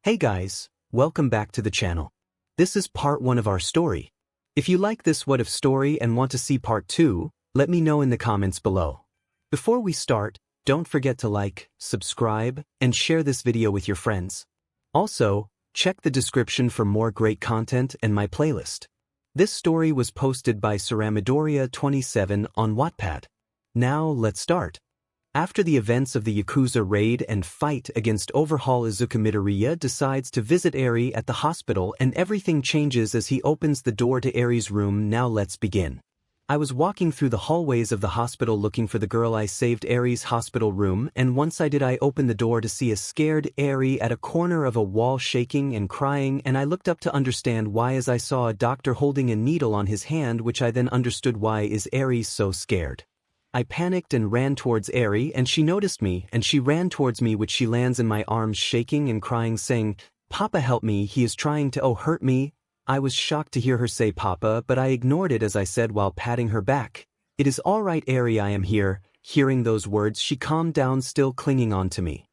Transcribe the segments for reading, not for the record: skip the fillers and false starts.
Hey guys, welcome back to the channel. This is part 1 of our story. If you like this what if story and want to see part 2, let me know in the comments below. Before we start, don't forget to like, subscribe, and share this video with your friends. Also, check the description for more great content and my playlist. This story was posted by 𝗧𝗵𝗲 on Wattpad. Now let's start. After the events of the Yakuza raid and fight against overhaul, 𝗧𝗵𝗲 midoriya decides to visit Eri at the hospital and everything changes as he opens the door to Eri's room. Now let's begin. I was walking through the hallways of the hospital looking for the girl I saved Eri's hospital room, and once I did, I opened the door to see a scared Eri at a corner of a wall shaking and crying, and I looked up to understand why as I saw a doctor holding a needle on his hand, which I then understood why is Eri so scared. I panicked and ran towards Eri, and she noticed me and she ran towards me, which she lands in my arms shaking and crying saying, "Papa, help me, he is trying to hurt me." I was shocked to hear her say Papa, but I ignored it as I said while patting her back, "It is all right Eri, I am here." Hearing those words, she calmed down, still clinging on to me.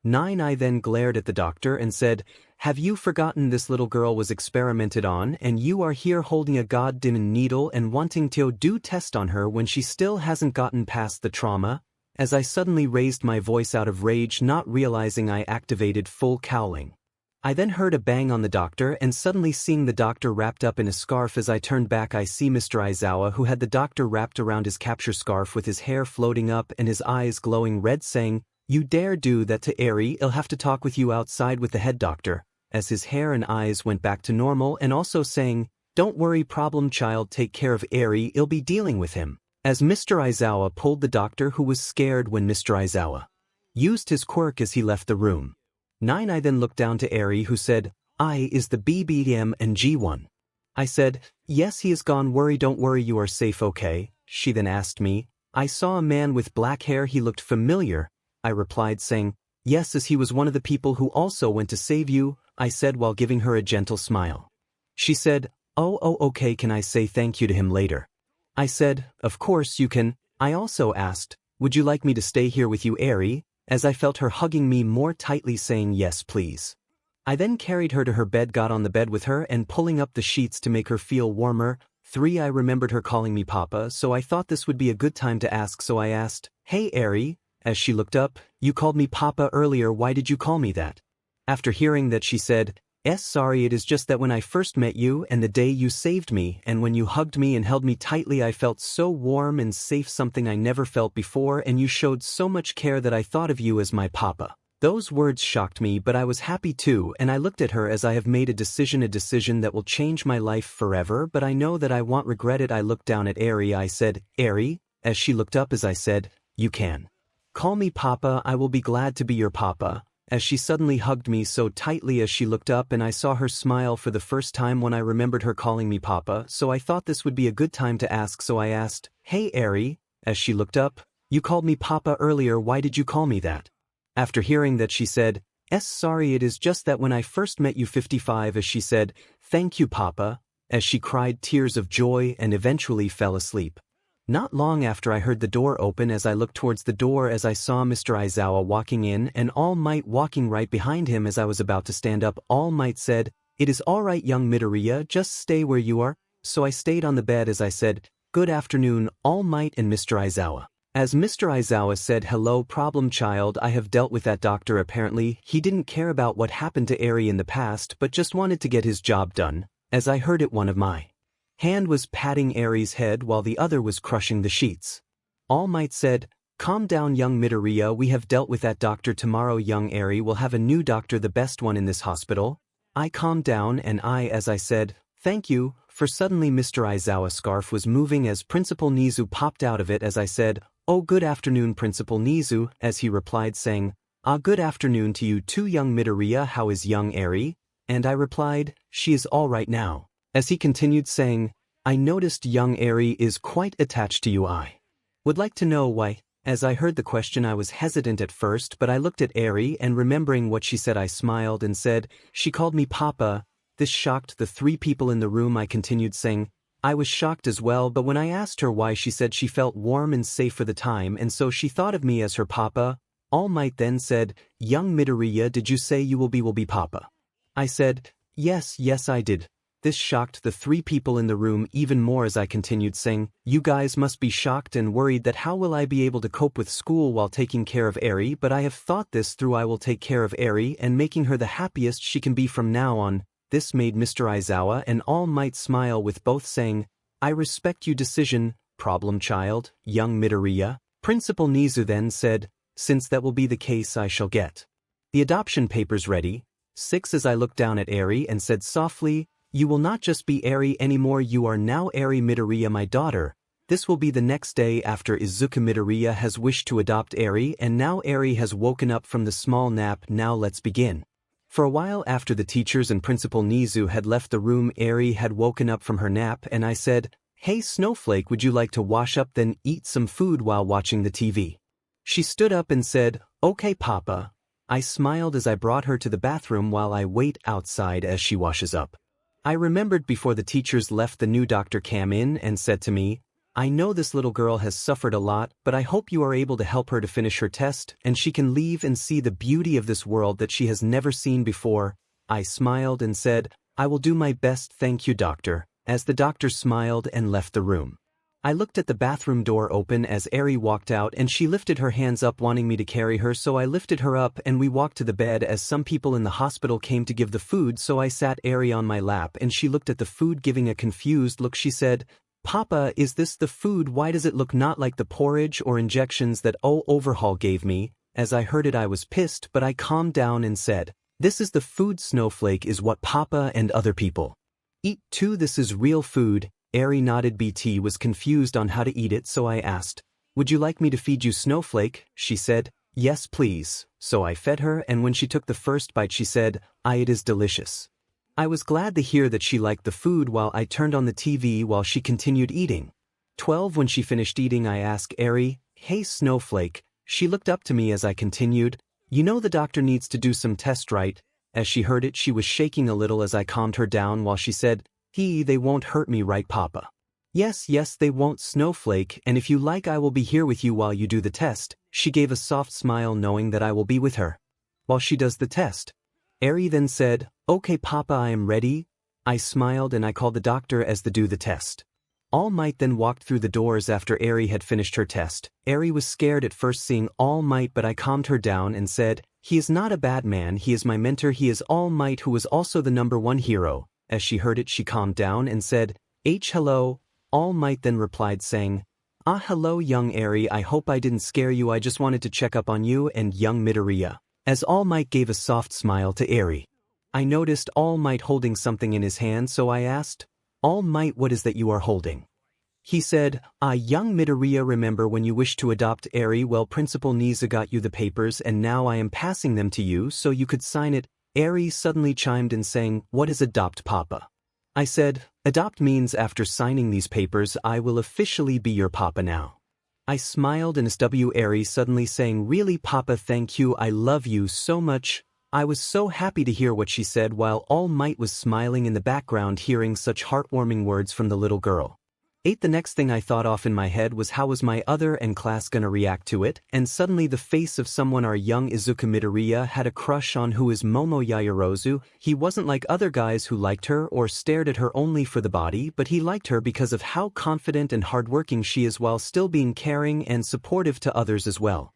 I then glared at the doctor and said, "Have you forgotten this little girl was experimented on and you are here holding a goddamn needle and wanting to do test on her when she still hasn't gotten past the trauma?" As I suddenly raised my voice out of rage, not realizing I activated full cowling. I then heard a bang on the doctor, and suddenly seeing the doctor wrapped up in a scarf, as I turned back I see Mr. Aizawa, who had the doctor wrapped around his capture scarf with his hair floating up and his eyes glowing red, saying, "You dare do that to Eri, I'll have to talk with you outside with the head doctor," as his hair and eyes went back to normal, and also saying, "Don't worry problem child, take care of Eri, I'll be dealing with him," as Mr. Aizawa pulled the doctor, who was scared when Mr. Aizawa used his quirk as he left the room. I then looked down to Eri, who said, "I is the 𝗵𝗃𝗵𝗲. I said, "Yes, he is gone, don't worry, you are safe, okay?" She then asked me, "I saw a man with black hair, he looked familiar." I replied saying, "Yes, as he was one of the people who also went to save you," I said while giving her a gentle smile. She said, Oh, okay, can I say thank you to him later?" I said, "Of course you can." I also asked, "Would you like me to stay here with you Eri?" as I felt her hugging me more tightly, saying yes please. I then carried her to her bed, got on the bed with her and pulling up the sheets to make her feel warmer. I remembered her calling me Papa, so I thought this would be a good time to ask, so I asked, "Hey Eri," as she looked up, "You called me Papa earlier, why did you call me that?" After hearing that she said, Sorry, it is just that when I first met you and the day you saved me and when you hugged me and held me tightly I felt so warm and safe, something I never felt before, and you showed so much care that I thought of you as my Papa." Those words shocked me, but I was happy too, and I looked at her as I have made a decision that will change my life forever, but I know that I won't regret it. I looked down at Eri, I said, "Eri," as she looked up as I said, "You can call me Papa, I will be glad to be your Papa," as she suddenly hugged me so tightly as she looked up, and I saw her smile for the first time when I remembered her calling me Papa, so I thought this would be a good time to ask, so I asked, "Hey Eri," as she looked up, "You called me Papa earlier, why did you call me that?" After hearing that she said, Sorry, it is just that when I first met you 55, as she said, "Thank you Papa," as she cried tears of joy and eventually fell asleep. Not long after I heard the door open, as I looked towards the door as I saw Mr. Aizawa walking in and All Might walking right behind him. As I was about to stand up, All Might said, "It is all right young midoriya, just stay where you are." So I stayed on the bed as I said, "Good afternoon All Might and Mr. Aizawa." As Mr. Aizawa said, "Hello problem child, I have dealt with that doctor, apparently he didn't care about what happened to Eri in the past but just wanted to get his job done." As I heard it, one of my hand was patting Eri's head while the other was crushing the sheets. All Might said, "Calm down young midoriya, we have dealt with that doctor, tomorrow young Eri will have a new doctor, the best one in this hospital." I calmed down and as I said, "Thank you," for suddenly Mr. Aizawa's scarf was moving as Principal Nizu popped out of it as I said, "Oh good afternoon Principal Nizu," as he replied saying, Good afternoon to you too young midoriya, how is young Eri?" And I replied, "She is all right now." As he continued saying, "I noticed young Eri is quite attached to you. I would like to know why." As I heard the question I was hesitant at first, but I looked at Eri and remembering what she said I smiled and said, "She called me Papa." This shocked the 3 people in the room. I continued saying, "I was shocked as well, but when I asked her why she said she felt warm and safe for the time and so she thought of me as her Papa." All Might then said, "Young midoriya, did you say you will be Papa?" I said, yes, yes I did. This shocked the three people in the room even more as I continued saying, you guys must be shocked and worried that how will I be able to cope with school while taking care of Eri, but I have thought this through. I will take care of Eri and making her the happiest she can be from now on. This made Mr. Aizawa and All Might smile with both saying, I respect your decision, problem child, young Midoriya. Principal Nizu then said, since that will be the case I shall get the adoption papers ready. 6 As I looked down at Eri and said softly, you will not just be Eri anymore, you are now Eri Midoriya, my daughter. This will be the next day after Izuku Midoriya has wished to adopt Eri, and now Eri has woken up from the small nap. Now let's begin. For a while after the teachers and Principal Nizu had left the room, Eri had woken up from her nap and I said, hey Snowflake, would you like to wash up then eat some food while watching the TV? She stood up and said, okay Papa. I smiled as I brought her to the bathroom while I wait outside as she washes up. I remembered before the teachers left, the new doctor came in and said to me, I know this little girl has suffered a lot, but I hope you are able to help her to finish her test and she can leave and see the beauty of this world that she has never seen before. I smiled and said, I will do my best, thank you doctor, as the doctor smiled and left the room. I looked at the bathroom door open as Eri walked out and she lifted her hands up wanting me to carry her, so I lifted her up and we walked to the bed as some people in the hospital came to give the food, so I sat Eri on my lap and she looked at the food giving a confused look. She said, Papa, is this the food? Why does it look not like the porridge or injections that overhaul gave me? As I heard it I was pissed, but I calmed down and said, this is the food Snowflake is what Papa and other people eat too. This is real food. Eri nodded. BT was confused on how to eat it, so I asked, would you like me to feed you Snowflake? She said, yes please. So I fed her and when she took the first bite she said, it is delicious. I was glad to hear that she liked the food while I turned on the TV while she continued eating. 12 When she finished eating I asked Eri, hey Snowflake. She looked up to me as I continued, you know the doctor needs to do some test right? As she heard it she was shaking a little as I calmed her down while she said, they won't hurt me right Papa? Yes, yes they won't Snowflake, and if you like I will be here with you while you do the test. She gave a soft smile knowing that I will be with her while she does the test. Eri then said, okay Papa, I am ready. I smiled and I called the doctor as to do the test. All Might then walked through the doors after Eri had finished her test. Eri was scared at first seeing All Might, but I calmed her down and said, he is not a bad man, he is my mentor, he is All Might who is also the #1 hero. As she heard it she calmed down and said, hello. All Might then replied saying, hello young Eri, I hope I didn't scare you, I just wanted to check up on you and young Midoriya. As All Might gave a soft smile to Eri. I noticed All Might holding something in his hand, so I asked, All Might, what is that you are holding? He said, young Midoriya, remember when you wished to adopt Eri? Well, Principal Nizu got you the papers and now I am passing them to you so you could sign it. Eri suddenly chimed in saying, what is adopt Papa? I said, adopt means after signing these papers I will officially be your Papa now. I smiled and SW Eri suddenly saying, really Papa, thank you, I love you so much. I was so happy to hear what she said while All Might was smiling in the background hearing such heartwarming words from the little girl. The next thing I thought off in my head was how was my other and class gonna react to it, and suddenly the face of someone our young Izuku Midoriya had a crush on, who is Momo Yaoyorozu. He wasn't like other guys who liked her or stared at her only for the body, but he liked her because of how confident and hardworking she is while still being caring and supportive to others as well.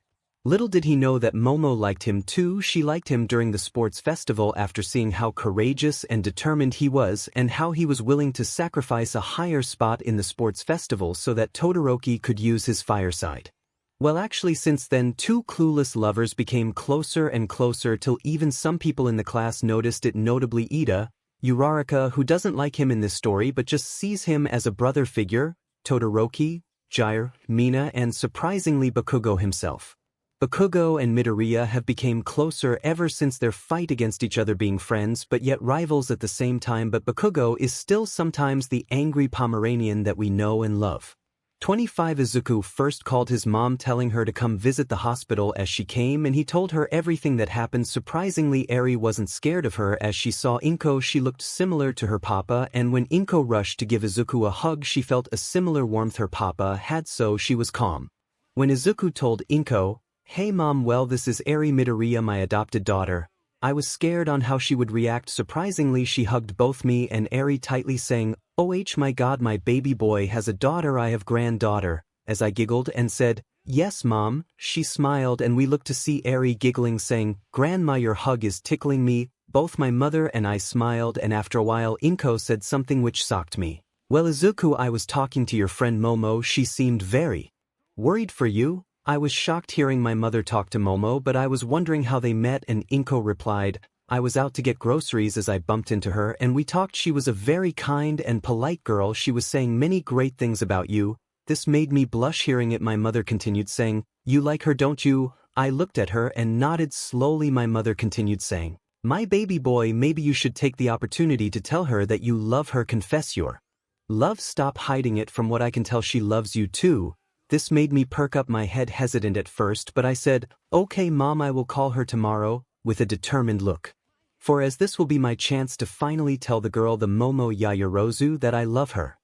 Little did he know that Momo liked him too. She liked him during the sports festival after seeing how courageous and determined he was and how he was willing to sacrifice a higher spot in the sports festival so that Todoroki could use his fireside. Well, actually since then two clueless lovers became closer and closer till even some people in the class noticed it, notably Ida, Uraraka, who doesn't like him in this story but just sees him as a brother figure, Todoroki, Jiraiya, Mina, and surprisingly Bakugo himself. Bakugo and Midoriya have become closer ever since their fight against each other, being friends but yet rivals at the same time, but Bakugo is still sometimes the angry Pomeranian that we know and love. 25 Izuku first called his mom telling her to come visit the hospital as she came, and he told her everything that happened. Surprisingly, Eri wasn't scared of her as she saw Inko. She looked similar to her papa, and when Inko rushed to give Izuku a hug she felt a similar warmth her papa had, so she was calm. When Izuku told Inko, hey mom, well this is Eri Midoriya, my adopted daughter, I was scared on how she would react. Surprisingly, she hugged both me and Eri tightly saying, "Oh my god, my baby boy has a daughter, I have granddaughter," as I giggled and said, "Yes mom." She smiled and we looked to see Eri giggling saying, "Grandma, your hug is tickling me." Both my mother and I smiled, and after a while 𝐭 said something which shocked me. "Well Izuku, I was talking to your friend Momo, she seemed very worried for you." I was shocked hearing my mother talk to Momo, but I was wondering how they met, and 𝗏 replied, "I was out to get groceries as I bumped into her and we talked. She was a very kind and polite girl. She was saying many great things about you." This made me blush hearing it. My mother continued saying, "You like her, don't you?" I looked at her and nodded slowly. My mother continued saying, "My baby boy, maybe you should take the opportunity to tell her that you love her. Confess your love. Stop hiding it. From what I can tell, she loves you too." This made me perk up my head, hesitant at first, but I said, "Okay mom, I will call her tomorrow," with a determined look. For as this will be my chance to finally tell the girl, the Momo Yaoyorozu, that I love her.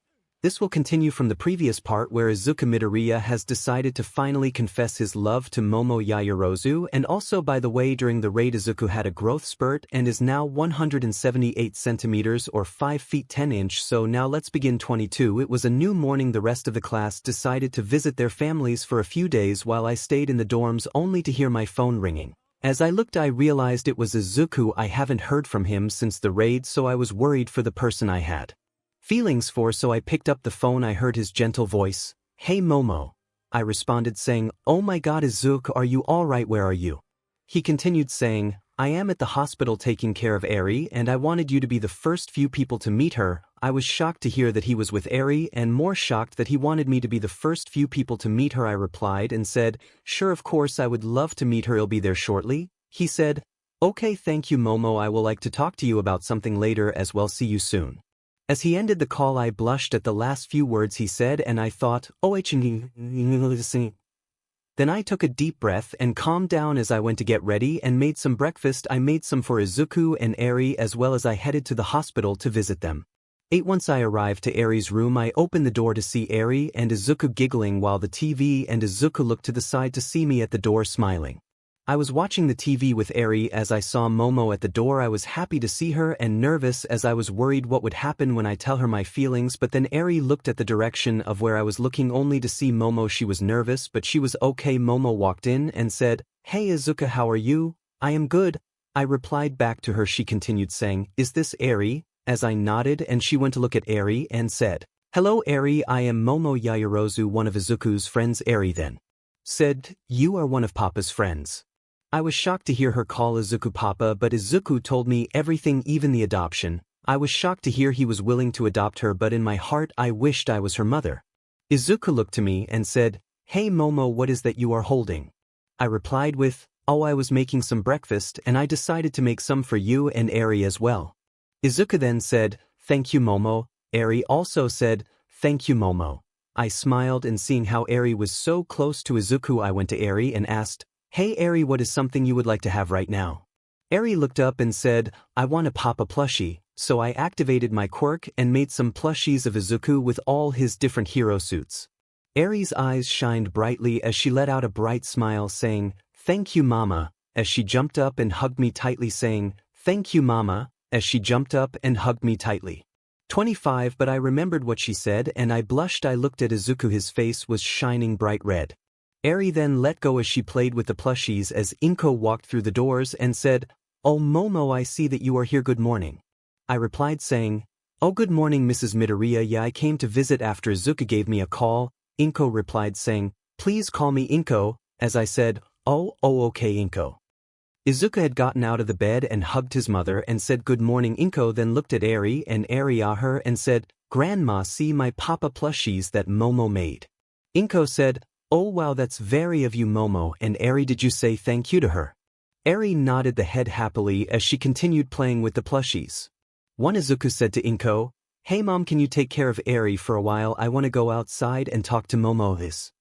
This will continue from the previous part where Izuku Midoriya has decided to finally confess his love to Momo Yaoyorozu, and also by the way, during the raid Izuku had a growth spurt and is now 178 centimeters or 5 feet 10 inches. So now let's begin. 22. It was a new morning. The rest of the class decided to visit their families for a few days while I stayed in the dorms, only to hear my phone ringing. As I looked, I realized it was Izuku. I haven't heard from him since the raid, so I was worried for the person I had feelings for, so I picked up the phone. I heard his gentle voice. "Hey Momo." I responded saying, "Oh my god Izuku, are you alright? Where are you?" He continued saying, "I am at the hospital taking care of Eri, and I wanted you to be the first few people to meet her." I was shocked to hear that he was with Eri, and more shocked that he wanted me to be the first few people to meet her. I replied and said, "Sure, of course, I would love to meet her. I'll be there shortly." He said, "Okay, thank you Momo, I will like to talk to you about something later as well. See you soon." As he ended the call, I blushed at the last few words he said, and I thought, 𝗬𝗏𝗧𝗏. Then I took a deep breath and calmed down as I went to get ready and made some breakfast. I made some for Izuku and Eri, as well as I headed to the hospital to visit them. Once I arrived to Eri's room, I opened the door to see Eri and Izuku giggling while the TV, and Izuku looked to the side to see me at the door smiling. I was watching the TV with Eri as I saw Momo at the door. I was happy to see her and nervous as I was worried what would happen when I tell her my feelings, but then Eri looked at the direction of where I was looking only to see Momo. She was nervous, but she was okay. Momo walked in and said, "Hey Izuku, how are you?" "I am good," I replied back to her. She continued saying, "Is this Eri?" As I nodded, and she went to look at Eri and said, "Hello Eri, I am Momo Yaoyorozu, one of Izuku's friends." Eri then said, "You are one of Papa's friends." I was shocked to hear her call Izuku Papa, but Izuku told me everything, even the adoption. I was shocked to hear he was willing to adopt her, but in my heart I wished I was her mother. Izuku looked to me and said, "Hey Momo, what is that you are holding?" I replied with, "Oh, I was making some breakfast and I decided to make some for you and Eri as well." Izuku then said, "Thank you Momo." Eri also said, "Thank you Momo." I smiled, and seeing how Eri was so close to Izuku, I went to Eri and asked, "Hey Eri, what is something you would like to have right now?" Eri looked up and said, "I want a Papa plushie." So I activated my quirk and made some plushies of Izuku with all his different hero suits. Eri's eyes shined brightly as she let out a bright smile saying, "Thank you Mama," as she jumped up and hugged me tightly saying, "Thank you Mama," as she jumped up and hugged me tightly. 25. But I remembered what she said and I blushed. I looked at Izuku. His face was shining bright red. Eri then let go as she played with the plushies as 𝗏 walked through the doors and said, "Oh Momo, I see that you are here. Good morning." I replied saying, "Oh, good morning Mrs. Midoriya. Yeah, I came to visit after Izuku gave me a call." 𝗏 replied saying, "Please call me 𝗏," as I said, "Oh, okay 𝗏." Izuku had gotten out of the bed and hugged his mother and said good morning. 𝗏 then looked at Eri and Eri at her and said, "Grandma, see my Papa plushies that Momo made." 𝗏 said, "Oh wow, that's very of you Momo." And Eri, did you say thank you to her? Eri nodded the head happily as she continued playing with the plushies. One Izuku said to 𝗏, "Hey mom, can you take care of Eri for a while? I want to go outside and talk to Momo." This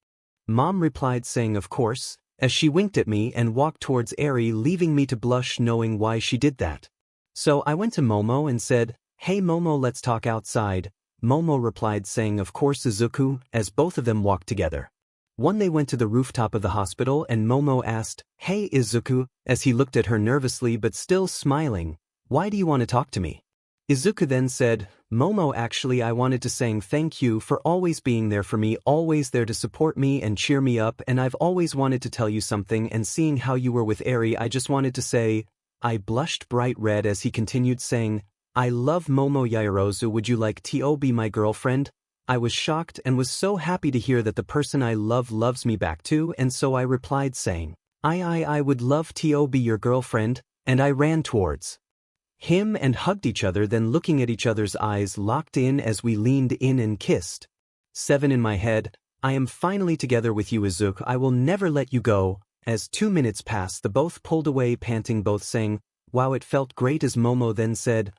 mom replied saying of course, as she winked at me and walked towards Eri, leaving me to blush knowing why she did that. So I went to Momo and said, "Hey Momo, let's talk outside." Momo replied saying of course Izuku, as both of them walked together. One they went to the rooftop of the hospital and Momo asked, "Hey Izuku," as he looked at her nervously but still smiling, "why do you want to talk to me?" Izuku then said, "Momo, actually I wanted to say thank you for always being there for me, always there to support me and cheer me up, and I've always wanted to tell you something, and seeing how you were with Eri, I just wanted to say." I blushed bright red as he continued saying, "I love Momo Yaoyorozu, would you like to be my girlfriend?" I was shocked and was so happy to hear that the person I love loves me back too, and so I replied saying, I would love to be your girlfriend," and I ran towards him and hugged each other, then looking at each other's eyes locked in as we leaned in and kissed. 7 in my head, "I am finally together with you Izuku, I will never let you go." As 2 minutes passed, the both pulled away panting, both saying, "Wow, it felt great," as Momo then said,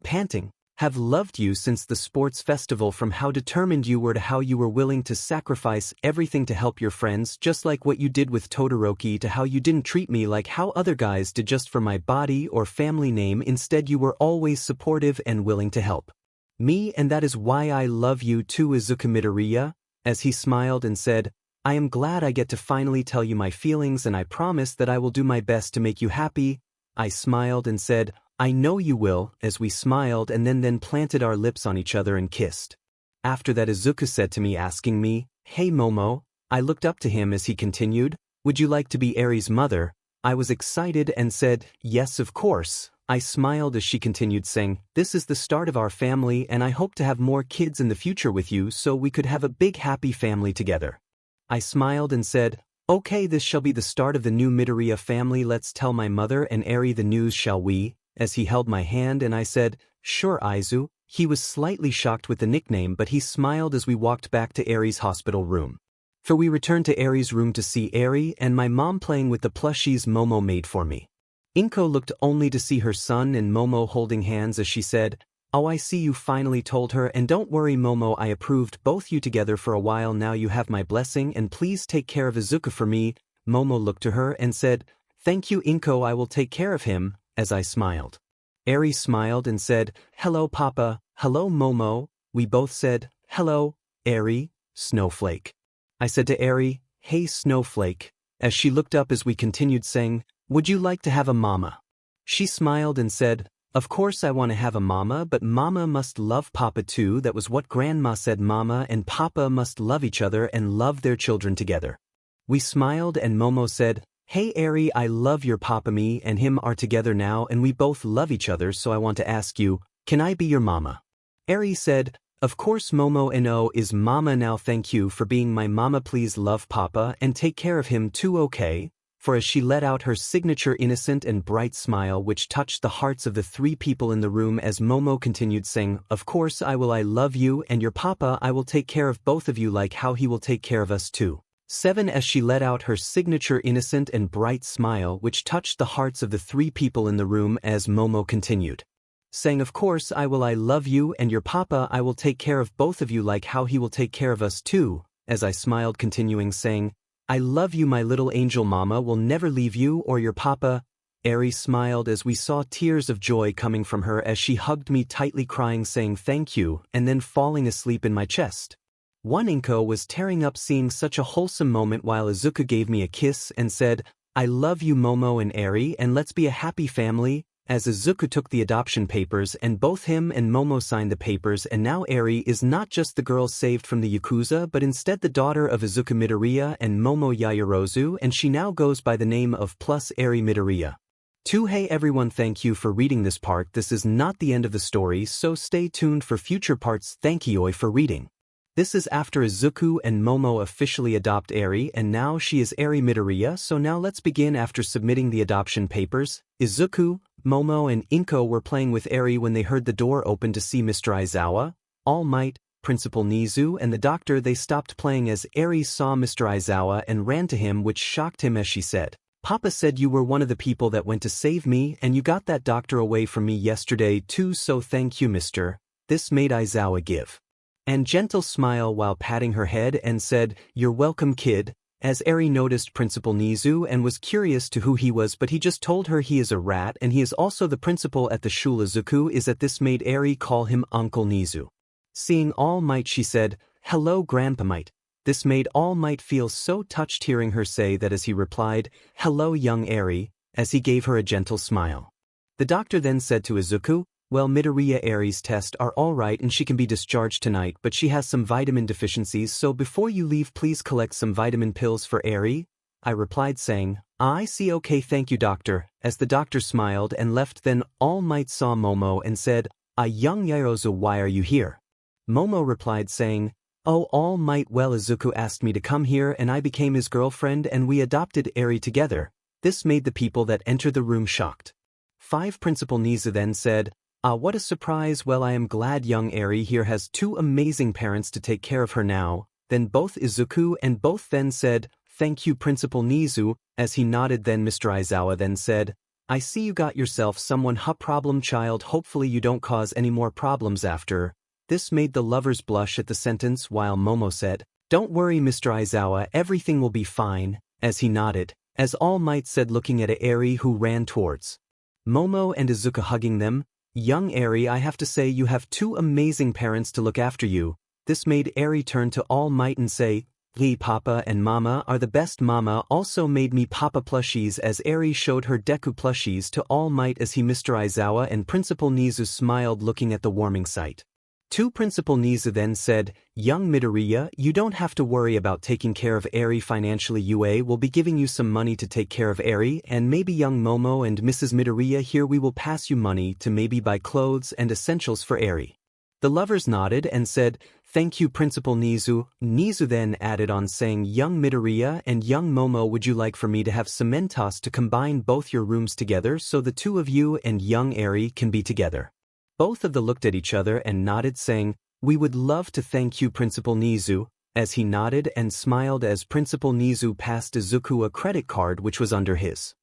panting, "Have loved you since the sports festival, from how determined you were to how you were willing to sacrifice everything to help your friends, just like what you did with Todoroki, to how you didn't treat me like how other guys did just for my body or family name. Instead you were always supportive and willing to help me, and that is why I love you too Izuku midoriya," as he smiled and said, "I am glad I get to finally tell you my feelings, and I promise that I will do my best to make you happy." I smiled and said, "I know you will," as we smiled and then planted our lips on each other and kissed. After that Izuku said to me, asking me, "Hey Momo." I looked up to him as he continued, "Would you like to be Eri's mother?" I was excited and said, "Yes, of course." I smiled as she continued saying, "This is the start of our family, and I hope to have more kids in the future with you so we could have a big happy family together." I smiled and said, "Okay, this shall be the start of the new Midoriya family. Let's tell my mother and Eri the news, shall we?" As he held my hand and I said, "Sure Izu." He was slightly shocked with the nickname, but he smiled as we walked back to Eri's hospital room. For we returned to Eri's room to see Eri and my mom playing with the plushies Momo made for me. Inko looked only to see her son and Momo holding hands as she said, "Oh, I see you finally told her, and don't worry Momo, I approved both you together for a while now. You have my blessing, and please take care of Izuku for me." Momo looked to her and said, "Thank you Inko, I will take care of him," as I smiled. Eri smiled and said, "Hello Papa." "Hello Momo." We both said, "Hello, Eri, Snowflake." I said to Eri, "Hey Snowflake," as she looked up as we continued saying, "Would you like to have a mama?" She smiled and said, "Of course I want to have a mama, but mama must love papa too." That was what grandma said. Mama and papa must love each other and love their children together. We smiled and Momo said, "Hey Eri, I love your papa. Me and him are together now and we both love each other, so I want to ask you, can I be your mama?" Eri said, "Of course Momo no is mama now. Thank you for being my mama. Please love papa and take care of him too, okay?" For as she let out her signature innocent and bright smile which touched the hearts of the 3 people in the room, as Momo continued saying, "Of course I will. I love you and your papa. I will take care of both of you like how he will take care of us too." 7 as she let out her signature innocent and bright smile which touched the hearts of the 3 people in the room, as Momo continued saying, "Of course I will. I love you and your papa. I will take care of both of you like how he will take care of us too," as I smiled continuing saying, "I love you my little angel. Mama will never leave you or your papa." Eri smiled as we saw tears of joy coming from her as she hugged me tightly, crying saying thank you and then falling asleep in my chest. One Inko was tearing up seeing such a wholesome moment, while Izuku gave me a kiss and said, "I love you Momo and Eri, and let's be a happy family," as Izuku took the adoption papers and both him and Momo signed the papers, and now Eri is not just the girl saved from the Yakuza but instead the daughter of Izuku Midoriya and Momo Yaoyorozu, and she now goes by the name of plus Eri Midoriya. Hey everyone, thank you for reading this part. This is not the end of the story, so stay tuned for future parts. Thank you for reading. This is after Izuku and Momo officially adopt Eri, and now she is Eri Midoriya. So now let's begin. After submitting the adoption papers, Izuku, Momo and Inko were playing with Eri when they heard the door open to see Mr. Aizawa, All Might, Principal Nizu and the doctor. They stopped playing as Eri saw Mr. Aizawa and ran to him, which shocked him as she said, "Papa said you were one of the people that went to save me and you got that doctor away from me yesterday too, so thank you mister." This made Aizawa give a gentle smile while patting her head and said, "You're welcome kid," as Eri noticed Principal Nizu and was curious to who he was, but he just told her he is a rat and he is also the principal at the shul. Izuku is at this made Eri call him Uncle Nizu. Seeing All Might she said, "Hello Grandpa Might." This made All Might feel so touched hearing her say that as he replied, "Hello young 𝐻𝐻𝐻𝐻," as he gave her a gentle smile. The doctor then said to Izuku, "Well, midoriya 𝐻𝐻𝐻𝐻's tests are alright and she can be discharged tonight, but she has some vitamin deficiencies, so before you leave please collect some vitamin pills for 𝐻𝐻𝐻𝐻." I replied saying, "I see, okay, thank you doctor," as the doctor smiled and left. Then All Might saw Momo and said, "Young 𝐻𝐻𝐻𝐻, why are you here?" Momo replied saying, "Oh, All Might, well, Izuku asked me to come here and I became his girlfriend and we adopted 𝐻𝐻𝐻𝐻 together." This made the people that entered the room shocked. 5 Principal 𝗲𝗬 then said, "What a surprise, well I am glad young 𝐻𝐻𝐻𝐻 here has 2 amazing parents to take care of her now." Then both Izuku and both then said, "Thank you Principal 𝗲𝗬," as he nodded. Then Mr. Aizawa then said, "I see you got yourself someone problem child, hopefully you don't cause any more problems after." This made the lovers blush at the sentence while Momo said, "Don't worry Mr. Aizawa, everything will be fine," as he nodded, as All Might said looking at 𝐻𝐻𝐻𝐻 who ran towards Momo and Izuku hugging them. "Young 𝐻𝐻𝐻𝐻, I have to say you have 2 amazing parents to look after you." This made 𝐻𝐻𝐻𝐻 turn to All Might and say, Papa and Mama are the best. Mama also made me Papa plushies," as 𝐻𝐻𝐻𝐻 showed her Deku plushies to All Might as he Mr. Aizawa and Principal 𝗲𝗬 smiled looking at the warming sight. 2 Principal 𝗲𝗬 then said, "Young midoriya, you don't have to worry about taking care of 𝐻𝐻𝐻𝐻 financially. UA will be giving you some money to take care of 𝐻𝐻𝐻𝐻, and maybe young Momo and Mrs. Midoriya here we will pass you money to maybe buy clothes and essentials for 𝐻𝐻𝐻𝐻." The lovers nodded and said, "Thank you Principal 𝗲𝗬." 𝗲𝗬 then added on saying, "Young midoriya and young Momo, would you like for me to have 𝗬𝗏𝗧 to combine both your rooms together so the 2 of you and young 𝐻𝐻𝐻𝐻 can be together?" Both of them looked at each other and nodded saying, "We would love to, thank you Principal 𝗲𝗬," as he nodded and smiled as Principal 𝗲𝗬 passed Izuku a credit card which was under his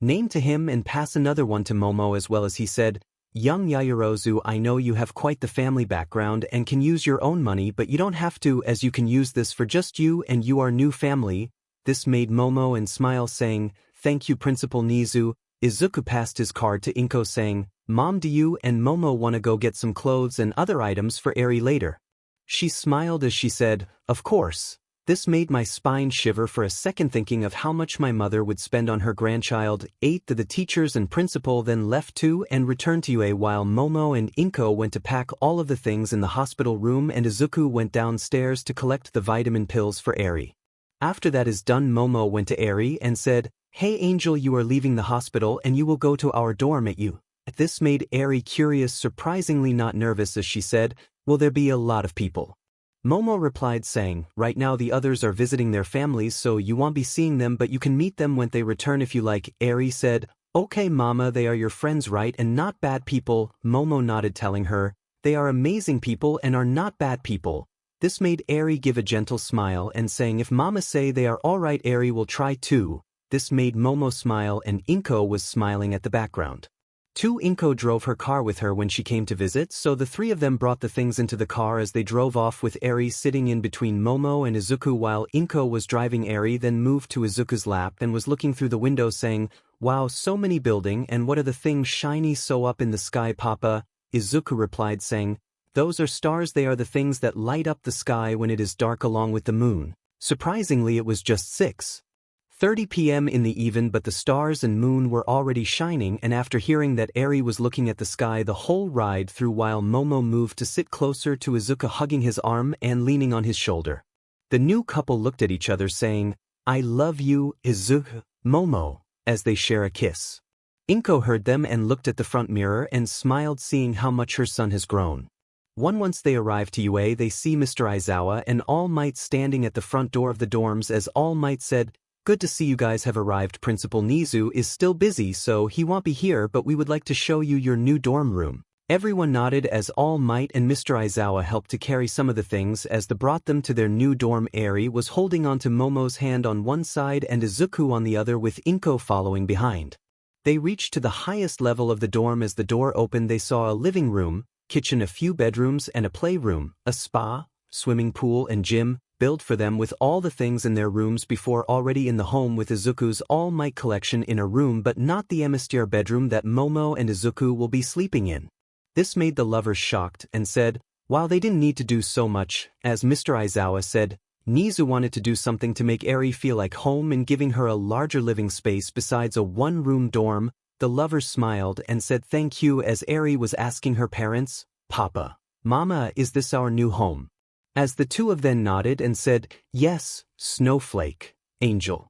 name to him and passed another one to Momo as well, as he said, "Young Yaoyorozu, I know you have quite the family background and can use your own money, but you don't have to, as you can use this for just you and your new family." This made Momo and smile saying, "Thank you Principal 𝗲𝗬." Izuku passed his card to 𝐻𝐻𝗄 saying, "Mom, do you and Momo want to go get some clothes and other items for 𝐻𝐻𝗻𝗄 later?" She smiled as she said, "Of course." This made my spine shiver for a second thinking of how much my mother would spend on her grandchild. 8 The teachers and principal then left too and returned to UA while Momo and 𝗏𝗏𝗄 went to pack all of the things in the hospital room and Izuku went downstairs to collect the vitamin pills for 𝐻𝐻𝗻𝗄. After that is done, Momo went to 𝗍𝗍𝗄 and said, "Hey Angel, you are leaving the hospital and you will go to our dorm at you." This made 𝗍𝗍𝗄 curious, surprisingly not nervous, as she said, "Will there be a lot of people?" Momo replied saying, "Right now the others are visiting their families, so you won't be seeing them, but you can meet them when they return if you like." 𝗍𝗍𝗄 said, "Okay Mama, they are your friends right and not bad people?" Momo nodded telling her, "They are amazing people and are not bad people." This made 𝗍𝗍𝗄 give a gentle smile and saying, "If Mama say they are alright, 𝗍𝗍𝗄 will try too." This made Momo smile and 𝗏𝗏𝗄 was smiling at the background. 2 𝗏𝗏𝗄 drove her car with her when she came to visit, so the 3 of them brought the things into the car as they drove off with 𝗍𝗍𝗄 sitting in between Momo and Izuku while 𝗏𝗏𝗄 was driving. 𝗍𝗍𝗄 then moved to Izuku's lap and was looking through the window saying, "Wow, so many building, and what are the things shiny so up in the sky, Papa?" Izuku replied saying, "Those are stars, they are the things that light up the sky when it is dark along with the moon." Surprisingly, it was just 6:30 p.m. in the even, but the stars and moon were already shining, and after hearing that, 𝗍𝗍𝗄 was looking at the sky the whole ride through while Momo moved to sit closer to Izuku, hugging his arm and leaning on his shoulder. The new couple looked at each other saying, "I love you, Izuku, Momo," as they share a kiss. 𝗏𝗏𝗄 heard them and looked at the front mirror and smiled, seeing how much her son has grown. Once they arrive to UA, they see Mr. Aizawa and All Might standing at the front door of the dorms as All Might said, "Good to see you guys have arrived. Principal 𝗲𝗬 is still busy, so he won't be here, but we would like to show you your new dorm room." Everyone nodded as All Might and Mr. Aizawa helped to carry some of the things as they brought them to their new dorm. 𝗍𝗍𝗄 was holding onto Momo's hand on one side and Izuku on the other with 𝗏𝗏𝗄 following behind. They reached to the highest level of the dorm. As the door opened, they saw a living room, kitchen, a few bedrooms and a playroom, a spa, swimming pool and gym, built for them with all the things in their rooms before already in the home with Izuku's All Might collection in a room, but not the 𝗍𝗍𝗄 bedroom that Momo and Izuku will be sleeping in. This made the lovers shocked and said, "While they didn't need to do so much," as Mr. Aizawa said, Nizu wanted to do something to make Eri feel like home and giving her a larger living space besides a one-room dorm. The lovers smiled and said thank you as Eri was asking her parents, "Papa, Mama, is this our new home?" As the two of them nodded and said, "Yes, Snowflake, Angel."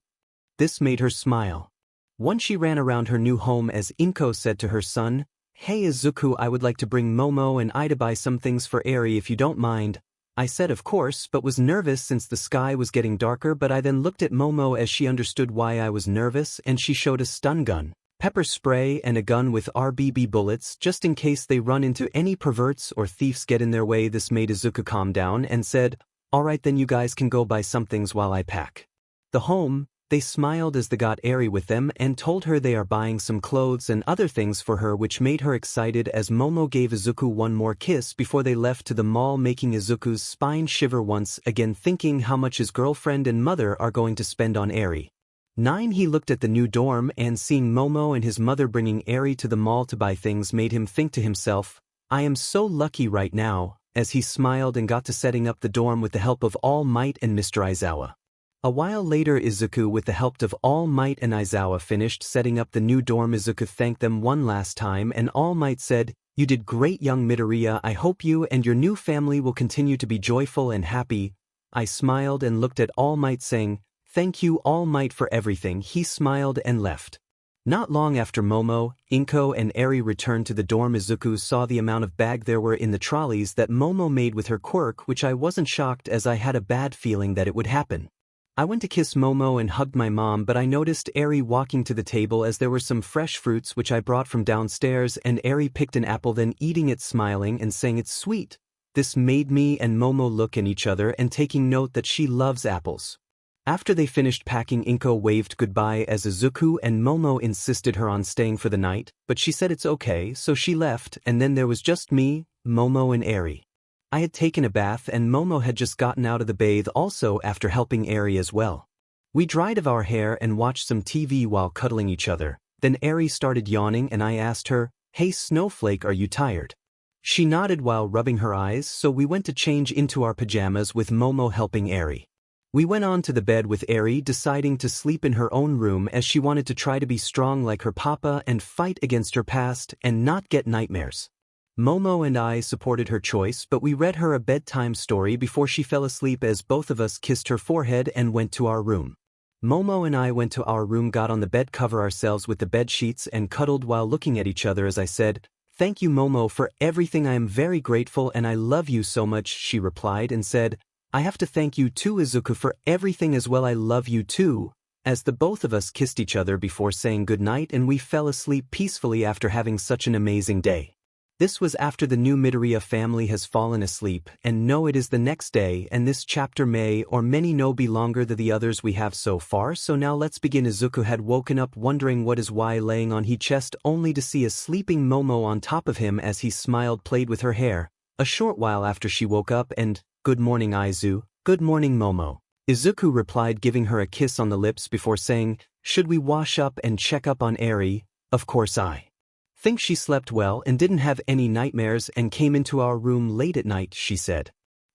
This made her smile. Once she ran around her new home as Inko said to her son, "Hey Izuku, I would like to bring Momo and I to buy some things for Eri if you don't mind." I said of course, but was nervous since the sky was getting darker, but I then looked at Momo as she understood why I was nervous and she showed a stun gun, pepper spray and a gun with RBB bullets just in case they run into any perverts or thieves get in their way. This made Izuku calm down and said, "Alright then, you guys can go buy some things while I pack the home." They smiled as they got Eri with them and told her they are buying some clothes and other things for her, which made her excited as Momo gave Izuku one more kiss before they left to the mall, making Izuku's spine shiver once again thinking how much his girlfriend and mother are going to spend on Eri. 9. He looked at the new dorm and seeing Momo and his mother bringing Eri to the mall to buy things made him think to himself, "I am so lucky right now," as he smiled and got to setting up the dorm with the help of All Might and Mr. Aizawa. A while later, Izuku with the help of All Might and Aizawa finished setting up the new dorm. Izuku thanked them one last time and All Might said, "You did great, young Midoriya. I hope you and your new family will continue to be joyful and happy." I smiled and looked at All Might saying, "Thank you All Might for everything." He smiled and left. Not long after Momo, Inko and Eri returned to the dorm, Izuku saw the amount of bag there were in the trolleys that Momo made with her quirk, which I wasn't shocked as I had a bad feeling that it would happen. I went to kiss Momo and hugged my mom, but I noticed Eri walking to the table as there were some fresh fruits which I brought from downstairs, and Eri picked an apple, then eating it, smiling and saying it's sweet. This made me and Momo look at each other and taking note that she loves apples. After they finished packing, Inko waved goodbye as Izuku and Momo insisted her on staying for the night, but she said it's okay, so she left, and then there was just me, Momo and Eri. I had taken a bath and Momo had just gotten out of the bathe also after helping Eri as well. We dried of our hair and watched some TV while cuddling each other. Then Eri started yawning and I asked her, "Hey Snowflake, are you tired?" She nodded while rubbing her eyes, so we went to change into our pajamas with Momo helping Eri. We went on to the bed with Eri deciding to sleep in her own room as she wanted to try to be strong like her papa and fight against her past and not get nightmares. Momo and I supported her choice, but we read her a bedtime story before she fell asleep as both of us kissed her forehead and went to our room. Momo and I went to our room, got on the bed, cover ourselves with the bed sheets and cuddled while looking at each other as I said, "Thank you Momo for everything. I am very grateful and I love you so much." She replied and said, "I have to thank you too Izuku for everything as well. I love you too." As the both of us kissed each other before saying goodnight and we fell asleep peacefully after having such an amazing day. This was after the new Midoriya family has fallen asleep, and no, it is the next day, and this chapter may or many no be longer than the others we have so far, so now let's begin. Izuku had woken up wondering what is why laying on his chest only to see a sleeping Momo on top of him as he smiled, played with her hair. A short while after she woke up and, "Good morning Aizu." "Good morning Momo." Izuku replied, giving her a kiss on the lips before saying, "Should we wash up and check up on Eri?" "Of course, I think she slept well and didn't have any nightmares and came into our room late at night," she said.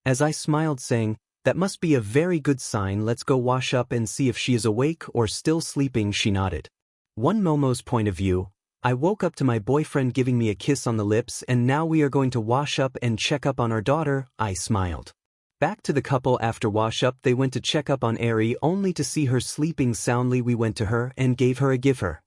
As I smiled saying, "That must be a very good sign. Let's go wash up and see if she is awake or still sleeping." She nodded. One Momo's point of view, I woke up to my boyfriend giving me a kiss on the lips and now we are going to wash up and check up on our daughter. I smiled. Back to the couple. After wash up they went to check up on Eri only to see her sleeping soundly. We went to her and gave her a give her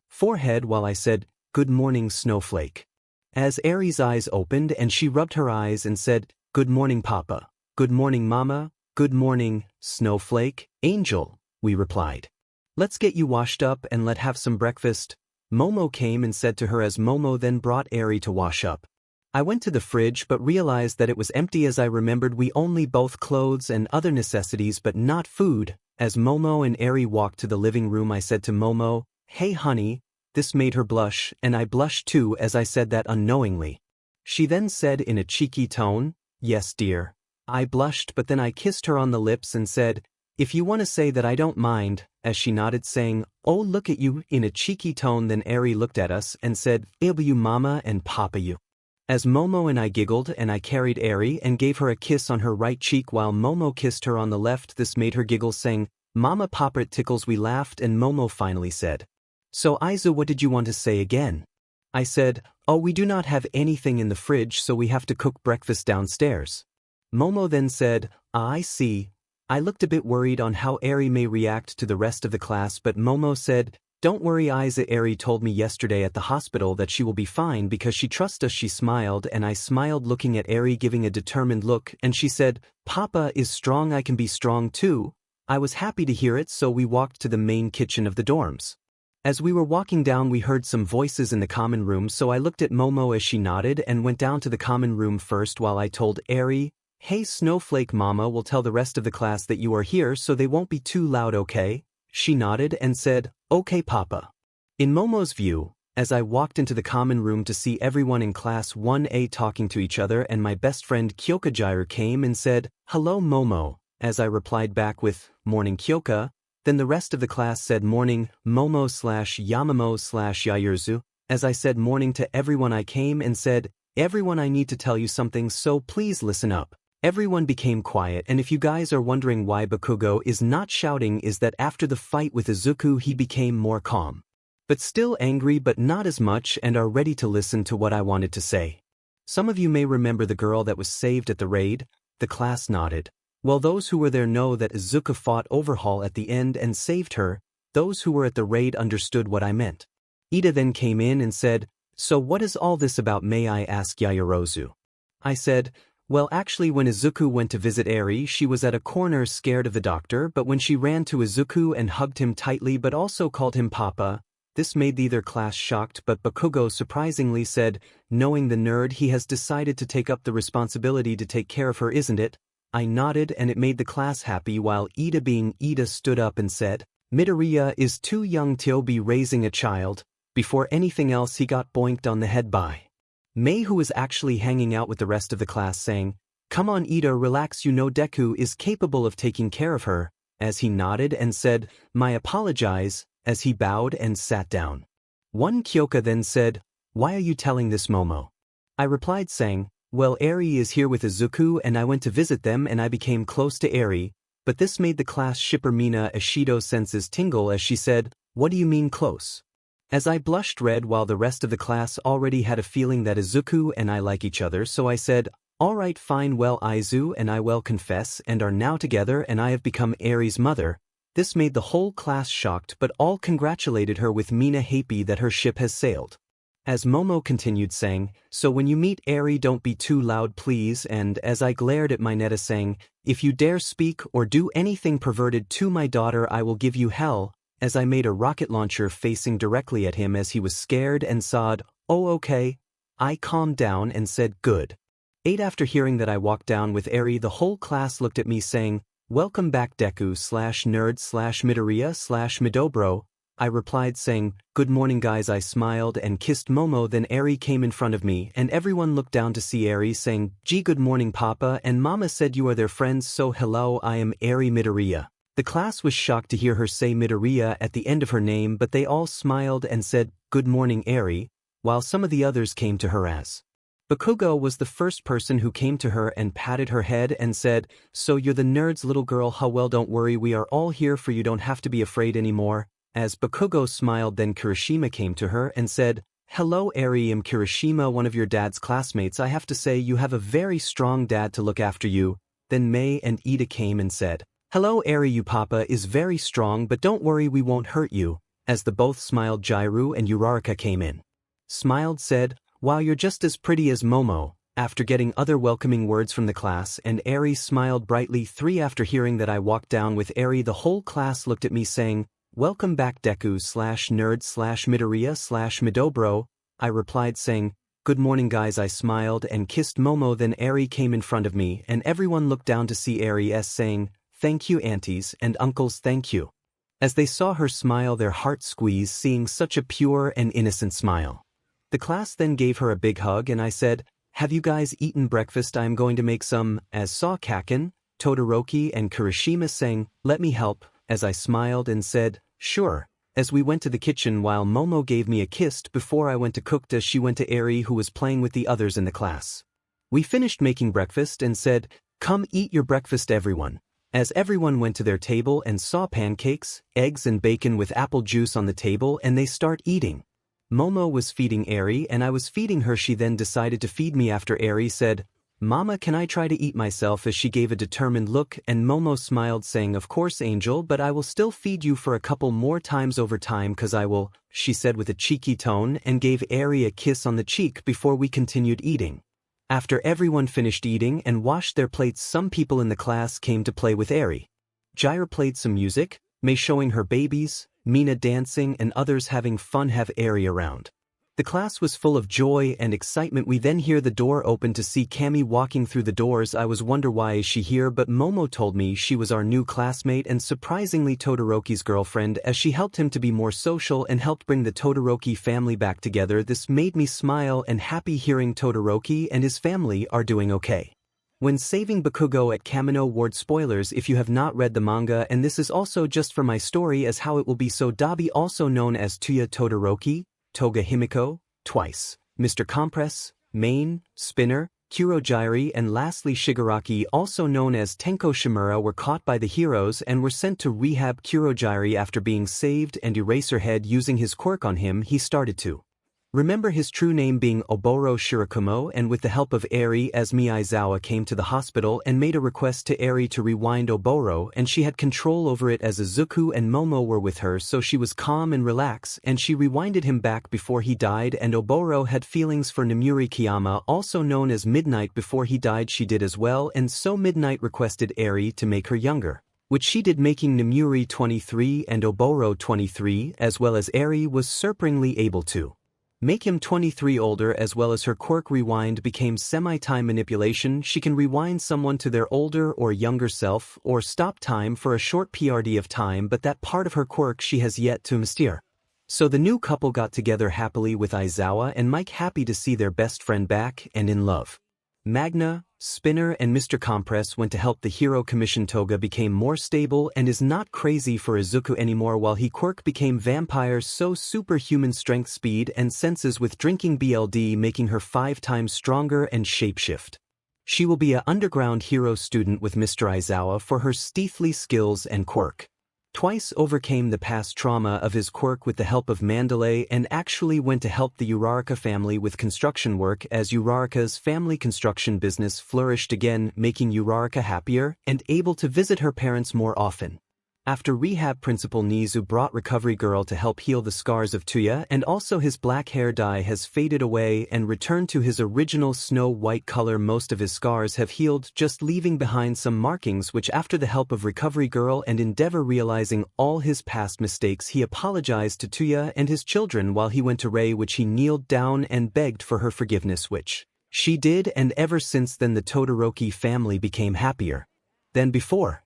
forehead while I said, "Good morning Snowflake." As Eri's eyes opened and she rubbed her eyes and said, "Good morning Papa." "Good morning Mama." "Good morning, Snowflake." "Angel," we replied. "Let's get you washed up and let have some breakfast." Momo came and said to her as Momo then brought Eri to wash up. I went to the fridge but realized that it was empty as I remembered we only both clothes and other necessities but not food. As Momo and Eri walked to the living room I said to Momo, "Hey honey." This made her blush, and I blushed too as I said that unknowingly. She then said in a cheeky tone, "Yes dear." I blushed but then I kissed her on the lips and said, "If you want to say that I don't mind," as she nodded saying, "Oh look at you," in a cheeky tone. Then Eri looked at us and said, "It'll be you Mama and Papa you." As Momo and I giggled and I carried Eri and gave her a kiss on her right cheek while Momo kissed her on the left. This made her giggle, saying, "Mama Papa it tickles." We laughed and Momo finally said, "So Izu, what did you want to say again?" I said, "Oh, we do not have anything in the fridge, so we have to cook breakfast downstairs." Momo then said, "Ah, I see." I looked a bit worried on how Eri may react to the rest of the class, but Momo said, "Don't worry Izu, Eri told me yesterday at the hospital that she will be fine because she trusts us." She smiled and I smiled looking at Eri giving a determined look, and she said, "Papa is strong, I can be strong too." I was happy to hear it, so we walked to the main kitchen of the dorms. As we were walking down we heard some voices in the common room, so I looked at Momo as she nodded and went down to the common room first while I told Eri, "Hey Snowflake, Mama will tell the rest of the class that you are here so they won't be too loud, okay?" She nodded and said, "Okay Papa." In Momo's view, as I walked into the common room to see everyone in class 1A talking to each other, and my best friend 𝗂𝐭𝐲 came and said, "Hello Momo," as I replied back with, "Morning 𝗂𝐭𝐲," then the rest of the class said morning Momo/Yamamo/Yairzu. As I said morning to everyone I came and said, "Everyone, I need to tell you something, so please listen up." Everyone became quiet, and if you guys are wondering why Bakugo is not shouting, is that after the fight with Izuku he became more calm. But still angry, but not as much, and are ready to listen to what I wanted to say. Some of you may remember the girl that was saved at the raid. The class nodded. Well, those who were there know that Izuku fought overhaul at the end and saved her. Those who were at the raid understood what I meant. Ida then came in and said, "So what is all this about, may I ask Yaoyorozu?" I said, "Well, actually when Izuku went to visit Eri she was at a corner scared of the doctor, but when she ran to Izuku and hugged him tightly but also called him Papa, this made the other class shocked, but Bakugo surprisingly said, knowing the nerd, he has decided to take up the responsibility to take care of her, isn't it?" I nodded and it made the class happy, while Ida being Ida stood up and said, "Midoriya is too young to be raising a child." Before anything else he got boinked on the head by Mei, who was actually hanging out with the rest of the class, saying, "Come on Ida, relax, you know Deku is capable of taking care of her," as he nodded and said, "My apologize," as he bowed and sat down. One 𝗂𝐭𝐲 then said, "Why are you telling this Momo?" I replied saying, "Well, Eri is here with Izuku and I went to visit them and I became close to Eri," but this made the class shipper Mina Ashido senses tingle as she said, "What do you mean close?" As I blushed red while the rest of the class already had a feeling that Izuku and I like each other, so I said, "Alright fine, well Izu and I will confess and are now together and I have become Eri's mother." This made the whole class shocked, but all congratulated her with Mina happy that her ship has sailed. As Momo continued saying, "So when you meet Eri don't be too loud please," and as I glared at Mineta saying, "If you dare speak or do anything perverted to my daughter I will give you hell," as I made a rocket launcher facing directly at him as he was scared and sobbed, "Oh okay." I calmed down and said, "Good." 8 After hearing that I walked down with Eri, the whole class looked at me saying, "Welcome back Deku/nerd/Midoriya/Midobro." I replied saying, "Good morning guys." I smiled and kissed Momo, then Eri came in front of me and everyone looked down to see Eri saying, "Gee, good morning Papa and Mama said you are their friends, so hello, I am Eri Midoriya." The class was shocked to hear her say Midoriya at the end of her name, but they all smiled and said, "Good morning Eri," while some of the others came to her as. Bakugo was the first person who came to her and patted her head and said, "So you're the nerd's little girl, how well, don't worry, we are all here for you, don't have to be afraid anymore." As Bakugo smiled, then Kirishima came to her and said, "Hello Eri, I'm Kirishima, one of your dad's classmates. I have to say you have a very strong dad to look after you." Then Mei and Ida came and said, "Hello Eri, you Papa is very strong, but don't worry, we won't hurt you." As the both smiled, Jairu and Uraraka came in. Smiled said, "Wow, you're just as pretty as Momo," after getting other welcoming words from the class, and Eri smiled brightly. 3 After hearing that I walked down with Eri, the whole class looked at me saying, "Welcome back Deku/nerd/Midoriya/Midobro." I replied saying, "Good morning guys." I smiled and kissed Momo, then Eri came in front of me and everyone looked down to see Eri saying, "Thank you aunties and uncles, thank you." As they saw her smile, their heart squeezed seeing such a pure and innocent smile. The class then gave her a big hug and I said, "Have you guys eaten breakfast? I am going to make some," as saw Kaken, Todoroki and Kirishima saying, "Let me help," as I smiled and said, "Sure." As we went to the kitchen while Momo gave me a kiss before I went to 𝗏𝗧𝗏, she went to 𝐒𝐻𝐢𝐫 who was playing with the others in the class. We finished making breakfast and said, "Come eat your breakfast everyone." As everyone went to their table and saw pancakes, eggs and bacon with apple juice on the table and they start eating. Momo was feeding 𝐒𝐻𝐢𝐫 and I was feeding her. She then decided to feed me after 𝗬𝐻𝐢𝐫 said, "Mama, can I try to eat myself?" as she gave a determined look and Momo smiled saying, "Of course Angel, but I will still feed you for a couple more times over time cause I will," she said with a cheeky tone and gave 𝗬𝗢𝐫 a kiss on the cheek before we continued eating. After everyone finished eating and washed their plates, some people in the class came to play with 𝗬𝗢𝐫. 𝗬𝗪 played some music, May showing her babies, Mina dancing and others having fun have 𝗬𝗢𝗫 around. The class was full of joy and excitement. We then hear the door open to see Cammy walking through the doors. I was wonder why is she here, but Momo told me she was our new classmate and surprisingly Todoroki's girlfriend, as she helped him to be more social and helped bring the Todoroki family back together. This made me smile and happy hearing Todoroki and his family are doing okay. When saving Bakugo at Kamino Ward, spoilers if you have not read the manga, and this is also just for my story as how it will be. So Dabi, also known as Tuya Todoroki, Toga Himiko, twice, Mr. Compress, Main, Spinner, Kurogyari and lastly Shigaraki, also known as Tenko Shimura, were caught by the heroes and were sent to rehab. Kurogyari, after being saved and Eraserhead using his quirk on him, he started to remember his true name being Oboro Shirakumo, and with the help of 𝗬𝗢𝗫, Esme Aizawa came to the hospital and made a request to 𝗬𝗢𝗫 to rewind Oboro, and she had control over it as Izuku and Momo were with her, so she was calm and relaxed and she rewinded him back before he died. And Oboro had feelings for Namuri Kiyama, also known as Midnight. Before he died she did as well, and so Midnight requested 𝗬𝗢𝗫 to make her younger, which she did, making Namuri 23 and Oboro 23, as well as 𝗬𝗢𝗫 was surprisingly able to make him 23 older, as well as her quirk rewind became semi-time manipulation. She can rewind someone to their older or younger self or stop time for a short period of time, but that part of her quirk she has yet to master. So the new couple got together happily with Aizawa and Mike, happy to see their best friend back and in love. Magna, Spinner and Mr. Compress went to help the hero commission. Toga became more stable and is not crazy for Izuku anymore, while he quirk became vampire, so superhuman strength, speed and senses with drinking BLD, making her 5 times stronger and shapeshift. She will be a underground hero student with Mr. Aizawa for her stealthy skills and quirk. Twice overcame the past trauma of his quirk with the help of Mandalay and actually went to help the Uraraka family with construction work, as Uraraka's family construction business flourished again, making Uraraka happier and able to visit her parents more often. After rehab, Principal Nizu brought Recovery Girl to help heal the scars of Tuya, and also his black hair dye has faded away and returned to his original snow-white color. Most of his scars have healed, just leaving behind some markings, which after the help of Recovery Girl and Endeavor realizing all his past mistakes, he apologized to Tuya and his children while he went to Rei, which he kneeled down and begged for her forgiveness, which she did, and ever since then the Todoroki family became happier than before.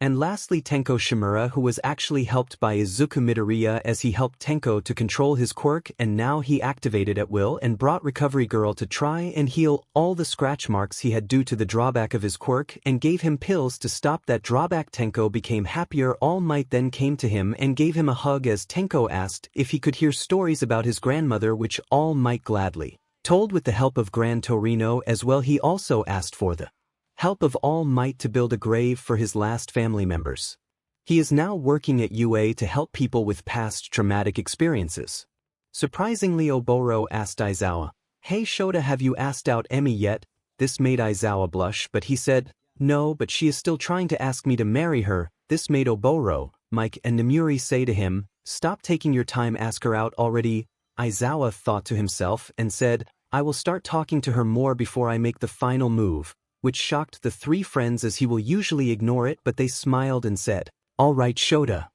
And lastly Tenko Shimura, who was actually helped by Izuku Midoriya as he helped Tenko to control his quirk, and now he activated at will and brought Recovery Girl to try and heal all the scratch marks he had due to the drawback of his quirk and gave him pills to stop that drawback. Tenko became happier. All Might then came to him and gave him a hug as Tenko asked if he could hear stories about his grandmother, which All Might gladly told with the help of Gran Torino as well. He also asked for the help of All Might to build a grave for his last family members. He is now working at UA to help people with past traumatic experiences. Surprisingly, Oboro asked Aizawa, "Hey Shota, have you asked out Emmy yet?" This made Aizawa blush, but he said, "No, but she is still trying to ask me to marry her." This made Oboro, Mike and Namuri say to him, "Stop taking your time, ask her out already." Aizawa thought to himself and said, "I will start talking to her more before I make the final move," which shocked the 3 friends as he will usually ignore it, but they smiled and said, "All right Shota."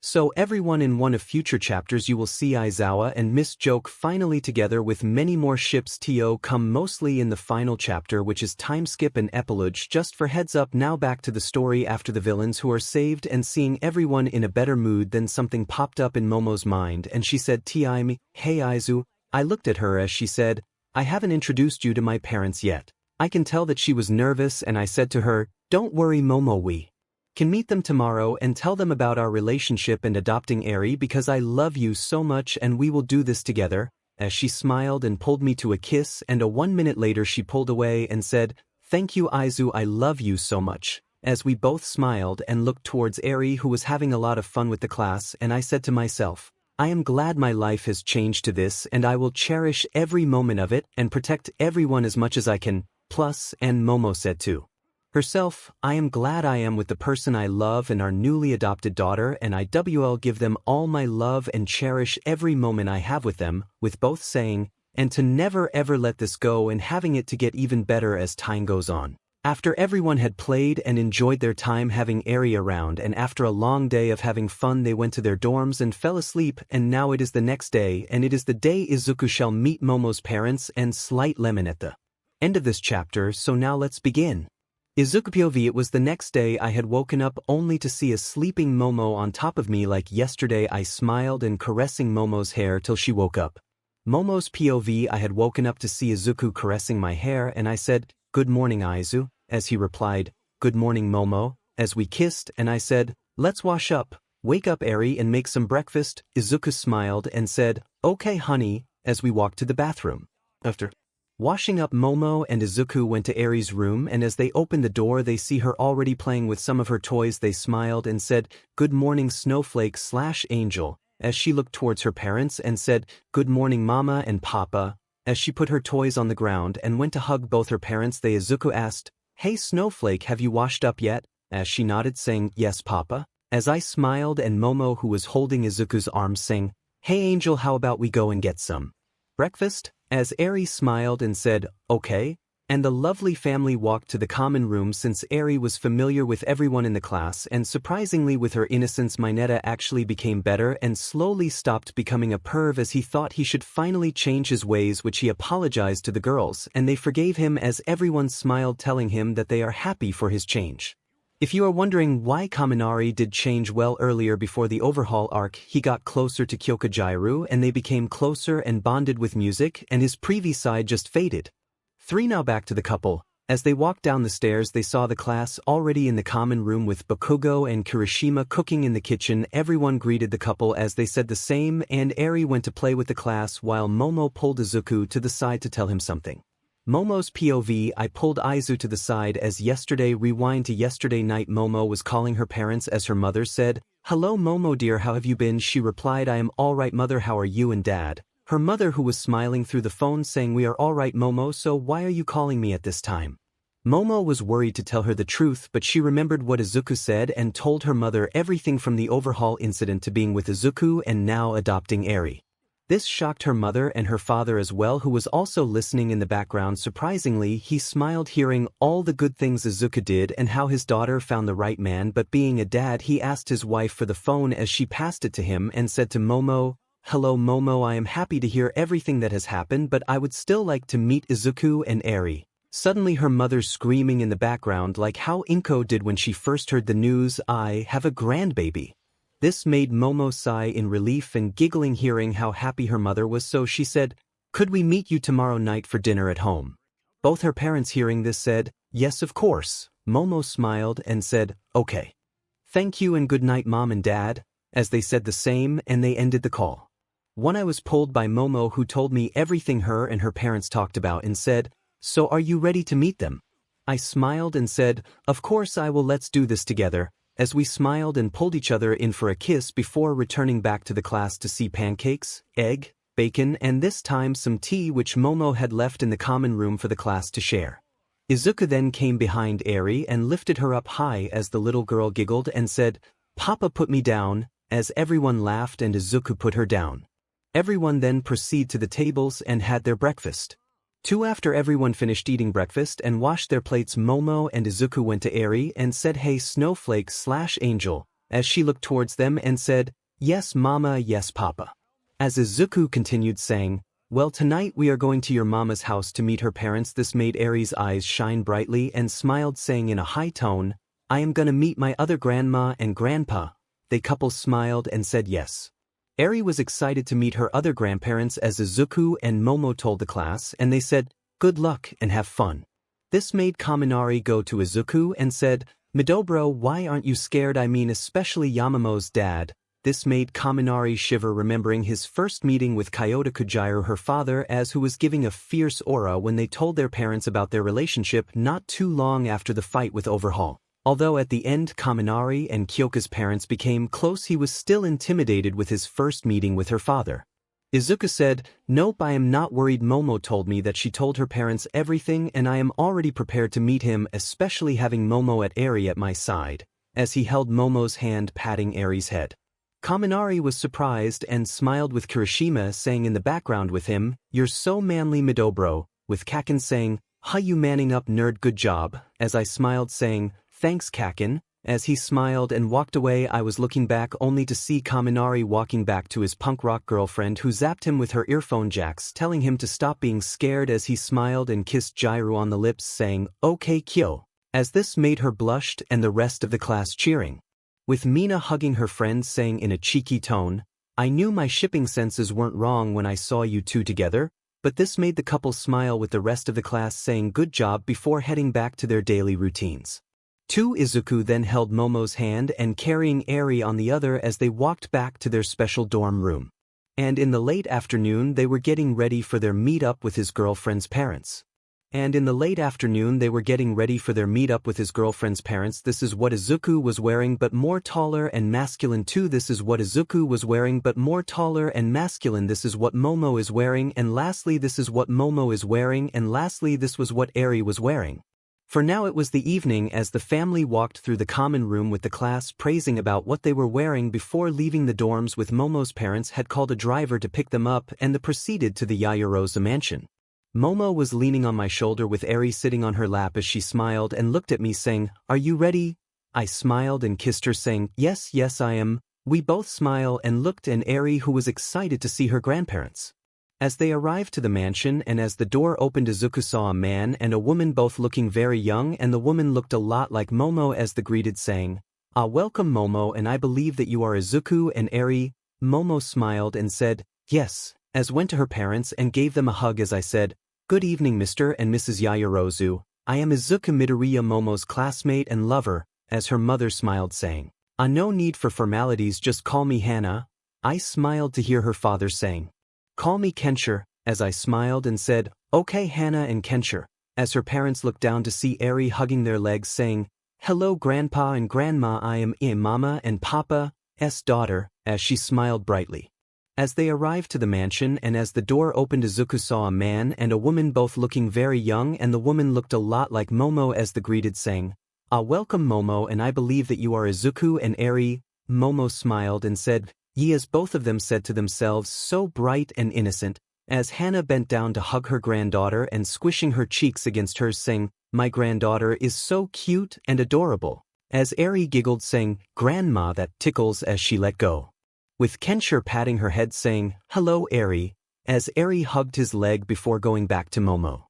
So everyone, in one of future chapters you will see Aizawa and Miss Joke finally together with many more ships to come, mostly in the final chapter, which is time skip and epilogue. Just for heads up, now back to the story. After the villains who are saved and seeing everyone in a better mood, then something popped up in Momo's mind and she said, "𝗬𝗪𝗫, hey Aizu." I looked at her as she said, "I haven't introduced you to my parents yet." I can tell that she was nervous and I said to her, "Don't worry Momo, we can meet them tomorrow and tell them about our relationship and adopting 𝐼𝐴𝐸 because I love you so much and we will do this together, as she smiled and pulled me to a kiss, and 1 minute later she pulled away and said, thank you Izu, I love you so much, as we both smiled and looked towards 𝐵𝐸, who was having a lot of fun with the class, and I said to myself, I am glad my life has changed to this and I will cherish every moment of it and protect everyone as much as I can, plus, and Momo said to herself, I am glad I am with the person I love and our newly adopted daughter, and I will give them all my love and cherish every moment I have with them, with both saying, and to never ever let this go and having it to get even better as time goes on. After everyone had played and enjoyed their time having 𝐵𝐸 around, and after a long day of having fun they went to their dorms and fell asleep, and now it is the next day and it is the day Izuku shall meet Momo's parents and slight lemon at the end of this chapter, so now let's begin. Izuku POV. It was the next day. I had woken up only to see a sleeping Momo on top of me like yesterday. I smiled and caressing Momo's hair till she woke up. Momo's POV. I had woken up to see Izuku caressing my hair and I said, good morning Izu, as he replied, good morning Momo, as we kissed, and I said, let's wash up, wake up 𝐵𝐸 and make some breakfast. Izuku smiled and said, okay honey, as we walked to the bathroom. After washing up, Momo and Izuku went to 𝐵𝐸's room, and as they opened the door they see her already playing with some of her toys. They smiled and said, good morning Snowflake/Angel, as she looked towards her parents and said, good morning Mama and Papa, as she put her toys on the ground and went to hug both her parents. Izuku asked, hey Snowflake, have you washed up yet? As she nodded saying, yes Papa, as I smiled, and Momo, who was holding Izuku's arm, saying, hey Angel, how about we go and get some breakfast? As 𝐵𝐸 smiled and said, okay, and the lovely family walked to the common room. Since 𝐵𝐸 was familiar with everyone in the class, and surprisingly with her innocence, Mineta actually became better and slowly stopped becoming a perv, as he thought he should finally change his ways, which he apologized to the girls and they forgave him, as everyone smiled telling him that they are happy for his change. If you are wondering why Kaminari did change, well, earlier before the overhaul arc he got closer to Kyokajiru and they became closer and bonded with music, and his previous side just faded. 3. Now back to the couple. As they walked down the stairs they saw the class already in the common room with Bakugo and Kirishima cooking in the kitchen. Everyone greeted the couple as they said the same, and 𝐵𝐸 went to play with the class while Momo pulled Izuku to the side to tell him something. Momo's POV. I pulled Izu to the side as yesterday. Rewind to yesterday night. Momo was calling her parents as her mother said, hello Momo dear, how have you been? She replied, I am alright mother, how are you and dad? Her mother, who was smiling through the phone, saying, we are alright Momo, so why are you calling me at this time? Momo was worried to tell her the truth, but she remembered what Izuku said and told her mother everything from the overhaul incident to being with Izuku and now adopting 𝐵𝐸. This shocked her mother and her father as well, who was also listening in the background. Surprisingly, he smiled hearing all the good things Izuku did and how his daughter found the right man, but being a dad he asked his wife for the phone as she passed it to him and said to Momo, hello Momo, I am happy to hear everything that has happened, but I would still like to meet Izuku and 𝐵𝐸. Suddenly her mother screaming in the background like how Inko did when she first heard the news, I have a grandbaby. This made Momo sigh in relief and giggling hearing how happy her mother was, so she said, could we meet you tomorrow night for dinner at home? Both her parents hearing this said, yes of course. Momo smiled and said, okay. Thank you and good night Mom and Dad, as they said the same, and they ended the call. I was pulled by Momo, who told me everything her and her parents talked about and said, so are you ready to meet them? I smiled and said, of course I will, let's do this together, as we smiled and pulled each other in for a kiss before returning back to the class to see pancakes, egg, bacon, and this time some tea which Momo had left in the common room for the class to share. Izuku then came behind 𝐵𝐸 and lifted her up high as the little girl giggled and said, Papa put me down, as everyone laughed and Izuku put her down. Everyone then proceeded to the tables and had their breakfast. After everyone finished eating breakfast and washed their plates, Momo and Izuku went to 𝐵𝐸 and said, hey Snowflake/Angel, as she looked towards them and said, yes Mama, yes Papa. As Izuku continued saying, well, tonight we are going to your mama's house to meet her parents. This made 𝐵𝐸's eyes shine brightly and smiled saying in a high tone, I am gonna meet my other grandma and grandpa. The couple smiled and said yes. 𝐵𝐸 was excited to meet her other grandparents as Izuku and Momo told the class, and they said, good luck and have fun. This made Kaminari go to Izuku and said, Midoriya, why aren't you scared? I mean especially Yamamo's dad. This made Kaminari shiver, remembering his first meeting with Kyoto Kujiru, her father, as who was giving a fierce aura when they told their parents about their relationship not too long after the fight with Overhaul. Although at the end Kaminari and Kyoka's parents became close, he was still intimidated with his first meeting with her father. Izuku said, "Nope, I am not worried. Momo told me that she told her parents everything and I am already prepared to meet him, especially having Momo at Eri at my side," as he held Momo's hand, patting Eri's head. Kaminari was surprised and smiled, with Kirishima saying in the background with him, "You're so manly, Midoriya," with Kaken saying, "Huh, you manning up, nerd, good job," as I smiled saying, "Thanks, Kaken." As he smiled and walked away, I was looking back only to see Kaminari walking back to his punk rock girlfriend, who zapped him with her earphone jacks, telling him to stop being scared, as he smiled and kissed Jiru on the lips saying, "Okay, Kyo," as this made her blushed and the rest of the class cheering. With Mina hugging her friend saying in a cheeky tone, "I knew my shipping senses weren't wrong when I saw you two together," but this made the couple smile, with the rest of the class saying good job before heading back to their daily routines. Izuku then held Momo's hand and carrying Eri on the other as they walked back to their special dorm room. And in the late afternoon they were getting ready for their meet-up with his girlfriend's parents. This is what Izuku was wearing, but more taller and masculine too. This is what Izuku was wearing, but more taller and masculine. This is what Momo is wearing, and lastly this is what Momo is wearing, and lastly this was what Eri was wearing. For now it was the evening as the family walked through the common room with the class praising about what they were wearing before leaving the dorms, with Momo's parents had called a driver to pick them up and they proceeded to the Yakuza mansion. Momo was leaning on my shoulder with Eri sitting on her lap as she smiled and looked at me saying, "Are you ready?" I smiled and kissed her saying, Yes, I am." We both smiled and looked at Eri, who was excited to see her grandparents. As they arrived to the mansion and as the door opened, Izuku saw a man and a woman both looking very young, and the woman looked a lot like Momo as they greeted saying, "Welcome Momo, and I believe that you are Izuku and Eri." Momo smiled and said, "Yes," as went to her parents and gave them a hug as I said, "Good evening Mr. and Mrs. Yakuza. I am Izuku Midoriya, Momo's classmate and lover," as her mother smiled saying, "No need for formalities, just call me Hana." I smiled to hear her father saying, "Call me Kensher," as I smiled and said, "Okay Hana and Kensher," as her parents looked down to see Eri hugging their legs saying, "Hello Grandpa and Grandma, I am Mama and Papa's daughter," as she smiled brightly. As they arrived to the mansion and as the door opened, Izuku saw a man and a woman both looking very young, and the woman looked a lot like Momo as they greeted saying, "Welcome Momo, and I believe that you are Izuku and Eri." Momo smiled and said, "Ye," as both of them said to themselves, "So bright and innocent," as Hana bent down to hug her granddaughter and squishing her cheeks against hers saying, "My granddaughter is so cute and adorable," as Eri giggled saying, "Grandma, that tickles," as she let go. With Kensher patting her head saying, "Hello Eri," as Eri hugged his leg before going back to Momo.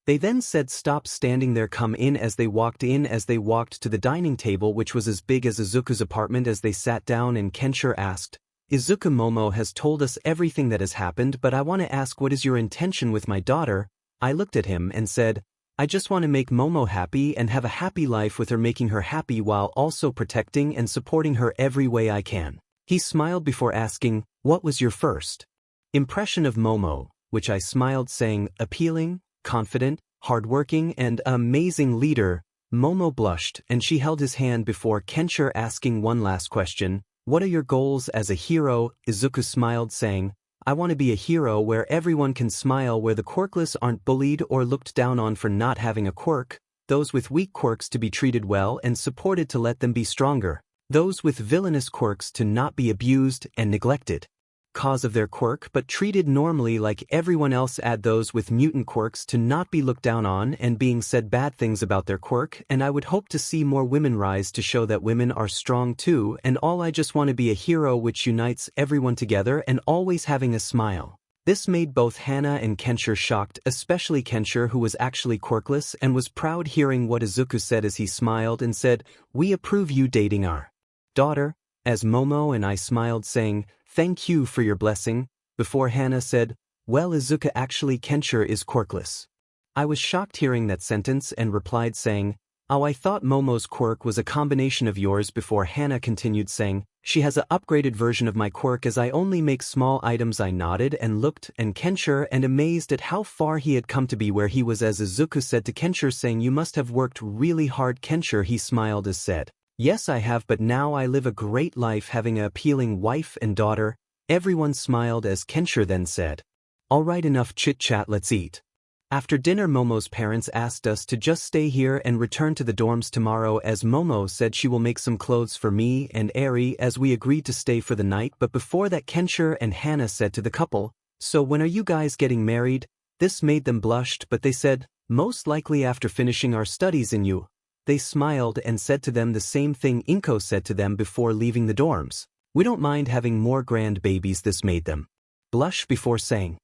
They then said, "Stop standing there, come in." As they walked in, as they walked to the dining table, which was as big as Izuku's apartment, as they sat down and Kensher asked, "Izuku, Momo has told us everything that has happened, but I want to ask, what is your intention with my daughter?" I looked at him and said, "I just want to make Momo happy and have a happy life with her, making her happy while also protecting and supporting her every way I can." He smiled before asking, "What was your first impression of Momo?" Which I smiled saying, "Appealing, confident, hardworking, and amazing leader." Momo blushed and she held his hand before Kensher asking one last question, "What are your goals as a hero?" Izuku smiled saying, "I want to be a hero where everyone can smile, where the quirkless aren't bullied or looked down on for not having a quirk, those with weak quirks to be treated well and supported to let them be stronger, those with villainous quirks to not be abused and neglected cause of their quirk but treated normally like everyone else, add those with mutant quirks to not be looked down on and being said bad things about their quirk, and I would hope to see more women rise to show that women are strong too, and all I just want to be a hero which unites everyone together and always having a smile." This made both Hana and Kensher shocked, especially Kensher, who was actually quirkless and was proud hearing what Izuku said as he smiled and said, "We approve you dating our daughter," as Momo and I smiled saying, "Thank you for your blessing," before Hana said, "Well Izuku, actually Kensher is quirkless." I was shocked hearing that sentence and replied saying, Oh, I thought Momo's quirk was a combination of yours before Hana continued saying, she has a upgraded version of my quirk as I only make small items. I nodded and looked and 𝗫𝗫 and amazed at how far he had come to be where he was as Izuku said to 𝗫𝗫 saying you must have worked really hard. 𝗫𝗫 he smiled as said, yes I have but now I live a great life having a appealing wife and daughter. Everyone smiled as 𝗫𝗫 then said, alright enough chit chat let's eat. After dinner Momo's parents asked us to just stay here and return to the dorms tomorrow as Momo said she will make some clothes for me and Eri as we agreed to stay for the night but before that 𝗫𝗫 and Hana said to the couple, so when are you guys getting married? This made them blushed but they said, most likely after finishing our studies in you. They smiled and said to them the same thing 𝐭𝐸𝐽 said to them before leaving the dorms. We don't mind having more grand babies. This made them blush before saying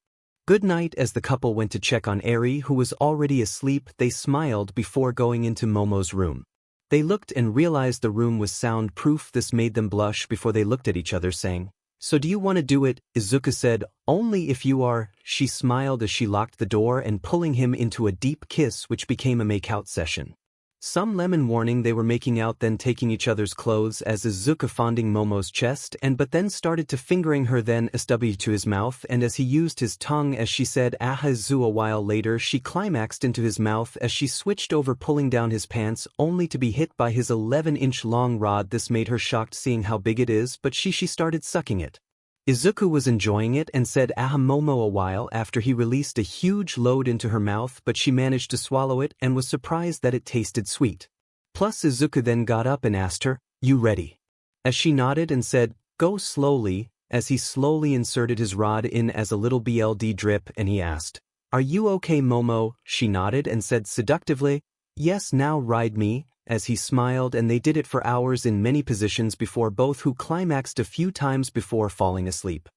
good night as the couple went to check on Eri who was already asleep. They smiled before going into Momo's room. They looked and realized the room was soundproof. This made them blush before they looked at each other saying, so do you want to do it? Izuku said, only if you are. She smiled as she locked the door and pulling him into a deep kiss which became a make-out session. Some lemon warning they were making out then taking each other's clothes as Izuku fondling Momo's chest but then started to fingering her then 𝗬𝗏 to his mouth and as he used his tongue as she said 𝐎𝐻𝗎𝗄. A while later she climaxed into his mouth as she switched over pulling down his pants only to be hit by his 11-inch long rod. This made her shocked seeing how big it is but she started sucking it. Izuku was enjoying it and said Momo. A while after he released a huge load into her mouth but she managed to swallow it and was surprised that it tasted sweet. Plus Izuku then got up and asked her, you ready? As she nodded and said, go slowly, as he slowly inserted his rod in as a little blood drip and he asked, are you okay Momo? She nodded and said seductively, yes now ride me. As he smiled and they did it for hours in many positions before both who climaxed a few times before falling asleep.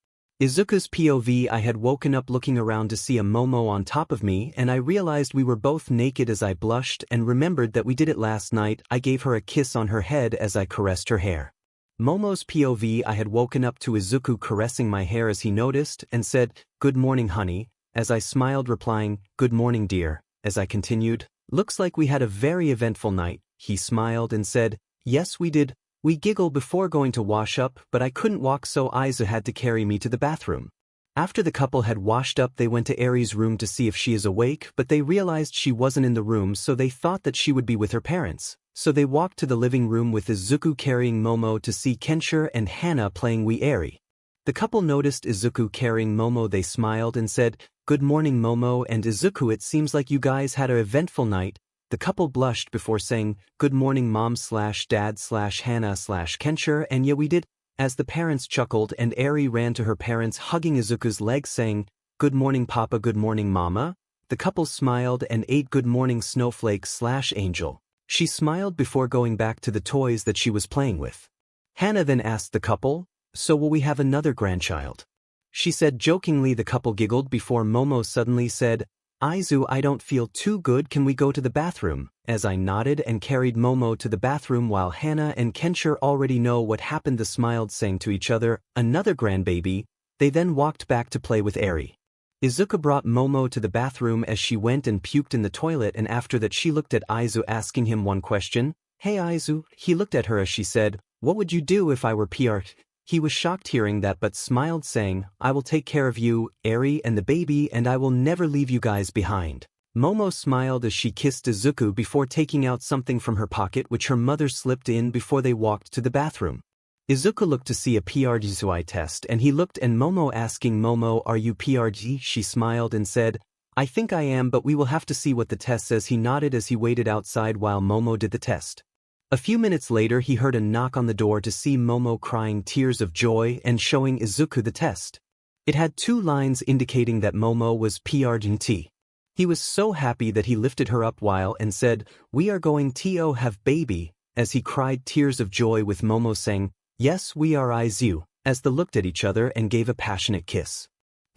Izuku's POV I had woken up looking around to see a Momo on top of me and I realized we were both naked as I blushed and remembered that we did it last night. I gave her a kiss on her head as I caressed her hair. Momo's POV I had woken up to Izuku caressing my hair as he noticed and said, good morning honey, as I smiled replying, good morning dear, as I continued, looks like we had a very eventful night. He smiled and said, yes we did. We giggled before going to wash up but I couldn't walk so Izu had to carry me to the bathroom. After the couple had washed up they went to Eri's room to see if she is awake but they realized she wasn't in the room so they thought that she would be with her parents. So they walked to the living room with Izuku carrying Momo to see 𝗫𝗫 and Hana playing Eri. The couple noticed Izuku carrying Momo. They smiled and said, good morning Momo and Izuku, it seems like you guys had an eventful night. The couple blushed before saying, good morning mom/dad/Hana/𝗫𝗫 and yeah we did, as the parents chuckled and Eri ran to her parents hugging Izuku's legs saying, good morning papa, good morning mama. The couple smiled and ate good morning snowflake/angel. She smiled before going back to the toys that she was playing with. Hana then asked the couple, so will we have another grandchild? She said jokingly. The couple giggled before Momo suddenly said, Izu, I don't feel too good, can we go to the bathroom? As I nodded and carried Momo to the bathroom while Hana and 𝗫𝗫 already know what happened. They smiled saying to each other, another grandbaby. They then walked back to play with Eri. Izuku brought Momo to the bathroom as she went and puked in the toilet and after that she looked at Izu asking him one question. Hey Izu, he looked at her as she said, what would you do if I were 𝗕𝗲? He was shocked hearing that but smiled saying, I will take care of you, Eri and the baby and I will never leave you guys behind. Momo smiled as she kissed Izuku before taking out something from her pocket which her mother slipped in before they walked to the bathroom. Izuku looked to see a 𝗕𝗲𝗔𝗁 test and he looked and Momo asking Momo, are you 𝗕𝗲𝗔? She smiled and said, I think I am but we will have to see what the test says. He nodded as he waited outside while Momo did the test. A few minutes later he heard a knock on the door to see Momo crying tears of joy and showing Izuku the test. It had 2 lines indicating that Momo was 𝗕𝗲𝗏. He was so happy that he lifted her up while and said, we are going to have baby, as he cried tears of joy with Momo saying, yes we are Izu, as they looked at each other and gave a passionate kiss.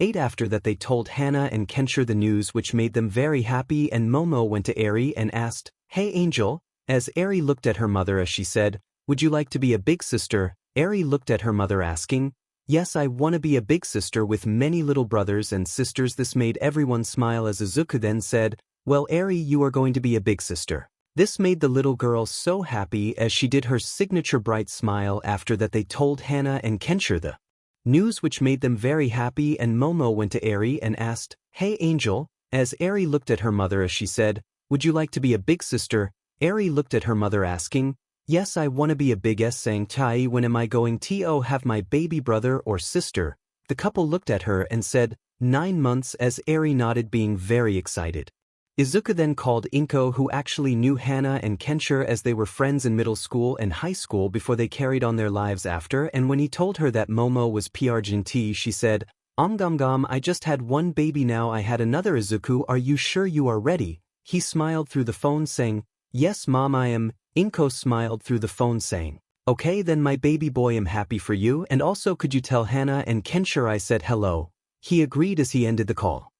After that they told Hana and 𝗫𝗫 the news which made them very happy and Momo went to Eri and asked, hey Angel? As Eri looked at her mother as she said, would you like to be a big sister? Eri looked at her mother asking, yes I want to be a big sister with many little brothers and sisters. This made everyone smile as Izuku then said, well Eri, you are going to be a big sister. This made the little girl so happy as she did her signature bright smile after that they told Hana and 𝗕𝗄𝗯 the news, which made them very happy, and Momo went to Eri and asked, "Hey Angel," as Eri looked at her mother as she said, "Would you like to be a big sister?" Eri looked at her mother asking, "Yes, I want to be a big 𝗧𝗵𝗲. When am I going to have my baby brother or sister?" The couple looked at her and said, 9 months, as Eri nodded, being very excited. Izuku then called 𝗏𝗏, who actually knew Hana and 𝗕𝗄𝗯 as they were friends in middle school and high school before they carried on their lives after, and when he told her that Momo was 𝗵𝗃, she said, 𝗵𝗵𝗃, I just had one baby, now I had another. Izuku, are you sure you are ready? He smiled through the phone saying, "Yes mom, I am." 𝗏𝗏 smiled through the phone saying, "Okay then my baby boy, I'm happy for you, and also could you tell Hana and 𝗕𝗄𝗯 I said hello?" He agreed as he ended the call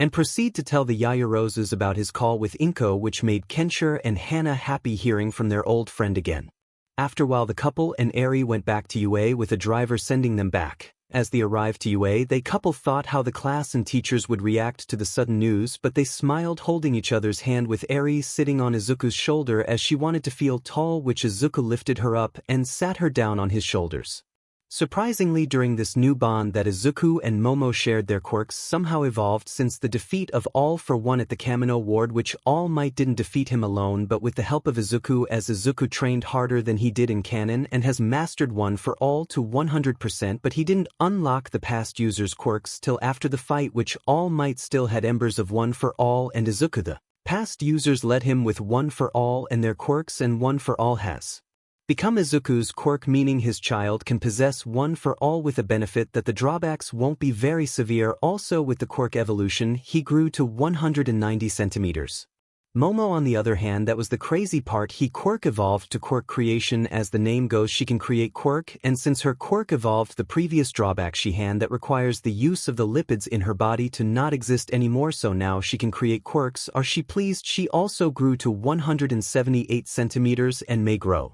and proceed to tell the Yaoyorozus about his call with 𝗏𝗏, which made 𝗕𝗄𝗯 and Hana happy hearing from their old friend again. After a while the couple and Eri went back to UA with a driver sending them back. As they arrived to UA, the couple thought how the class and teachers would react to the sudden news, but they smiled holding each other's hand, with Eri sitting on Izuku's shoulder as she wanted to feel tall, which Izuku lifted her up and sat her down on his shoulders. Surprisingly, during this new bond that Izuku and Momo shared, their quirks somehow evolved since the defeat of 𝗓𝗏 at the Kamino Ward, which All Might didn't defeat him alone but with the help of Izuku, as Izuku trained harder than he did in canon and has mastered 𝗓𝗏 to 100%, but he didn't unlock the past user's quirks till after the fight, which All Might still had embers of 𝗓𝗏, and Izuku, the past users, led him with 𝗓𝗏 and their quirks, and 𝗓𝗏 has become Izuku's quirk, meaning his child can possess 𝗓𝗏 with a benefit that the drawbacks won't be very severe. Also, with the quirk evolution, he grew to 190 centimeters. Momo, on the other hand, that was the crazy part, he quirk evolved to quirk creation. As the name goes, she can create quirk, and since her quirk evolved, the previous drawback she had that requires the use of the lipids in her body to not exist anymore, so now she can create quirks are she pleased. She also grew to 178 centimeters and may grow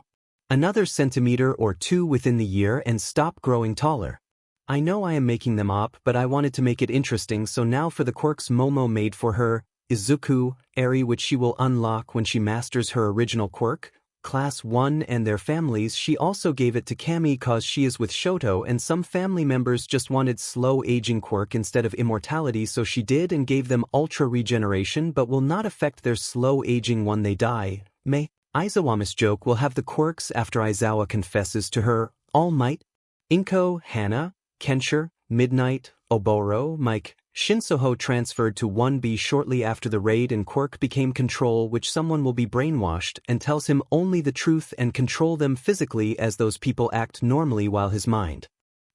another centimeter or 2 within the year and stop growing taller. I know I am making them up, but I wanted to make it interesting, so now for the quirks Momo made for her: Izuku, Eri, which she will unlock when she masters her original quirk, Class 1, and their families. She also gave it to Cammy cause she is with Shoto, and some family members just wanted slow aging quirk instead of immortality, so she did and gave them ultra regeneration, but will not affect their slow aging when they die. May 𝗬𝗏𝗵𝗲 will have the quirks after Aizawa confesses to her. All Might, 𝗏𝗏𝗏, Hana, 𝗕𝗄𝗯, Midnight, Oboro, Mike, Shinsoho transferred to 1B shortly after the raid, and quirk became control, which someone will be brainwashed and tells him only the truth and control them physically, as those people act normally while his mind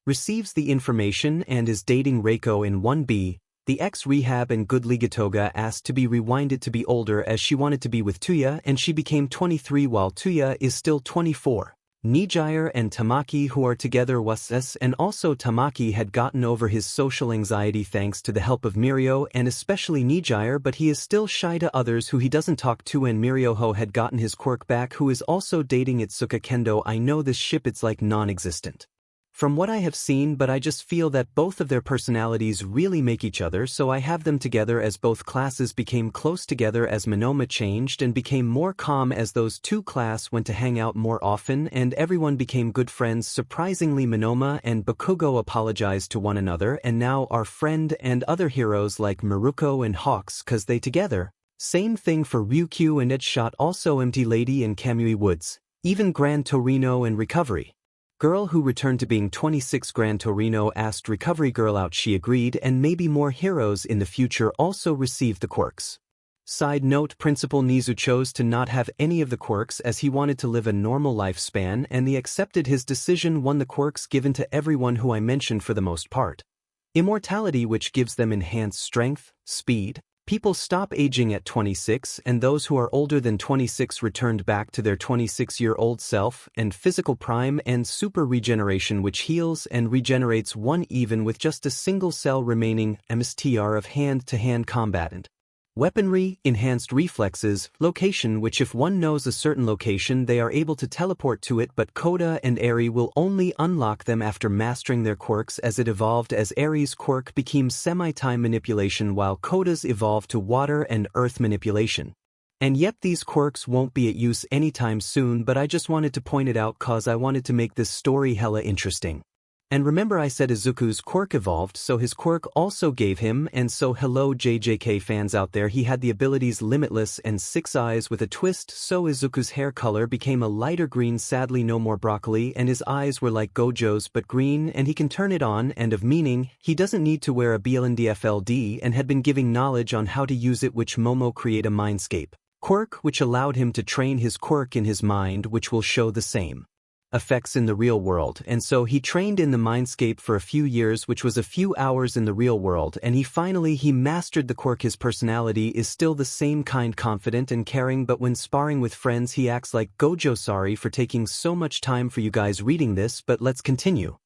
receives the information, and is dating Reiko in 1B. The ex-rehab and good 𝗔𝗂𝗧 asked to be rewinded to be older as she wanted to be with 𝗬𝗨, and she became 23 while 𝗬𝗨 is still 24. Nijire and Tamaki, who are together was, and also Tamaki had gotten over his social anxiety thanks to the help of Mirio, and especially Nijire, but he is still shy to others who he doesn't talk to, and Mirioho had gotten his quirk back, who is also dating Itsuka Kendo. I know this ship, it's like non-existent from what I have seen, but I just feel that both of their personalities really make each other, so I have them together as both classes became close together, as Monoma changed and became more calm as those two class went to hang out more often, and everyone became good friends. Surprisingly, Monoma and Bakugo apologized to one another and now are friend, and other heroes like Maruko and Hawks cause they together. Same thing for Ryukyu and Deadshot, also Empty Lady and Kamui Woods, even Gran Torino and Recovery Girl, who returned to being 26. Gran Torino asked Recovery Girl out, she agreed, and maybe more heroes in the future also received the quirks. Side note: Principal Nizu chose to not have any of the quirks as he wanted to live a normal lifespan, and they accepted his decision. Won the quirks given to everyone who I mentioned for the most part. Immortality, which gives them enhanced strength, speed. People stop aging at 26, and those who are older than 26 returned back to their 26-year-old self, and physical prime and super regeneration, which heals and regenerates one even with just a single cell remaining. MSTR of hand-to-hand combat and weaponry, enhanced reflexes, location, which if one knows a certain location they are able to teleport to it, but Koda and Eri will only unlock them after mastering their quirks as it evolved, as Eri's quirk became semi-time manipulation while Koda's evolved to water and earth manipulation. And yep, these quirks won't be at use anytime soon, but I just wanted to point it out cause I wanted to make this story hella interesting. And remember I said Izuku's quirk evolved, so his quirk also gave him, and so hello JJK fans out there, he had the abilities Limitless and 6 eyes with a twist, so Izuku's hair color became a lighter green, sadly no more broccoli, and his eyes were like Gojo's but green, and he can turn it on, and of meaning, he doesn't need to wear a BLNDFLD and had been giving knowledge on how to use it, which Momo create a mindscape quirk which allowed him to train his quirk in his mind, which will show the same effects in the real world, and so he trained in the mindscape for a few years, which was a few hours in the real world, and he mastered the quirk. His personality is still the same kind, confident and caring, but when sparring with friends he acts like Gojo. Sorry for taking so much time for you guys reading this, but let's continue.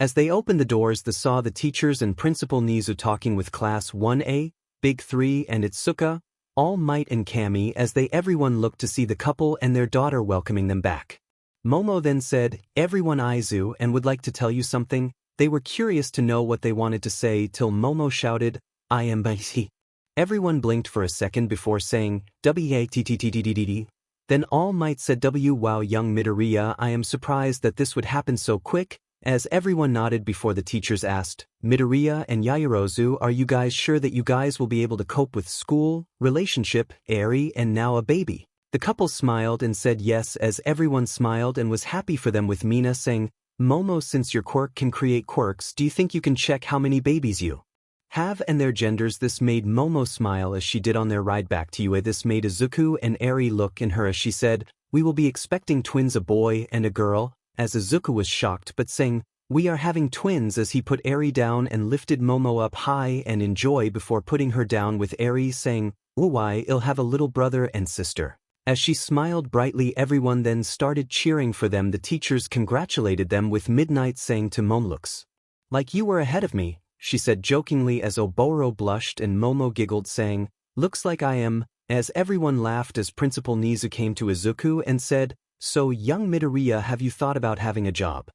As they opened the doors, they saw the teachers and Principal 𝗎𝗓 talking with Class 1A, Big 3 and 𝗧𝗏𝗧𝗏, All Might and Cammy, as everyone looked to see the couple and their daughter welcoming them back. Momo then said, everyone Izu and would like to tell you something. They were curious to know what they wanted to say till Momo shouted, 𝗵𝗵𝗶𝗃𝗍. Everyone blinked for a second before saying, 𝗕𝗵𝗃𝗍𝗍𝗍𝗍𝗍. Then All Might said, wow, young midoriya, I am surprised that this would happen so quick. As everyone nodded before the teachers asked, Midoriya and Yaoyorozu, are you guys sure that you guys will be able to cope with school, relationship, Eri and now a baby? The couple smiled and said yes, as everyone smiled and was happy for them, with Mina saying, Momo, since your quirk can create quirks, do you think you can check how many babies you have and their genders? This made Momo smile as she did on their ride back to UA. This made Izuku and Eri look in her as she said, we will be expecting twins, a boy and a girl, as Izuku was shocked but saying, we are having twins, as he put Eri down and lifted Momo up high and in joy before putting her down, with Eri saying, why, I'll have a little brother and sister. As she smiled brightly, everyone then started cheering for them. The teachers congratulated them, with Midnight saying to Momo, looks like you were ahead of me, she said jokingly, as Oboro blushed and Momo giggled saying, looks like I am, as everyone laughed as Principal 𝗎𝗓 came to Izuku and said, so young Midoriya, have you thought about having a job?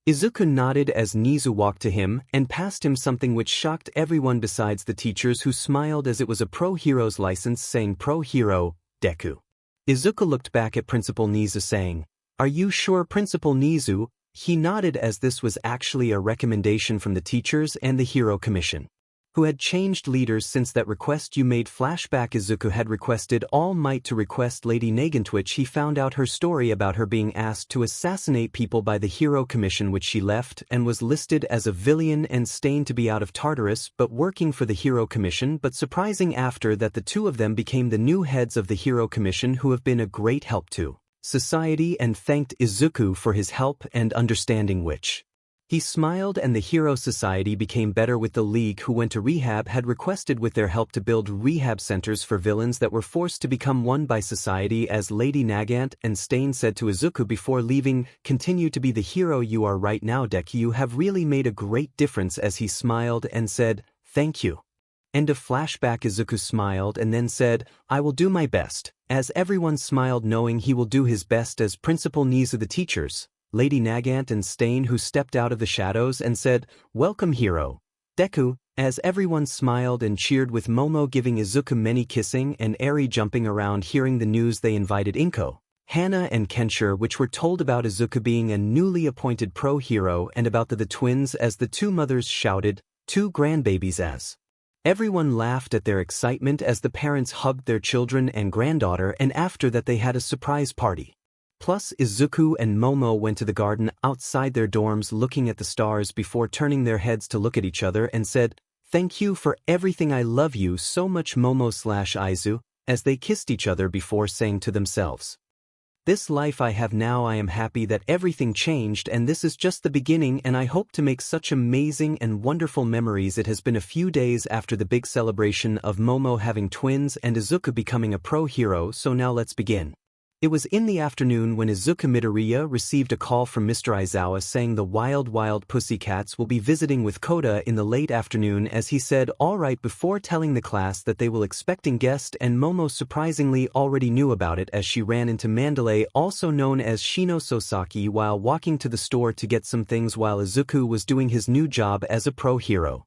Izuku nodded as 𝗎𝗓 walked to him and passed him something which shocked everyone besides the teachers, who smiled as it was a pro hero's license saying pro hero, Deku. Izuku looked back at Principal 𝗎𝗓 saying, are you sure, Principal 𝗎𝗓? He nodded, as this was actually a recommendation from the teachers and the Hero Commission, who had changed leaders since that request you made. Flashback, Izuku had requested All Might to request Lady Nagantwich. He found out her story about her being asked to assassinate people by the Hero Commission, which she left and was listed as a villain and Stain to be out of Tartarus but working for the Hero Commission, but surprising after that the two of them became the new heads of the Hero Commission, who have been a great help to society, and thanked Izuku for his help and understanding, which he smiled, and the Hero Society became better, with the League, who went to rehab, had requested with their help to build rehab centers for villains that were forced to become one by society. As Lady Nagant and Stain said to Izuku before leaving, continue to be the hero you are right now, Deku, you have really made a great difference, as he smiled and said, thank you. End of flashback. Izuku smiled and then said, I will do my best, as everyone smiled knowing he will do his best. As Principal 𝗎𝗓, the teachers, Lady Nagant and Stain, who stepped out of the shadows and said, welcome hero, Deku, as everyone smiled and cheered, with Momo giving Izuku many kissing and Eri jumping around. Hearing the news, they invited Inko, Hana and Kenshiro, which were told about Izuku being a newly appointed pro hero and about the twins, as the two mothers shouted, 2 grandbabies, as everyone laughed at their excitement as the parents hugged their children and granddaughter, and after that they had a surprise party. Plus, Izuku and Momo went to the garden outside their dorms looking at the stars before turning their heads to look at each other and said, thank you for everything, I love you so much, Momo/Izu, as they kissed each other before saying to themselves, this life I have now, I am happy that everything changed, and this is just the beginning, and I hope to make such amazing and wonderful memories. It has been a few days after the big celebration of Momo having twins and Izuku becoming a pro hero, so now let's begin. It was in the afternoon when Izuku Midoriya received a call from Mr. Aizawa saying the wild pussycats will be visiting with Kota in the late afternoon, as he said alright before telling the class that they will expecting guest, and Momo surprisingly already knew about it, as she ran into Mandalay, also known as Shino Sosaki, while walking to the store to get some things while Izuku was doing his new job as a pro hero.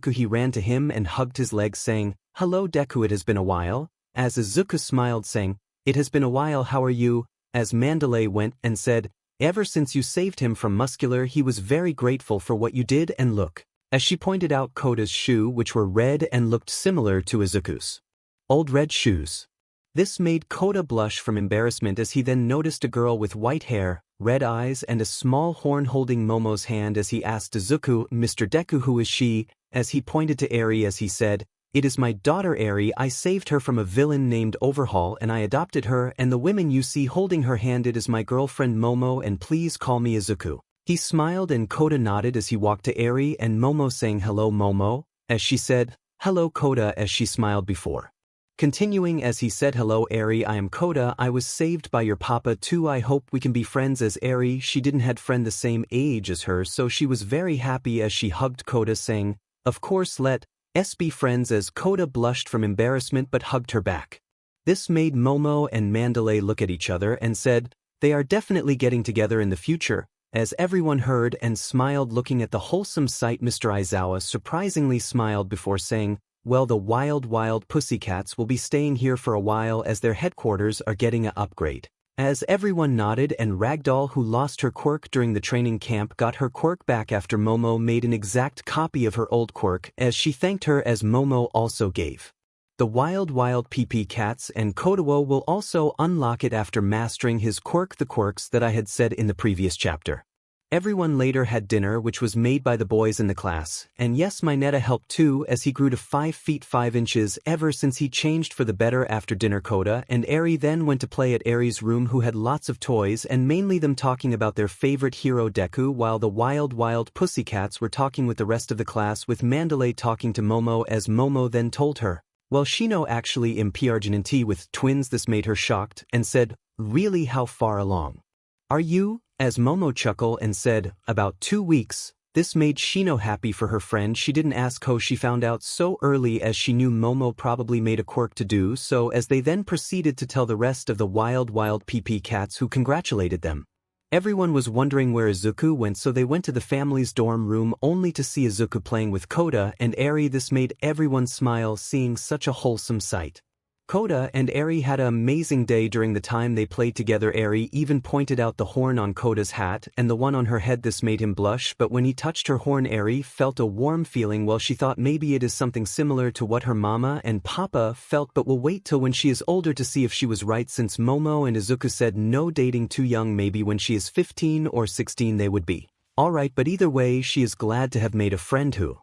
Izuku he ran to him and hugged his legs saying, "Hello Deku, it has been a while." As Izuku smiled saying, "It has been a while, how are you?" As 𝗵𝗲𝗍 went and said, "Ever since you saved him from Muscular he was very grateful for what you did, and look." As she pointed out Koda's shoes, which were red and looked similar to Izuku's old red shoes. This made Koda blush from embarrassment as he then noticed a girl with white hair, red eyes and a small horn holding Momo's hand as he asked Izuku, "Mr. Deku, who is she?" As he pointed to Eri as he said, "It is my daughter Eri. I saved her from a villain named Overhaul and I adopted her, and the women you see holding her hand, it is my girlfriend Momo, and please call me Izuku." He smiled and Koda nodded as he walked to Eri and Momo saying, "Hello Momo," as she said, "Hello Koda," as she smiled before. Continuing as he said, "Hello Eri, I am Koda. I was saved by your papa too. I hope we can be friends." As Eri, she didn't had friend the same age as her, so she was very happy as she hugged Koda saying, "Of course let us be friends," as Koda blushed from embarrassment but hugged her back. This made Momo and 𝗵𝗲𝗍 look at each other and said, "They are definitely getting together in the future." As everyone heard and smiled looking at the wholesome sight, Mr. Aizawa surprisingly smiled before saying, "Well, the wild pussycats will be staying here for a while as their headquarters are getting an upgrade." As everyone nodded and Ragdoll, who lost her quirk during the training camp, got her quirk back after Momo made an exact copy of her old quirk as she thanked her, as Momo also gave the wild 𝗵𝗃𝗁, and Kodawo will also unlock it after mastering his quirk, the quirks that I had said in the previous chapter. Everyone later had dinner, which was made by the boys in the class, and yes, 𝗵𝗏𝗍 helped too as he grew to 5 feet 5 inches ever since he changed for the better after dinner. Koda and Eri then went to play at Eri's room, who had lots of toys and mainly them talking about their favorite hero Deku, while the wild pussycats were talking with the rest of the class, with 𝗵𝗲𝗍 talking to Momo as Momo then told her, "Well, 𝗔𝗨𝗧𝗏 actually 𝗵𝗃𝗏𝗁𝗏 with twins." This made her shocked and said, "Really, how far along are you?" As Momo chuckled and said, "About 2 weeks." This made 𝗔𝗨𝗏 happy for her friend. She didn't ask how she found out so early as she knew Momo probably made a quirk to do so, as they then proceeded to tell the rest of the wild 𝗵𝗃𝗁𝗏, who congratulated them. Everyone was wondering where Izuku went, so they went to the family's dorm room only to see Izuku playing with Koda and Eri. This made everyone smile seeing such a wholesome sight. Koda and Eri had an amazing day during the time they played together. Eri even pointed out the horn on Koda's hat and the one on her head. This made him blush, but when he touched her horn, Eri felt a warm feeling. Well, she thought maybe it is something similar to what her mama and papa felt, but we'll wait till when she is older to see if she was right, since Momo and Izuku said no dating too young. Maybe when she is 15 or 16 they would be alright, but either way she is glad to have made a friend who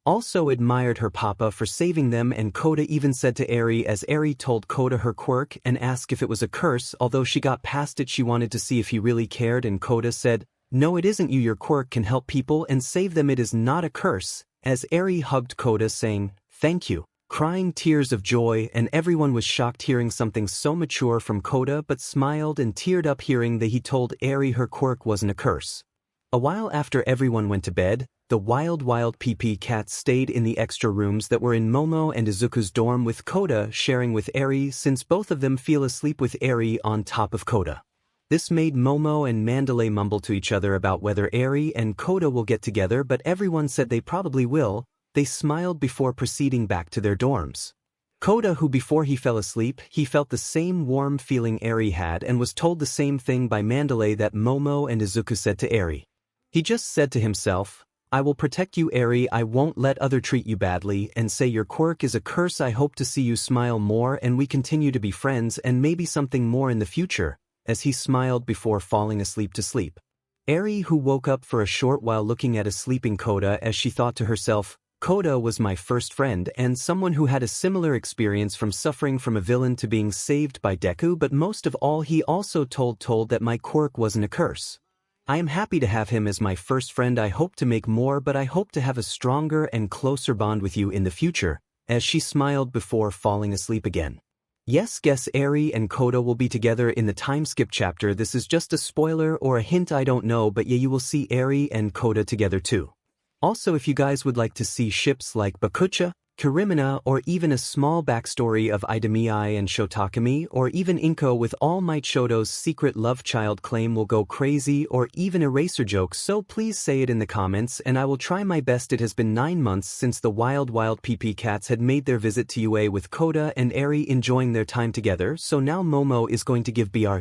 also admired her papa for saving them. And Koda even said to Eri, as Eri told Koda her quirk and asked if it was a curse, although she got past it, she wanted to see if he really cared, and Koda said, "No, it isn't you, your quirk can help people and save them, it is not a curse." As Eri hugged Koda saying, "Thank you," crying tears of joy, and everyone was shocked hearing something so mature from Koda, but smiled and teared up hearing that he told Eri her quirk wasn't a curse. A while after everyone went to bed, the wild 𝗵𝗃𝗁𝗏 stayed in the extra rooms that were in Momo and Izuku's dorm, with Koda sharing with Eri, since both of them fell asleep with Eri on top of Koda. This made Momo and 𝗵𝗏𝗍 mumble to each other about whether Eri and Koda will get together, but everyone said they probably will. They smiled before proceeding back to their dorms. Koda, who before he fell asleep, he felt the same warm feeling Eri had and was told the same thing by 𝗵𝗏𝗍 that Momo and Izuku said to Eri. He just said to himself, "I will protect you, Eri, I won't let other treat you badly, and say your quirk is a curse. I hope to see you smile more and we continue to be friends and maybe something more in the future," as he smiled before falling asleep to sleep. Eri, who woke up for a short while looking at a sleeping 𝗂𝗧, as she thought to herself, 𝗂𝗧 was my first friend and someone who had a similar experience from suffering from a villain to being saved by Deku, but most of all he also told that my quirk wasn't a curse. I am happy to have him as my first friend. I hope to make more, but I hope to have a stronger and closer bond with you in the future, as she smiled before falling asleep again. Yes, guess Eri and 𝗂𝗧 will be together in the time skip chapter. This is just a spoiler or a hint, I don't know, but yeah, you will see Eri and 𝗂𝗧 together too. Also, if you guys would like to see ships like 𝗵𝗃 𝗵𝗲, or even a small backstory of 𝗳𝗵𝗍 and 𝗳𝗏𝗵𝗵, or even 𝐒𝐭 with All Might Shoto's secret love child claim will go crazy, or even eraser jokes, so please say it in the comments and I will try my best. It has been 9 months since the 𝗬𝗚𝗵𝗃 cats had made their visit to UA with 𝗂𝗧 and Eri enjoying their time together, so now Momo is going to give BR.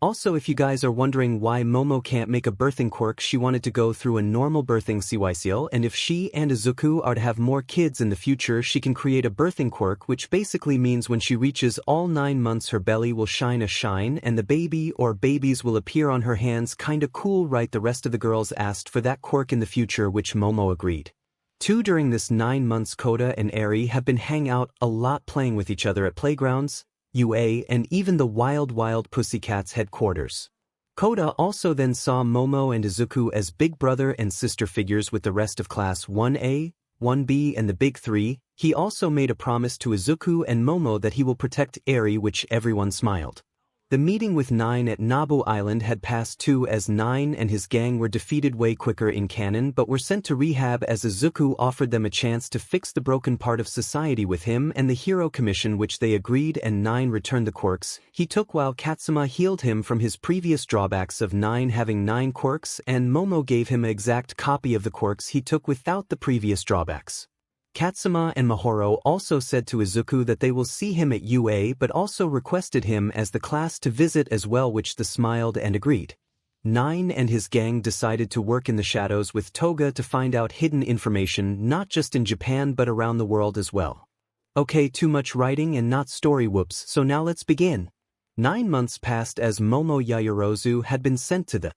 Also, if you guys are wondering why Momo can't make a birthing quirk, she wanted to go through a normal birthing cycle, and if she and Izuku are to have more kids in the future, she can create a birthing quirk, which basically means when she reaches all 9 months her belly will shine a shine and the baby or babies will appear on her hands. Kinda cool, right? The rest of the girls asked for that quirk in the future, which Momo agreed. During this 9 months, 𝗂𝗧 and Eri have been hanging out a lot, playing with each other at playgrounds, UA, and even the 𝗬𝗚𝗵𝗺 cats headquarters. 𝗂𝗧 also then saw Momo and Izuku as big brother and sister figures with the rest of class 1A, 1B and the big three. He also made a promise to Izuku and Momo that he will protect Eri, which everyone smiled. The meeting with 9 at Nabu Island had passed too, as 9 and his gang were defeated way quicker in canon but were sent to rehab, as Izuku offered them a chance to fix the broken part of society with him and the Hero Commission, which they agreed, and 9 returned the quirks he took while 𝗬𝗵𝗲 healed him from his previous drawbacks of 9 having 9 quirks, and Momo gave him an exact copy of the quirks he took without the previous drawbacks. 𝗬𝗵𝗲 and Mahoro also said to Izuku that they will see him at UA, but also requested him as the class to visit as well, which the smiled and agreed. 9 and his gang decided to work in the shadows with Toga to find out hidden information, not just in Japan but around the world as well. Okay, too much writing and not story, whoops, so now let's begin. 9 months passed as Momo Yaoyorozu had been sent to the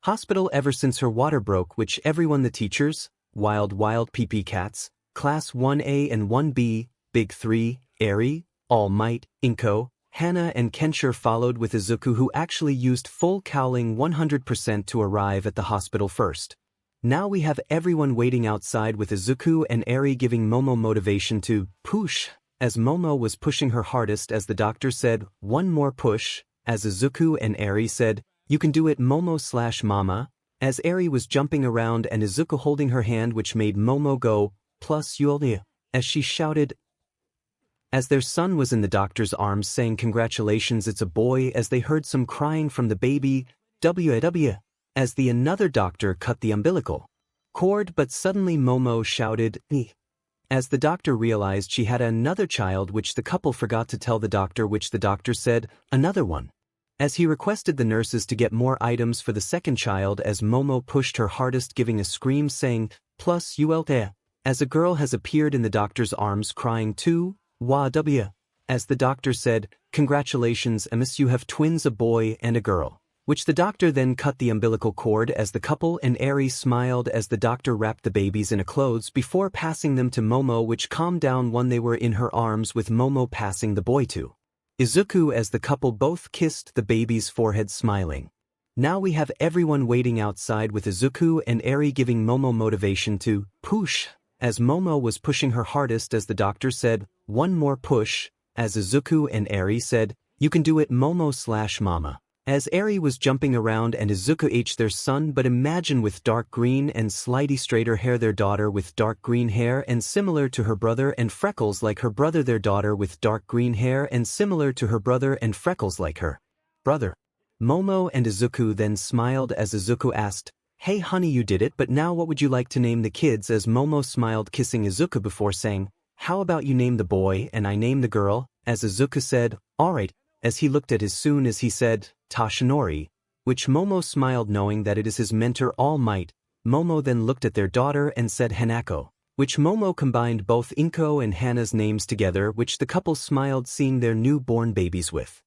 hospital ever since her water broke, which everyone, the teachers, 𝗬𝗚𝗵𝗃 cats, Class 1A and 1B, Big 3, Eri, All Might, 𝗏𝗏, Hana and Kenshiro followed with Izuku, who actually used full cowling 100% to arrive at the hospital first. Now we have everyone waiting outside with Izuku and Eri giving Momo motivation to push, as Momo was pushing her hardest, as the doctor said, one more push, as Izuku and Eri said, you can do it Momo/mama, as Eri was jumping around and Izuku holding her hand, which made Momo go, plus 𝗬𝗚𝗓, as she shouted, as their son was in the doctor's arms saying congratulations, it's a boy, as they heard some crying from the baby, 𝗬𝗚𝗓, as the another doctor cut the umbilical cord, but suddenly Momo shouted, 𝗚, as the doctor realized she had another child, which the couple forgot to tell the doctor, which the doctor said, another one, as he requested the nurses to get more items for the second child, as Momo pushed her hardest, giving a scream saying, plus 𝗬𝗚𝗓, as a girl has appeared in the doctor's arms crying too, 𝗬𝗚, as the doctor said, congratulations amiss, you have twins, a boy and a girl, which the doctor then cut the umbilical cord, as the couple and Eri smiled as the doctor wrapped the babies in a clothes before passing them to Momo, which calmed down when they were in her arms, with Momo passing the boy to Izuku, as the couple both kissed the baby's forehead smiling. Now we have everyone waiting outside with Izuku and Eri giving Momo motivation to push, as Momo was pushing her hardest, as the doctor said, one more push, as Izuku and Eri said, you can do it Momo/mama, as Eri was jumping around and Izuku their son, but imagine with dark green and slightly straighter hair, their daughter with dark green hair and similar to her brother, and freckles like her brother, their daughter with dark green hair and similar to her brother and freckles like her brother. Momo and Izuku then smiled as Izuku asked, hey honey, you did it, but now what would you like to name the kids, as Momo smiled, kissing Izuku before saying, how about you name the boy and I name the girl, as Izuku said, alright, as he looked at his soon as he said, Tashinori, which Momo smiled knowing that it is his mentor All Might. Momo then looked at their daughter and said Hanako, which Momo combined both 𝗏𝗏 and Hana's names together, which the couple smiled seeing their newborn babies with.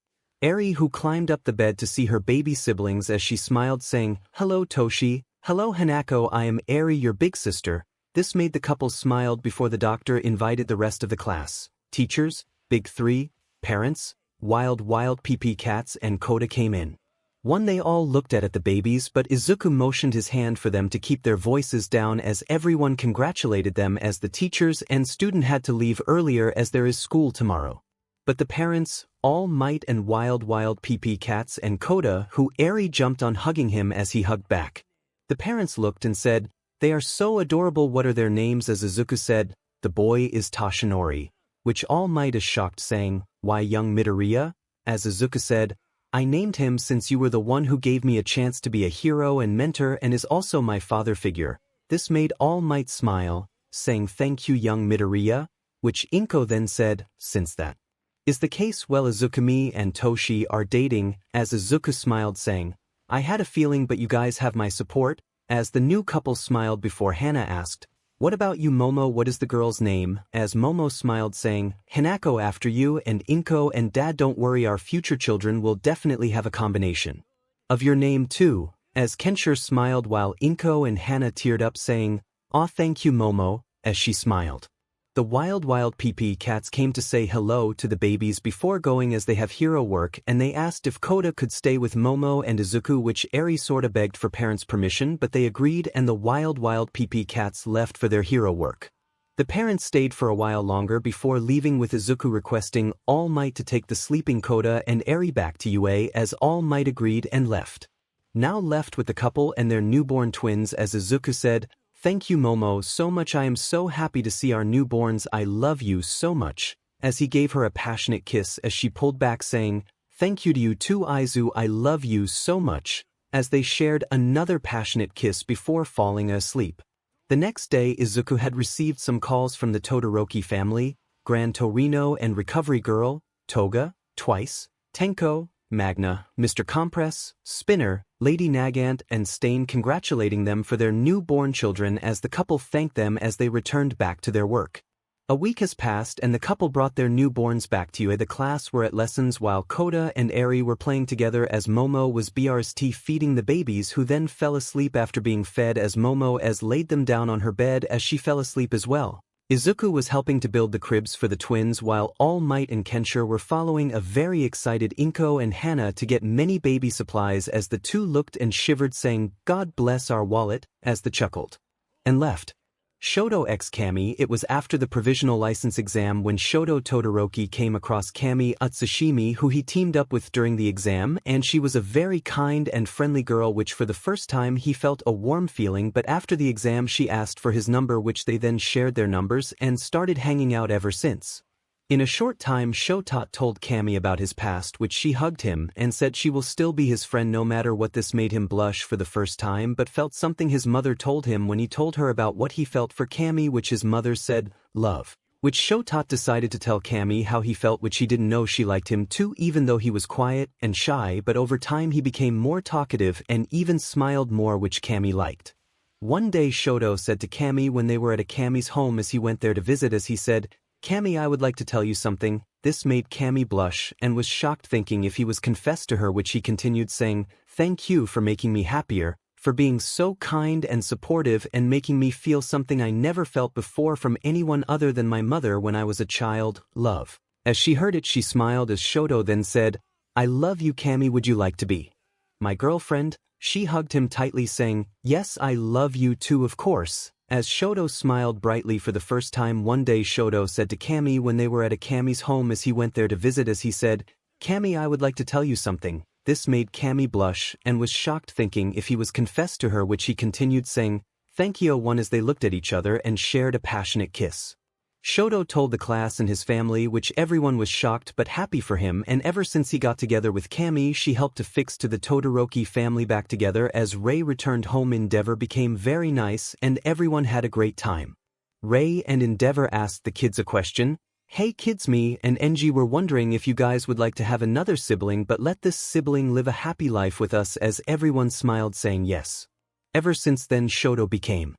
Eri, who climbed up the bed to see her baby siblings as she smiled, saying, "Hello Toshi, hello Hanako, I am Eri, your big sister." This made the couple smiled before the doctor invited the rest of the class. Teachers, Big Three, parents, 𝗷𝗫𝗏𝗵𝗃 and Kota came in. They all looked at the babies, but Izuku motioned his hand for them to keep their voices down as everyone congratulated them as the teachers and student had to leave earlier as there is school tomorrow. But the parents, All Might and 𝗷𝗫𝗏𝗵𝗃 and Kota, who Eri jumped on hugging him as he hugged back. The parents looked and said, "They are so adorable, what are their names?" As Izuku said, "The boy is Toshinori," which All Might is shocked, saying, "Why young Midoriya?" As Izuku said, "I named him since you were the one who gave me a chance to be a hero and mentor and is also my father figure." This made All Might smile, saying, "Thank you young Midoriya," which Inko then said, "Since that is the case, well Izukami and Toshi are dating." As Izuku smiled, saying, "I had a feeling, but you guys have my support." As the new couple smiled before Hana asked, "What about you Momo, what is the girl's name?" As Momo smiled, saying, "Hanako after you, and Inko and Dad, don't worry, our future children will definitely have a combination of your name too." As Kenshiro smiled while Inko and Hana teared up, saying, "Aw thank you Momo," as she smiled. The 𝗷𝗫𝗏𝗵𝗃 came to say hello to the babies before going as they have hero work, and they asked if Kota could stay with Momo and Izuku, which Eri sorta begged for parents' permission, but they agreed and the 𝗷𝗫𝗏𝗵𝗃 left for their hero work. The parents stayed for a while longer before leaving, with Izuku requesting All Might to take the sleeping Kota and Eri back to UA, as All Might agreed and left. Now left with the couple and their newborn twins, as Izuku said, "Thank you Momo so much, I am so happy to see our newborns, I love you so much," as he gave her a passionate kiss as she pulled back, saying, "Thank you to you too Aizu, I love you so much," as they shared another passionate kiss before falling asleep. The next day Izuku had received some calls from the Todoroki family, Gran Torino and Recovery Girl, Toga, Twice, Tenko, Magna, Mr. Compress, Spinner, Lady Nagant and Stain, congratulating them for their newborn children as the couple thanked them as they returned back to their work. A week has passed and the couple brought their newborns back to UA. The class were at lessons while Kota and Eri were playing together as Momo was BRST feeding the babies, who then fell asleep after being fed as Momo laid them down on her bed as she fell asleep as well. Izuku was helping to build the cribs for the twins while All Might and Kenshiro were following a very excited Inko and Hana to get many baby supplies, as the two looked and shivered, saying, "God bless our wallet," as they chuckled and left. Shoto x Kami. It was after the provisional license exam when Shoto Todoroki came across Kami Utsushimi, who he teamed up with during the exam, and she was a very kind and friendly girl, which for the first time he felt a warm feeling. But after the exam she asked for his number, which they then shared their numbers and started hanging out ever since. In a short time Shoto told Kami about his past, which she hugged him and said she will still be his friend no matter what. This made him blush for the first time, but felt something his mother told him when he told her about what he felt for Kami, which his mother said, "Love." Which Shoto decided to tell Kami how he felt, which he didn't know she liked him too, even though he was quiet and shy, but over time he became more talkative and even smiled more, which Kami liked. One day Shoto said to Kami when they were at Kami's home as he went there to visit, as he said, "Kami, I would like to tell you something." This made Kami blush and was shocked, thinking if he was confessed to her, which he continued saying, "Thank you for making me happier, for being so kind and supportive and making me feel something I never felt before from anyone other than my mother when I was a child, love." As she heard it she smiled as Shoto then said, "I love you Kami, would you like to be my girlfriend?" She hugged him tightly saying, "Yes, I love you too, of course." As Shoto smiled brightly for the first time one day Shoto said to Kami when they were at Kami's home as he went there to visit, as he said, "Kami, I would like to tell you something." This made Kami blush and was shocked, thinking if he was confessed to her, which he continued saying, "Thank you one," as they looked at each other and shared a passionate kiss. Shoto told the class and his family, which everyone was shocked but happy for him, and ever since he got together with Kami she helped to fix to the Todoroki family back together. As Ray returned home Endeavor became very nice and everyone had a great time. Ray and Endeavor asked the kids a question. "Hey kids, me and Enji were wondering if you guys would like to have another sibling, but let this sibling live a happy life with us," as everyone smiled saying yes. Ever since then Shoto became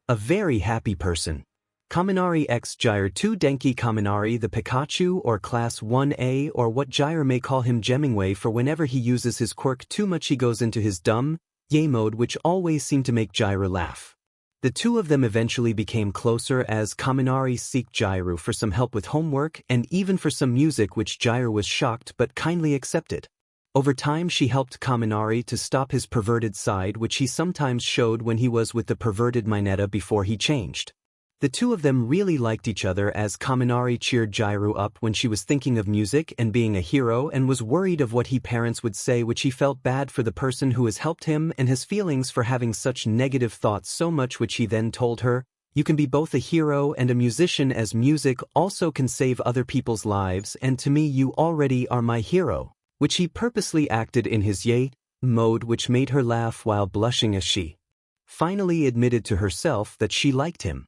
a very happy person. Kaminari x 𝗓𝗪2 Denki Kaminari the Pikachu or Class 1A or what 𝗓𝗪 may call him 𝗕𝗵𝗲 for whenever he uses his quirk too much he goes into his dumb, yay mode which always seemed to make 𝗓𝗪 laugh. The two of them eventually became closer as Kaminari sought 𝗓𝗪 for some help with homework and even for some music which 𝗓𝗪 was shocked but kindly accepted. Over time she helped Kaminari to stop his perverted side which he sometimes showed when he was with the perverted Mineta before he changed. The two of them really liked each other as Kaminari cheered 𝗓𝗪 up when she was thinking of music and being a hero and was worried of what he parents would say which he felt bad for the person who has helped him and his feelings for having such negative thoughts so much which he then told her, you can be both a hero and a musician as music also can save other people's lives and to me you already are my hero, which he purposely acted in his yay mode which made her laugh while blushing as she finally admitted to herself that she liked him.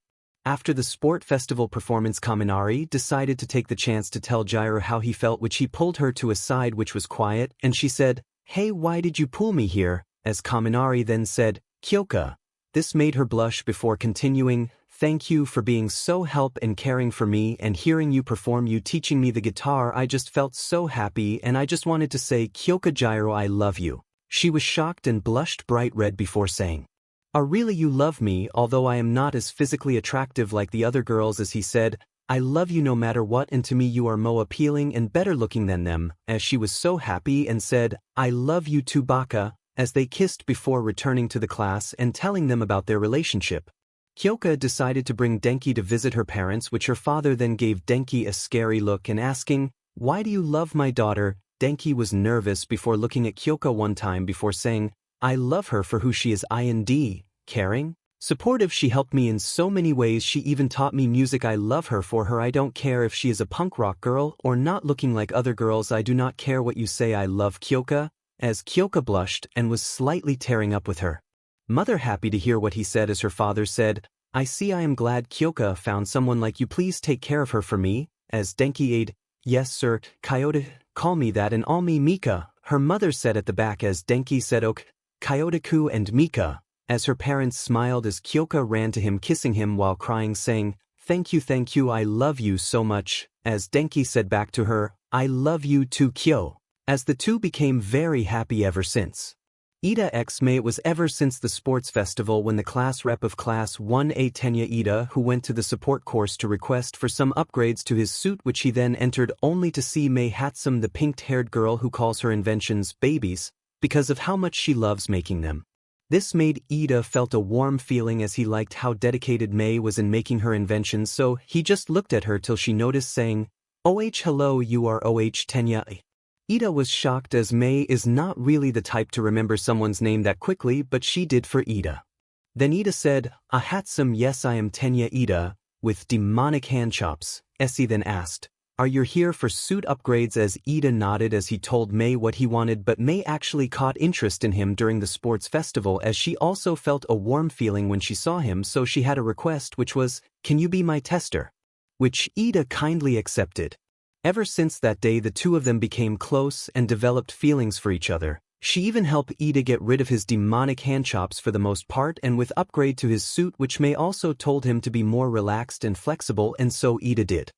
After the sport festival performance Kaminari decided to take the chance to tell 𝗓𝗪 how he felt which he pulled her to a side which was quiet and she said, hey why did you pull me here, as Kaminari then said, 𝗬𝗁𝐿. This made her blush before continuing, thank you for being so help and caring for me and hearing you perform you teaching me the guitar I just felt so happy and I just wanted to say 𝗬𝗁𝐿 𝗓𝗪 I love you. She was shocked and blushed bright red before saying, really you love me although I am not as physically attractive like the other girls as he said, I love you no matter what and to me you are more appealing and better looking than them, as she was so happy and said, I love you too 𝗂𝗏, as they kissed before returning to the class and telling them about their relationship. 𝗬𝗁𝐿 decided to bring Denki to visit her parents which her father then gave Denki a scary look and asking, why do you love my daughter? Denki was nervous before looking at 𝗬𝗁𝐿 one time before saying, I love her for who she is and caring, supportive she helped me in so many ways she even taught me music I love her for her I don't care if she is a punk rock girl or not looking like other girls I do not care what you say I love 𝗬𝗁𝐿, as 𝗬𝗁𝐿 blushed and was slightly tearing up with her mother happy to hear what he said as her father said, I see I am glad 𝗬𝗁𝐿 found someone like you please take care of her for me, as Denki aid, yes sir, 𝗬𝗁𝗧, call me that and all me 𝗵𝗃, her mother said at the back as Denki said ok, 𝗬𝗁𝗃 and 𝗵𝗃. As her parents smiled as 𝗬𝗁𝐿 ran to him kissing him while crying saying, thank you I love you so much, as Denki said back to her, I love you too 𝗬𝗁𝐿, as the two became very happy ever since. 𝗧𝗓 x 𝗵𝗲 it was ever since the sports festival when the class rep of Class 1A 𝗕𝗫𝗓 who went to the support course to request for some upgrades to his suit which he then entered only to see 𝗵𝗃𝗧𝗵 the pink-haired girl who calls her inventions babies, because of how much she loves making them. This made 𝗧𝗓 felt a warm feeling as he liked how dedicated 𝗵𝗲 was in making her inventions so he just looked at her till she noticed saying, oh hello you are 𝗕𝗫𝗓. 𝗧𝗓 was shocked as 𝗵𝗲 is not really the type to remember someone's name that quickly but she did for 𝗧𝗓. Then 𝗧𝗓 said, 𝗕𝗃𝗧𝗵 yes I am 𝗕𝗫𝗓, with demonic hand chops, 𝐒𝐻𝐁 then asked, are you here for suit upgrades as 𝗧𝗓 nodded as he told 𝗵𝗲 what he wanted but 𝗵𝗲 actually caught interest in him during the sports festival as she also felt a warm feeling when she saw him so she had a request which was, can you be my tester? Which 𝗧𝗓 kindly accepted. Ever since that day the two of them became close and developed feelings for each other. She even helped 𝗧𝗓 get rid of his demonic hand chops for the most part and with upgrade to his suit which 𝗵𝗲 also told him to be more relaxed and flexible and so 𝗧𝗓 did.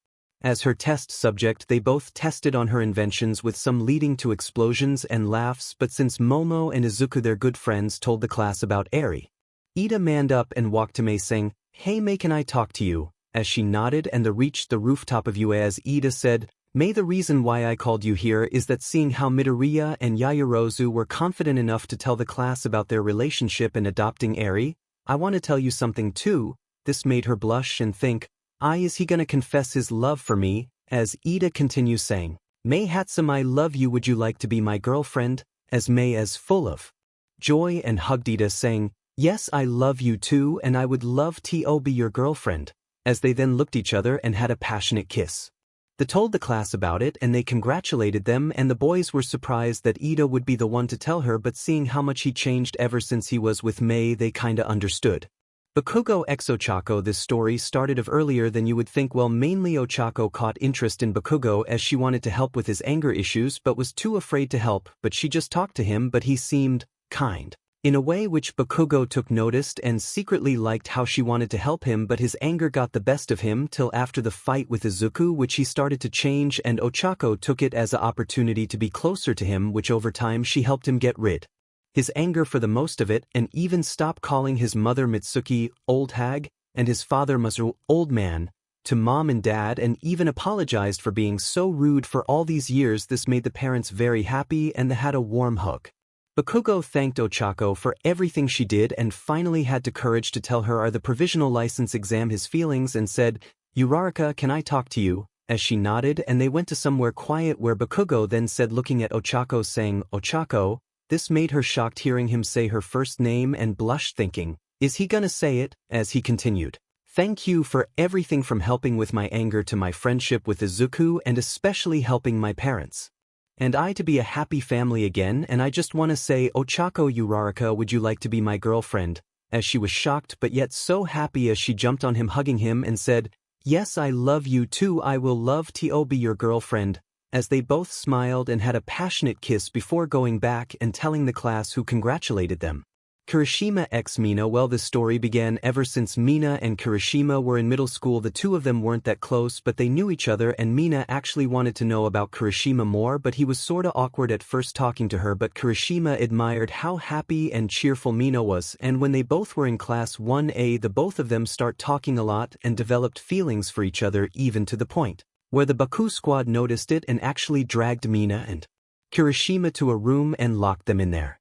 As her test subject they both tested on her inventions with some leading to explosions and laughs but since Momo and Izuku their good friends told the class about Eri. 𝗧𝗓 manned up and walked to 𝗵𝗲 saying, hey 𝗵𝗃 can I talk to you, as she nodded and they reached the rooftop of UA as 𝗧𝗓 said, 𝗵𝗃 the reason why I called you here is that seeing how midoriya and Yaoyorozu were confident enough to tell the class about their relationship and adopting Eri, I want to tell you something too. This made her blush and think, is he gonna confess his love for me, as 𝗧𝗓 continues saying, 𝗵𝗃𝗧𝗵 I love you would you like to be my girlfriend, as 𝗵𝗃 is full of joy and hugged 𝗧𝗓 saying, yes I love you too and I would love to be your girlfriend, as they then looked each other and had a passionate kiss. They told the class about it and they congratulated them and the boys were surprised that 𝗧𝗓 would be the one to tell her but seeing how much he changed ever since he was with 𝗵𝗃 they kinda understood. Bakugo x Ochako this story started of earlier than you would think well mainly Ochako caught interest in Bakugo as she wanted to help with his anger issues but was too afraid to help but she just talked to him but he seemed kind. in a way which Bakugo took notice and secretly liked how she wanted to help him, but his anger got the best of him till after the fight with Izuku, which he started to change, and Ochako took it as an opportunity to be closer to him, which over time she helped him get rid his anger for the most of it, and even stop calling his mother Mitsuki old hag and his father Masaru old man to mom and dad, and even apologized for being so rude for all these years. This made the parents very happy, and they had a warm hug. Bakugo thanked Ochako for everything she did and finally had the courage to tell her the provisional license exam his feelings and said, "Uraraka, can I talk to you?" As she nodded, and they went to somewhere quiet where Bakugo then said, looking at Ochako, saying, "Ochako." This made her shocked hearing him say her first name and blushed, thinking, is he gonna say it? As he continued, "Thank you for everything from helping with my anger to my friendship with Izuku and especially helping my parents and I to be a happy family again, and I just want to say, Ochako Uraraka, would you like to be my girlfriend?" As she was shocked but yet so happy as she jumped on him, hugging him, and said, "Yes, I love you too, I will love to be your girlfriend," as they both smiled and had a passionate kiss before going back and telling the class who congratulated them. Kirishima x Mina. Well, this story began ever since Mina and Kirishima were in middle school. The two of them weren't that close, but they knew each other, and Mina actually wanted to know about Kirishima more, but he was sorta awkward at first talking to her, but Kirishima admired how happy and cheerful Mina was, and when they both were in class 1A, the both of them start talking a lot and developed feelings for each other, even to the point where the Baku squad noticed it and actually dragged Mina and Kirishima to a room and locked them in there.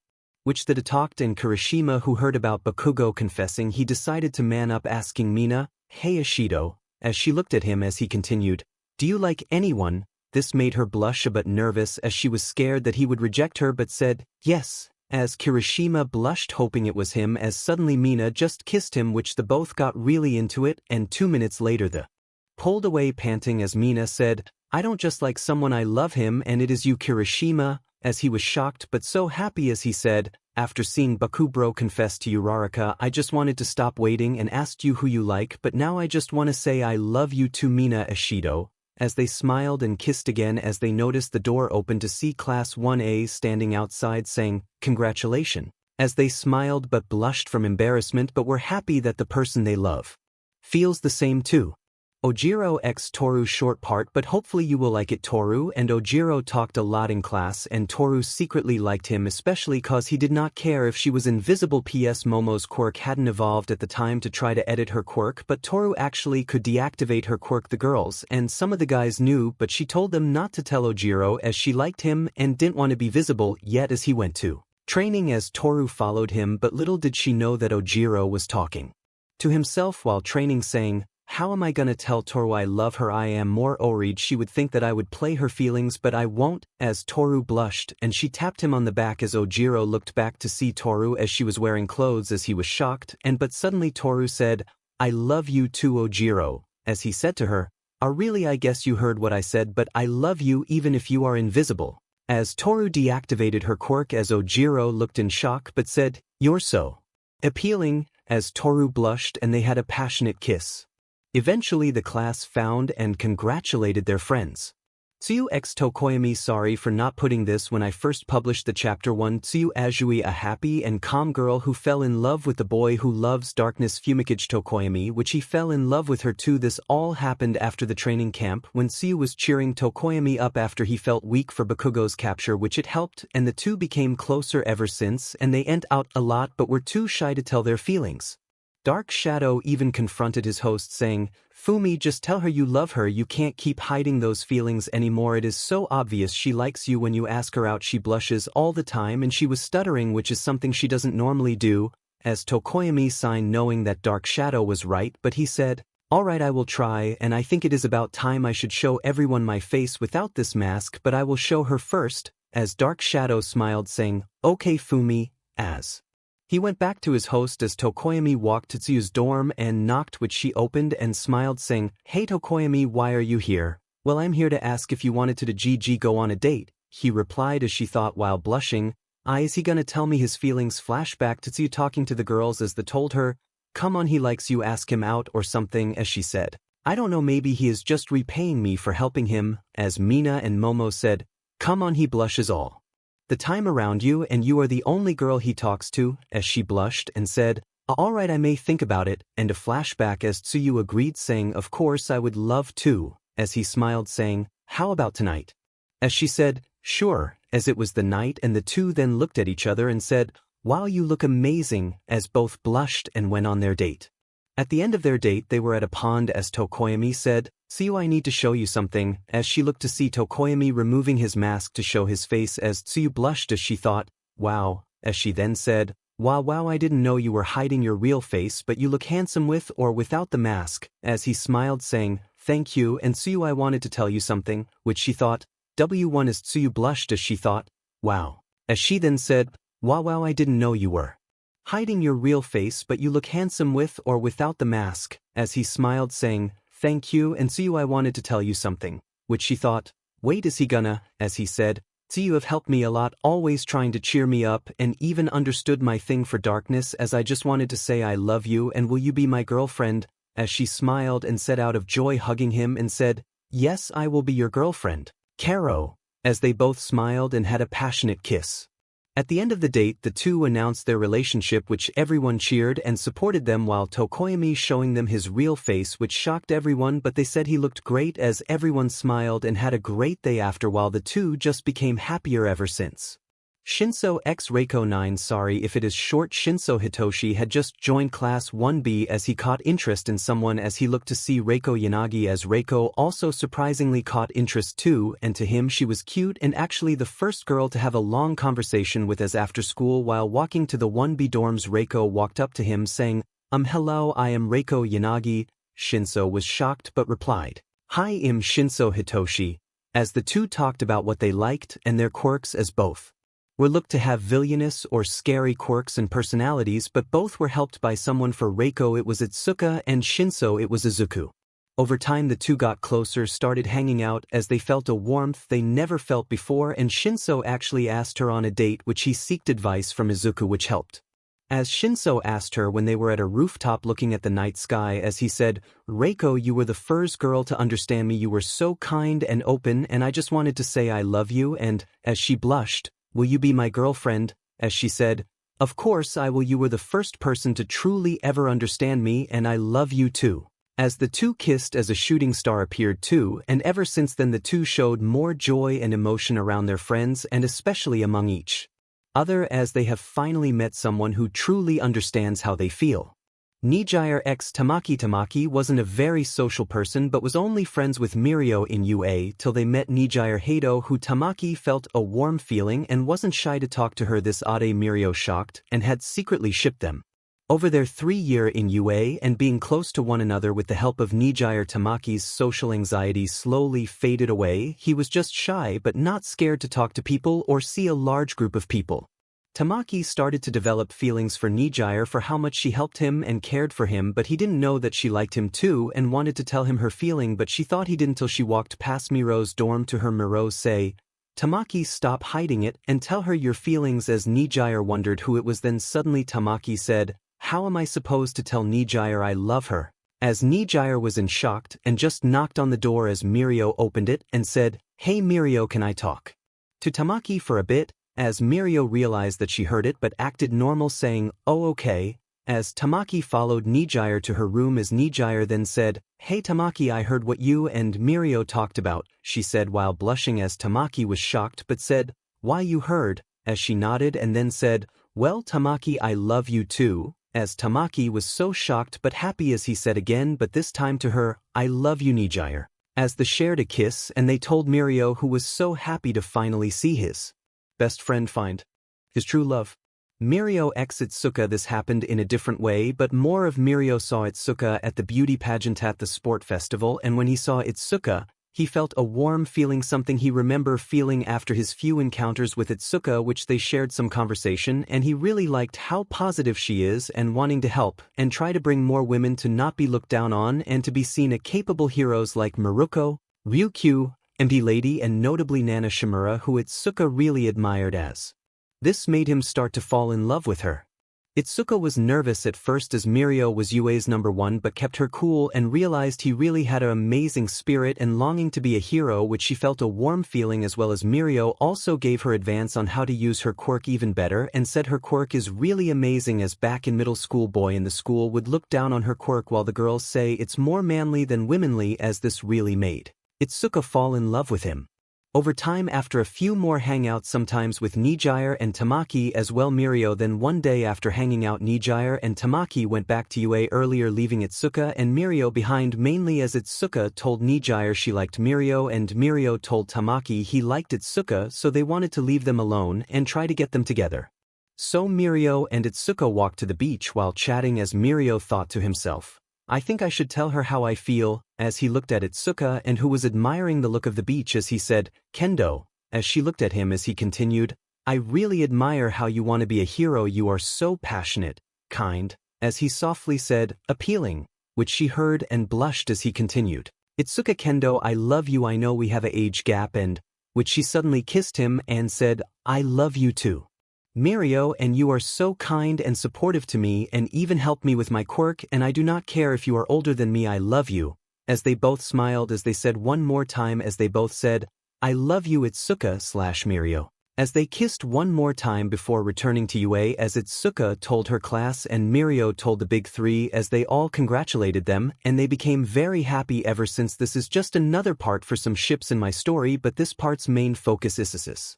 Which they talked, and Kirishima, who heard about Bakugo confessing, he decided to man up, asking Mina, "Hey Ashido," as she looked at him as he continued, "Do you like anyone?" This made her blush a bit nervous as she was scared that he would reject her, but said, "Yes," as Kirishima blushed, hoping it was him, as suddenly Mina just kissed him, which the both got really into it, and 2 minutes later they pulled away panting as Mina said, "I don't just like someone, I love him, and it is you, Kirishima," as he was shocked but so happy as he said, "After seeing Bakubro confess to Uraraka, I just wanted to stop waiting and asked you who you like, but now I just want to say I love you too, Mina Ashido," as they smiled and kissed again as they noticed the door open to see Class 1A standing outside saying, "Congratulations," as they smiled but blushed from embarrassment, but were happy that the person they love feels the same too. Ojiro x Toru short part, but hopefully you will like it. Toru and Ojiro talked a lot in class, and Toru secretly liked him, especially cause he did not care if she was invisible. PS Momo's quirk hadn't evolved at the time to try to edit her quirk, but Toru actually could deactivate her quirk. The girls and some of the guys knew, but she told them not to tell Ojiro as she liked him and didn't want to be visible yet as he went to training, as Toru followed him, but little did she know that Ojiro was talking to himself while training, saying, "How am I gonna tell Toru I love her? I am more worried she would think that I would play her feelings, but I won't," as Toru blushed, and she tapped him on the back as Ojiro looked back to see Toru as she was wearing clothes, as he was shocked, but suddenly Toru said, "I love you too, Ojiro," as he said to her, Really, I guess you heard what I said, but I love you even if you are invisible," as Toru deactivated her quirk, as Ojiro looked in shock but said, "You're so appealing," as Toru blushed, and they had a passionate kiss. Eventually the class found and congratulated their friends. Tsuyu x Tokoyami. Sorry for not putting this when I first published the chapter 1. Tsuyu Azui, a happy and calm girl who fell in love with the boy who loves darkness Fumikage Tokoyami, which he fell in love with her too. This all happened after the training camp when Tsuyu was cheering Tokoyami up after he felt weak for Bakugo's capture, which it helped, and the two became closer ever since, and they went out a lot but were too shy to tell their feelings. Dark Shadow even confronted his host, saying, "Fumi, just tell her you love her, you can't keep hiding those feelings anymore, it is so obvious she likes you. When you ask her out she blushes all the time," and she was stuttering, which is something she doesn't normally do, as Tokoyami signed, knowing that Dark Shadow was right, but he said, "Alright, I will try, and I think it is about time I should show everyone my face without this mask, but I will show her first," as Dark Shadow smiled, saying, "Okay Fumi," as he went back to his host as Tokoyami walked to Tsuyu's dorm and knocked, which she opened and smiled, saying, "Hey Tokoyami, why are you here?" "Well, I'm here to ask if you wanted to GG go on a date," he replied, as she thought while blushing, "Is he gonna tell me his feelings?" Flashback to Tsuyu talking to the girls as they told her, "Come on, he likes you, ask him out or something," as she said, "I don't know, maybe he is just repaying me for helping him," as Mina and Momo said, "Come on, he blushes all the time around you and you are the only girl he talks to, as she blushed and said, alright, I may think about it, and a flashback as 𝗬𝗎 agreed saying, of course I would love to, as he smiled saying, how about tonight? As she said, sure, as it was the night and the two then looked at each other and said, wow, you look amazing, as both blushed and went on their date. At the end of their date they were at a pond as 𝗕𝗂𝘗𝐵 said, 𝗬𝗎, I need to show you something, as she looked to see 𝗕𝗂𝘗𝐵 removing his mask to show his face as 𝗬𝗎 blushed as she thought, wow, as she then said, wow, I didn't know you were hiding your real face but you look handsome with or without the mask, as he smiled saying, thank you, and 𝗬𝗎, I wanted to tell you something, which she thought, W1 as 𝗬𝗎 blushed as she thought, wow, as she then said, wow, I didn't know you were hiding your real face but you look handsome with or without the mask, as he smiled saying, thank you, and 𝗬𝗎, I wanted to tell you something, which she thought, wait, is he gonna, as he said, 𝗬𝗎 have helped me a lot, always trying to cheer me up and even understood my thing for darkness, as I just wanted to say I love you and will you be my girlfriend, as she smiled and said out of joy hugging him and said, yes, I will be your girlfriend, Caro, as they both smiled and had a passionate kiss. At the end of the date the two announced their relationship, which everyone cheered and supported them, while 𝗕𝗂𝘗𝐵 showing them his real face, which shocked everyone, but they said he looked great, as everyone smiled and had a great day after, while the two just became happier ever since. 𝗧𝗵𝗲 x Reiko 9 sorry if it is short. 𝗧𝗵𝗲 Hitoshi had just joined class 1B as he caught interest in someone as he looked to see Reiko Yanagi, as Reiko also surprisingly caught interest too, and to him she was cute and actually the first girl to have a long conversation with, as after school while walking to the 1B dorms Reiko walked up to him saying, hello, I am Reiko Yanagi. 𝗧𝗵𝗲 was shocked but replied, hi, I'm 𝗧𝗵𝗲 Hitoshi, as the two talked about what they liked and their quirks, as both were looked to have villainous or scary quirks and personalities, but both were helped by someone. For Reiko it was 𝗧𝗏 and 𝗧𝗵𝗲 it was izuku. Over time the two got closer, started hanging out, as they felt a warmth they never felt before, and 𝗧𝗵𝗲 actually asked her on a date, which he sought advice from izuku, which helped. As 𝗧𝗵𝗲 asked her when they were at a rooftop looking at the night sky, as he said, Reiko, you were the first girl to understand me, you were so kind and open, and I just wanted to say I love you, and, as she blushed, will you be my girlfriend, as she said, of course I will, you were the first person to truly ever understand me and I love you too. As the two kissed as a shooting star appeared too, and ever since then the two showed more joy and emotion around their friends and especially among each other, as they have finally met someone who truly understands how they feel. 𝗔𝗎𝗧𝗏 x 𝗕𝗶𝗲 wasn't a very social person but was only friends with Mirio in UA till they met 𝗔𝗎𝗧𝗏 Hado, who 𝗕𝗶𝗲 felt a warm feeling and wasn't shy to talk to her. This Ade Mirio shocked and had secretly shipped them. Over their 3 year in UA and being close to one another with the help of 𝗔𝗎𝗧𝗏, 𝗕𝗶𝗲's social anxiety slowly faded away. He was just shy but not scared to talk to people or see a large group of people. 𝗕𝗶𝗲 started to develop feelings for 𝗔𝗎𝗧𝗏 for how much she helped him and cared for him, but he didn't know that she liked him too and wanted to tell him her feeling, but she thought he didn't till she walked past Miro's dorm to her. Miro say, 𝗕𝗶𝗲, stop hiding it and tell her your feelings, as 𝗔𝗎𝗧𝗏 wondered who it was. Then suddenly 𝗕𝗶𝗲 said, how am I supposed to tell 𝗔𝗎𝗧𝗏 I love her? As 𝗔𝗎𝗧𝗏 was in shocked and just knocked on the door as Mirio opened it and said, hey Mirio, can I talk to 𝗕𝗶𝗲 for a bit? As Mirio realized that she heard it but acted normal saying, oh okay, as 𝗕𝗶𝗲 followed 𝗔𝗎𝗧𝗏 to her room, as 𝗔𝗎𝗧𝗏 then said, hey 𝗕𝗶𝗲, I heard what you and Mirio talked about, she said while blushing, as 𝗕𝗶𝗲 was shocked but said, why, you heard, as she nodded and then said, well 𝗕𝗶𝗲, I love you too, as 𝗕𝗶𝗲 was so shocked but happy as he said again, but this time to her, I love you 𝗔𝗎𝗧𝗏, as they shared a kiss and they told Mirio, who was so happy to finally see his best friend find his true love. Mirio x 𝗧𝗏, this happened in a different way, but more of Mirio saw 𝗧𝗏 at the beauty pageant at the sport festival, and when he saw 𝗧𝗏, he felt a warm feeling, something he remember feeling after his few encounters with 𝗧𝗏, which they shared some conversation, and he really liked how positive she is and wanting to help and try to bring more women to not be looked down on and to be seen as capable heroes like Maruko, Ryukyu, MP Lady, and notably Nana Shimura, who 𝗧𝗏 really admired. As this made him start to fall in love with her. Itsuka was nervous at first as Mirio was UA's #1 but kept her cool and realized he really had an amazing spirit and longing to be a hero, which she felt a warm feeling, as well as Mirio also gave her advice on how to use her quirk even better and said her quirk is really amazing, as back in middle school boy in the school would look down on her quirk while the girls say it's more manly than womanly, as this really made Itsuka fall in love with him. Over time, after a few more hangouts sometimes with 𝗕𝗓𝗓 and Tamaki as well Mirio, then one day after hanging out 𝗕𝗓𝗓 and Tamaki went back to UA earlier, leaving Itsuka and Mirio behind, mainly as Itsuka told 𝗕𝗓𝗓 she liked Mirio and Mirio told Tamaki he liked Itsuka, so they wanted to leave them alone and try to get them together. So Mirio and Itsuka walked to the beach while chatting as Mirio thought to himself, I think I should tell her how I feel, as he looked at Itsuka and who was admiring the look of the beach as he said, Kendo, as she looked at him as he continued, I really admire how you want to be a hero, you are so passionate, kind, as he softly said, appealing, which she heard and blushed as he continued, Itsuka Kendo, I love you, I know we have an age gap, and, which she suddenly kissed him and said, I love you too. Mirio, and you are so kind and supportive to me and even helped me with my quirk, and I do not care if you are older than me, I love you, as they both smiled as they said one more time as they both said, I love you Itsuka/Mirio, as they kissed one more time before returning to UA, as Itsuka told her class and Mirio told the big three, as they all congratulated them and they became very happy. Ever since, this is just another part for some ships in my story, but this part's main focus is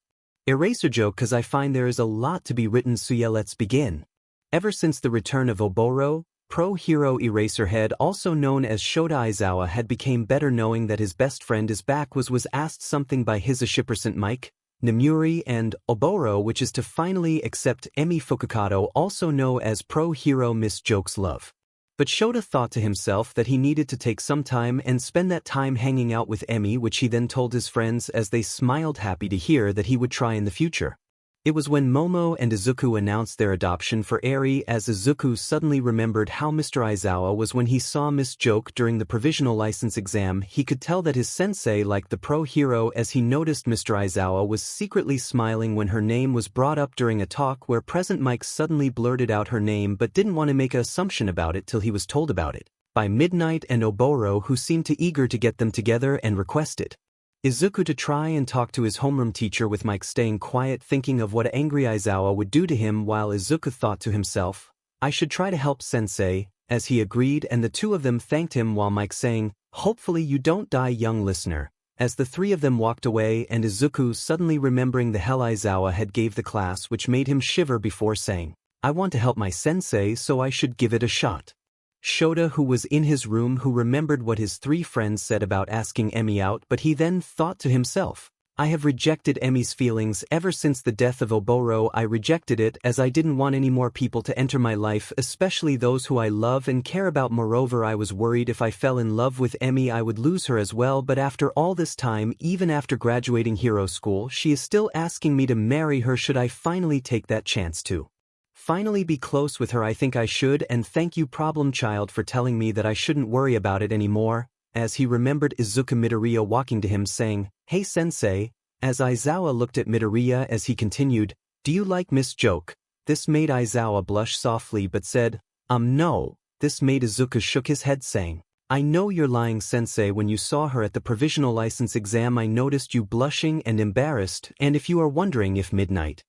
𝗧𝗵𝗲 cause I find there is a lot to be written, so yeah, let's begin. Ever since the return of Oboro, pro hero Eraserhead, also known as Shota Aizawa, had become better knowing that his best friend is back, was asked something by his 𝗧𝗵𝗲 Nemuri and Oboro, which is to finally accept Emi Fukukato, also known as pro hero Miss Joke's love. But Shota thought to himself that he needed to take some time and spend that time hanging out with Emi, which he then told his friends as they smiled happy to hear that he would try in the future. It was when Momo and Izuku announced their adoption for Eri, as Izuku suddenly remembered how Mr. Aizawa was when he saw Miss Joke during the provisional license exam. He could tell that his sensei liked the pro hero, as he noticed Mr. Aizawa was secretly smiling when her name was brought up during a talk where present Mike suddenly blurted out her name but didn't want to make an assumption about it till he was told about it by Midnight and Oboro, who seemed eager to get them together and requested Izuku to try and talk to his homeroom teacher, with Mike staying quiet thinking of what angry Aizawa would do to him, while Izuku thought to himself, I should try to help sensei, as he agreed, and the two of them thanked him while Mike saying, hopefully you don't die young listener, as the three of them walked away, and Izuku suddenly remembering the hell Aizawa had gave the class, which made him shiver before saying, I want to help my sensei, so I should give it a shot. Shota, who was in his room, who remembered what his three friends said about asking Emi out, but he then thought to himself, I have rejected Emi's feelings ever since the death of Oboro. I rejected it as I didn't want any more people to enter my life, especially those who I love and care about. Moreover, I was worried if I fell in love with Emi I would lose her as well, but after all this time, even after graduating hero school, she is still asking me to marry her. Should I finally take that chance to finally be close with her? I think I should, and thank you problem child for telling me that I shouldn't worry about it anymore, as he remembered Izuku Midoriya walking to him saying, hey sensei, as Aizawa looked at Midoriya as he continued, do you like Miss Joke? This made Aizawa blush softly but said, no. This made Izuku shook his head saying, I know you're lying sensei, when you saw her at the provisional license exam I noticed you blushing and embarrassed, and if you are wondering if Midnight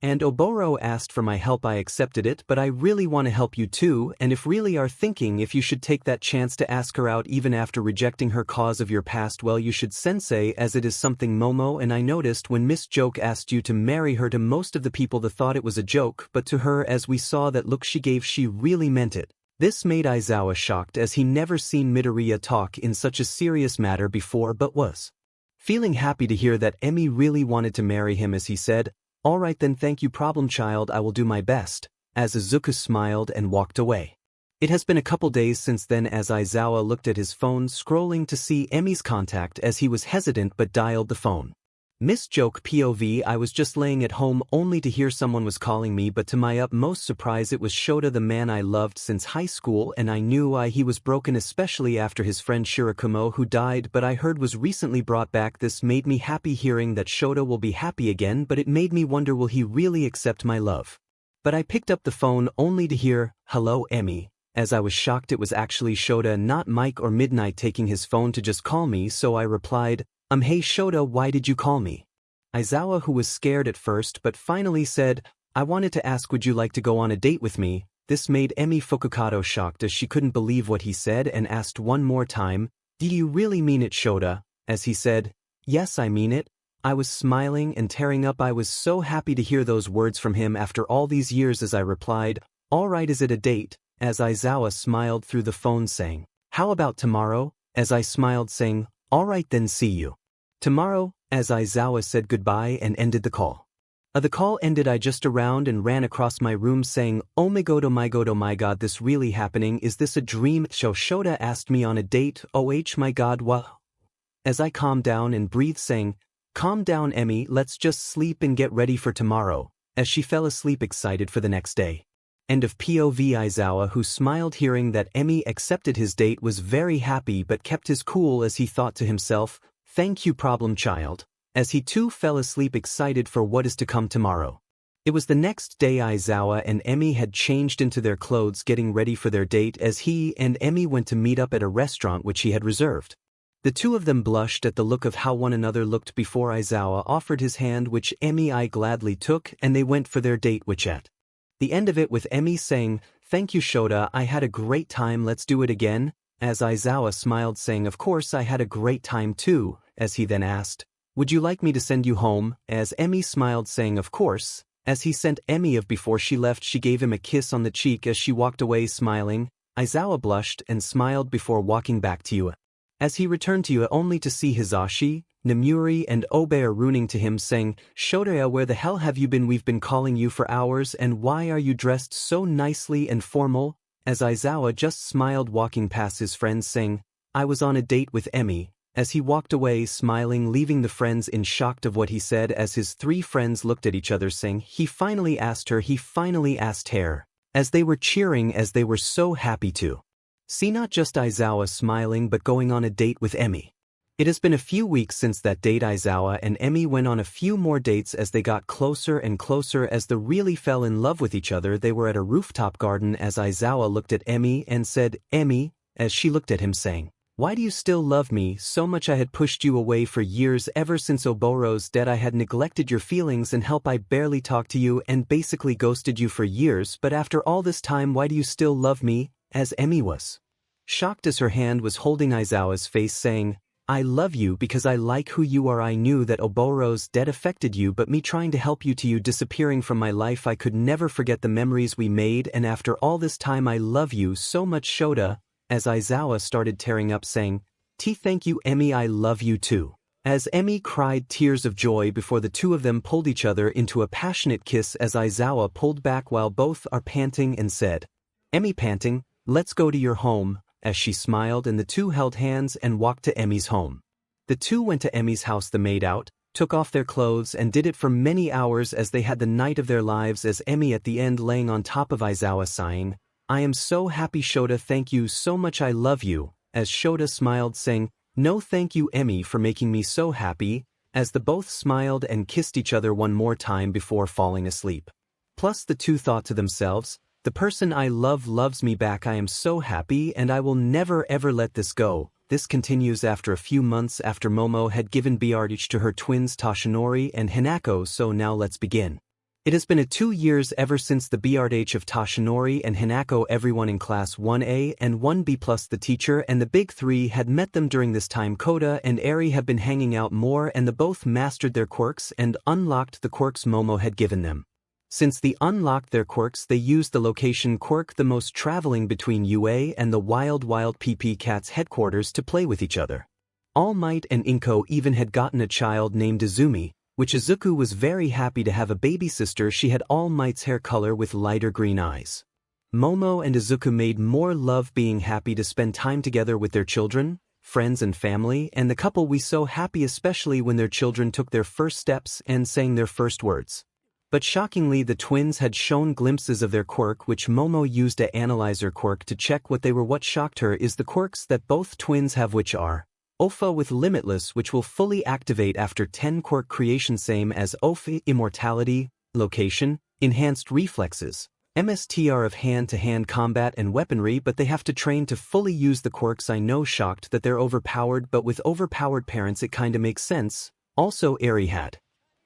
and Oboro asked for my help I accepted it, but I really want to help you too, and if really are thinking if you should take that chance to ask her out even after rejecting her cause of your past, well you should sensei, as it is something Momo and I noticed when Miss Joke asked you to marry her. To most of the people they thought it was a joke, but to her as we saw that look she gave, she really meant it. This made Aizawa shocked as he never seen Midoriya talk in such a serious matter before, but was feeling happy to hear that Emi really wanted to marry him, as he said, alright then, thank you problem child, I will do my best, as Izuku smiled and walked away. It has been a couple days since then, as Aizawa looked at his phone scrolling to see Emi's contact as he was hesitant but dialed the phone. Miss Joke POV, I was just laying at home only to hear someone was calling me, but to my utmost surprise it was Shota, the man I loved since high school, and I knew he was broken, especially after his friend Shirakumo, who died but I heard was recently brought back. This made me happy hearing that Shota will be happy again, but it made me wonder, will he really accept my love? But I picked up the phone only to hear, "Hello, Emmy," as I was shocked it was actually 𝗧𝗏, not Mike or Midnight taking his phone to just call me, so I replied, Hey 𝗧𝗏, why did you call me? Aizawa, who was scared at first but finally said, I wanted to ask would you like to go on a date with me. This made Emi Fukukado shocked as she couldn't believe what he said and asked one more time, Do you really mean it, 𝗧𝗏? As he said, Yes, I mean it. I was smiling and tearing up. I was so happy to hear those words from him after all these years as I replied, Alright, is it a date? As Aizawa smiled through the phone saying, How about tomorrow? As I smiled saying, Alright then, see you tomorrow. As Aizawa said goodbye and ended the call. The call ended. I just around and ran across my room saying, Oh my god, oh my god, this really happening? Is this a dream? 𝗧𝗏 asked me on a date. Oh my god, what? As I calmed down and breathed saying, Calm down, Emmy, let's just sleep and get ready for tomorrow, as she fell asleep excited for the next day. End of POV. Aizawa, who smiled hearing that Emmy accepted his date, was very happy but kept his cool as he thought to himself, Thank you, problem child, as he too fell asleep excited for what is to come tomorrow. It was the next day. Aizawa and Emmy had changed into their clothes getting ready for their date as he and Emmy went to meet up at a restaurant which he had reserved. The two of them blushed at the look of how one another looked before Aizawa offered his hand, which Emmy gladly took, and they went for their date, which at the end of it with Emmy saying, Thank you, 𝗧𝗏, I had a great time, let's do it again, as Aizawa smiled saying, Of course I had a great time too, as he then asked, Would you like me to send you home? As Emmy smiled saying, Of course, as he sent Emmy of before she left she gave him a kiss on the cheek as she walked away smiling. Aizawa blushed and smiled before walking back to Ua. As he returned to Ua only to see Hisashi, Namuri and Obe ruining to him saying, 𝗧𝗏, where the hell have you been? We've been calling you for hours, and why are you dressed so nicely and formal? As Aizawa just smiled walking past his friends saying, I was on a date with Emmy, as he walked away smiling leaving the friends in shock of what he said as his three friends looked at each other saying, He finally asked her, he finally asked her, as they were cheering as they were so happy to see not just Aizawa smiling but going on a date with Emmy. It has been a few weeks since that date. Aizawa and Emmy went on a few more dates as they got closer and closer as they really fell in love with each other. They were at a rooftop garden as Aizawa looked at Emmy and said, Emmy, as she looked at him saying, Why do you still love me so much? I had pushed you away for years. Ever since Oboro's dead I had neglected your feelings and help. I barely talked to you and basically ghosted you for years, but after all this time why do you still love me? As Emmy was shocked as her hand was holding Aizawa's face saying, I love you because I like who you are. I knew that Oboro's death affected you, but me trying to help you to you disappearing from my life, I could never forget the memories we made, and after all this time I love you so much, 𝗧𝗏, as Aizawa started tearing up saying, Thank you, Emmy, I love you too. As Emmy cried tears of joy before the two of them pulled each other into a passionate kiss as Aizawa pulled back while both are panting and said, Emmy panting, Let's go to your home, as she smiled and the two held hands and walked to Emmy's home. The two went to Emmy's house. They made out, took off their clothes and did it for many hours as they had the night of their lives as Emmy at the end laying on top of Aizawa sighing, I am so happy, 𝗧𝗏, thank you so much, I love you, as 𝗧𝗏 smiled saying, No thank you, Emmy, for making me so happy, as the both smiled and kissed each other one more time before falling asleep. Plus the two thought to themselves, The person I love loves me back. I am so happy and I will never ever let this go. This continues after a few months after Momo had given 𝗵𝗃 to her twins Toshinori and Hinako. So now let's begin. It has been 2 years ever since the 𝗵𝗃 of Toshinori and Hinako. Everyone in class 1A and 1B plus the teacher and the big three had met them during this time. Kota and Eri have been hanging out more and the both mastered their quirks and unlocked the quirks Momo had given them. Since they unlocked their quirks, they used the location quirk, the most traveling between UA and the Wild PP Cat's headquarters, to play with each other. All Might and Inko even had gotten a child named Izumi, which Izuku was very happy to have a baby sister. She had All Might's hair color with lighter green eyes. Momo and Izuku made more love, being happy to spend time together with their children, friends and family, and the couple was so happy, especially when their children took their first steps and sang their first words. But shockingly, the twins had shown glimpses of their quirk, which Momo used to analyze her quirk to check what they were. What shocked her is the quirks that both twins have, which are Ofa with Limitless, which will fully activate after 10 quirk creation, same as Ofa, Immortality, Location, Enhanced reflexes. MSTR of hand-to-hand combat and weaponry, but they have to train to fully use the quirks. I know, shocked that they're overpowered, but with overpowered parents it kinda makes sense. Also Eri had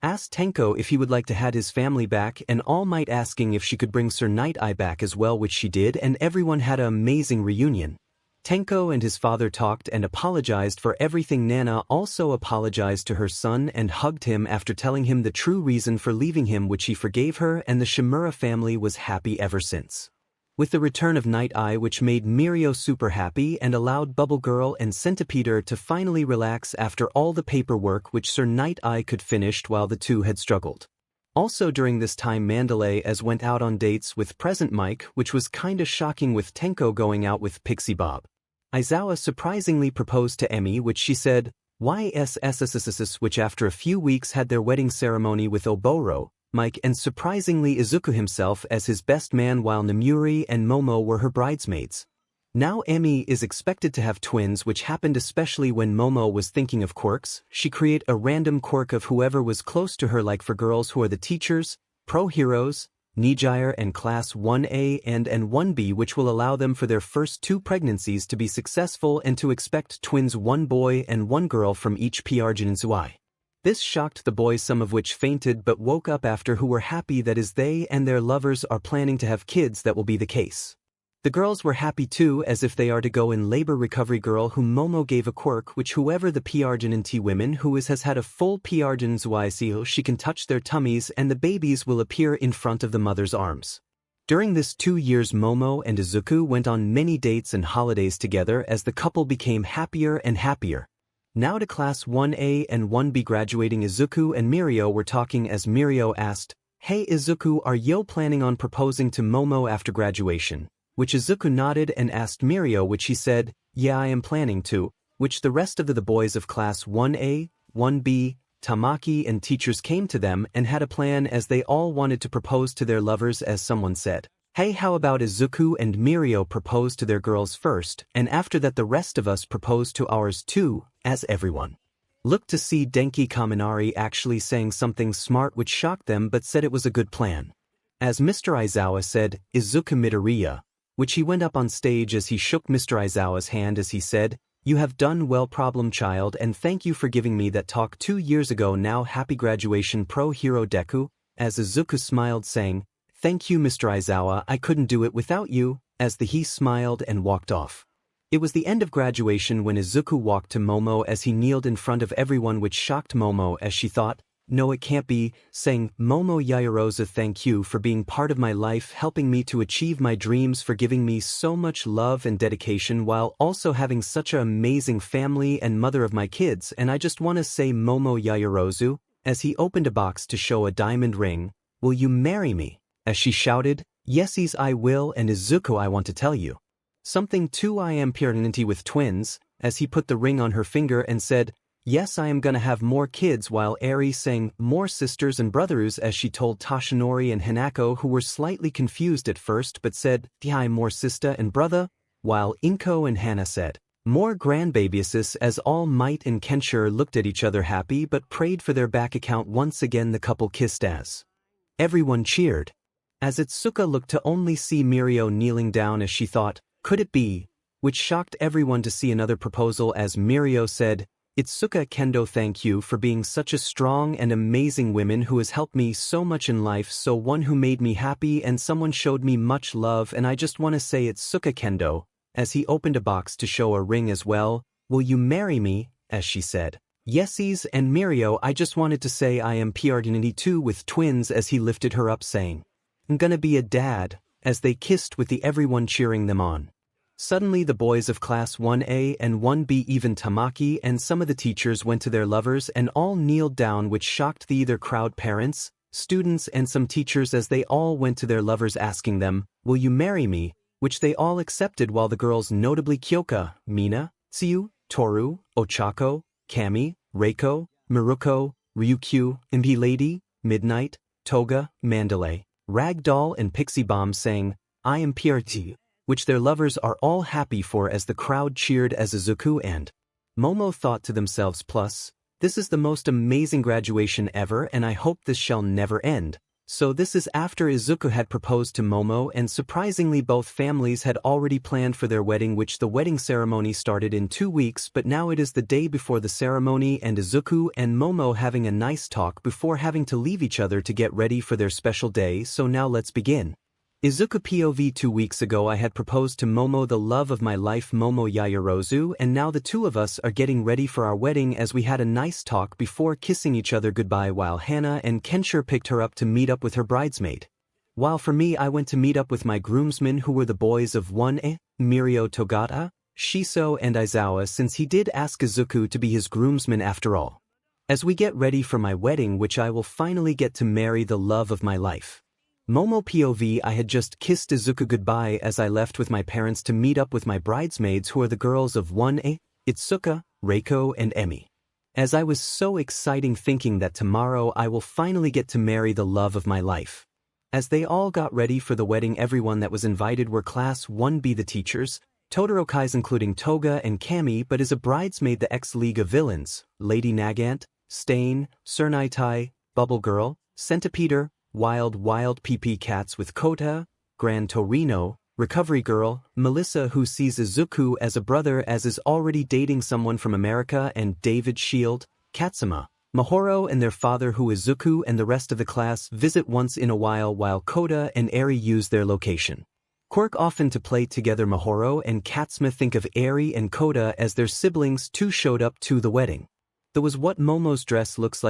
asked Tenko if he would like to had his family back, and All Might asking if she could bring Sir Night-Eye back as well, which she did, and everyone had an amazing reunion. Tenko and his father talked and apologized for everything. Nana also apologized to her son and hugged him after telling him the true reason for leaving him, which he forgave her, and the 𝗕𝗵𝗲 family was happy ever since. With the return of Night-Eye, which made Mirio super happy and allowed Bubble Girl and 𝗬𝗫𝗫 to finally relax after all the paperwork which Sir Night-Eye could finish while the two had struggled. Also during this time 𝗓𝗫𝗍 went out on dates with Present Mike, which was kinda shocking, with Tenko going out with Pixie Bob. Aizawa surprisingly proposed to Emi, which she said, YSSSSS, which after a few weeks had their wedding ceremony with Oboro, Mike, and surprisingly Izuku himself as his best man, while Namuri and Momo were her bridesmaids. Now Emi is expected to have twins, which happened especially when Momo was thinking of quirks. She create a random quirk of whoever was close to her, like for girls who are the teachers, pro heroes, Nijire and Class 1A and 1B, which will allow them for their first 2 pregnancies to be successful and to expect twins, 1 boy and 1 girl from each 𝗵𝗃𝗁𝐴. This shocked the boys, some of which fainted but woke up after, who were happy that is they and their lovers are planning to have kids. That will be the case. The girls were happy too, as if they are to go in labor. Recovery girl whom Momo gave a quirk which whoever the 𝗵𝗃𝗁𝗏 women who has had a full 𝗵𝗃𝗁𝐴, she can touch their tummies and the babies will appear in front of the mother's arms. During this 2 years Momo and Izuku went on many dates and holidays together as the couple became happier and happier. Now to Class 1A and 1B graduating, Izuku and Mirio were talking as Mirio asked, "Hey Izuku, are you planning on proposing to Momo after graduation?" Which Izuku nodded and asked Mirio, which he said, "Yeah, I am planning to," which the rest of the boys of Class 1A, 1B, Tamaki and teachers came to them and had a plan, as they all wanted to propose to their lovers. As someone said, "Hey, how about Izuku and Mirio propose to their girls first, and after that the rest of us propose to ours too," as everyone looked to see Denki Kaminari actually saying something smart which shocked them, but said it was a good plan. As Mr. Aizawa said, "Izuku midoriya," which he went up on stage as he shook Mr. Aizawa's hand as he said, "You have done well, problem child, and thank you for giving me that talk 2 years ago. Now happy graduation, pro hero Deku," as Izuku smiled saying, "Thank you Mr. Aizawa, I couldn't do it without you," as he smiled and walked off. It was the end of graduation when Izuku walked to Momo as he kneeled in front of everyone, which shocked Momo as she thought, "No, it can't be," saying, "Momo Yaoyorozu, thank you for being part of my life, helping me to achieve my dreams, for giving me so much love and dedication while also having such an amazing family and mother of my kids, and I just want to say Momo Yaoyorozu," as he opened a box to show a diamond ring, "Will you marry me?" As she shouted, "Yesies, I will, and Izuku, I want to tell you something too. I am 𝗵𝗃𝗁𝗏 with twins," as he put the ring on her finger and said, "Yes, I am gonna have more kids," while Eri sang more sisters and brothers, as she told Toshinori and Hanako, who were slightly confused at first but said, "Hi, more sister and brother," while Inko and Hana said, "More grandbabies," as All Might and 𝗫𝗫𝗫 looked at each other happy but prayed for their back account. Once again the couple kissed as everyone cheered. As Itsuka looked to only see Mirio kneeling down as she thought, "Could it be?" which shocked everyone to see another proposal, as Mirio said, "Itsuka Kendo, thank you for being such a strong and amazing woman who has helped me so much in life, so one who made me happy and someone showed me much love, and I just want to say Itsuka Kendo," as he opened a box to show a ring as well, "Will you marry me?" as she said, "Yesies," and Mirio, "I just wanted to say I am 𝗵𝗃𝗁𝗏 too with twins," as he lifted her up saying, "I'm gonna be a dad," as they kissed with everyone cheering them on. Suddenly the boys of Class 1A and 1B, even Tamaki and some of the teachers, went to their lovers and all kneeled down, which shocked the crowd, parents, students and some teachers, as they all went to their lovers asking them, "Will you marry me?" which they all accepted, while the girls, notably Kyoka, Mina, Tsuyu, Toru, Ochako, Kami, Reiko, Miruko, Ryukyu, Impi Lady, Midnight, Toga, Mandalay, Ragdoll and Pixie Bomb sang, "I am 𝗵𝗃𝗁𝗏," which their lovers are all happy for, as the crowd cheered as Izuku and Momo thought to themselves, "Plus, this is the most amazing graduation ever and I hope this shall never end." So this is after Izuku had proposed to Momo, and surprisingly both families had already planned for their wedding, which the wedding ceremony started in 2 weeks, but now it is the day before the ceremony and Izuku and Momo having a nice talk before having to leave each other to get ready for their special day. So now let's begin. Izuku POV 2 weeks ago I had proposed to Momo, the love of my life, Momo Yaoyorozu, and now the two of us are getting ready for our wedding as we had a nice talk before kissing each other goodbye while Hana and Kensher picked her up to meet up with her bridesmaid. While for me I went to meet up with my groomsmen who were the boys of 𝗏𝗏 Togata, Shiso and Aizawa, since he did ask Izuku to be his groomsman after all. As we get ready for my wedding, which I will finally get to marry the love of my life. Momo POV I had just kissed Izuku goodbye as I left with my parents to meet up with my bridesmaids who are the girls of Itsuka, Reiko and Emi. As I was so exciting thinking that tomorrow I will finally get to marry the love of my life. As they all got ready for the wedding, everyone that was invited were Class 1B the teachers, Todorokais including Toga and Kami, but as a bridesmaid the ex-League of Villains, Lady Nagant, Stain, Sernaitai, Bubble Girl, Centipeter, Wild PP Cats with Kota, Gran Torino, Recovery Girl, Melissa who sees Izuku as a brother as is already dating someone from America, and David Shield, Katsuma, Mahoro and their father who Izuku and the rest of the class visit once in a while Kota and Eri use their location. Quirk often to play together. Mahoro and Katsuma think of Eri and Kota as their siblings too showed up to the wedding. That was what Momo's dress looks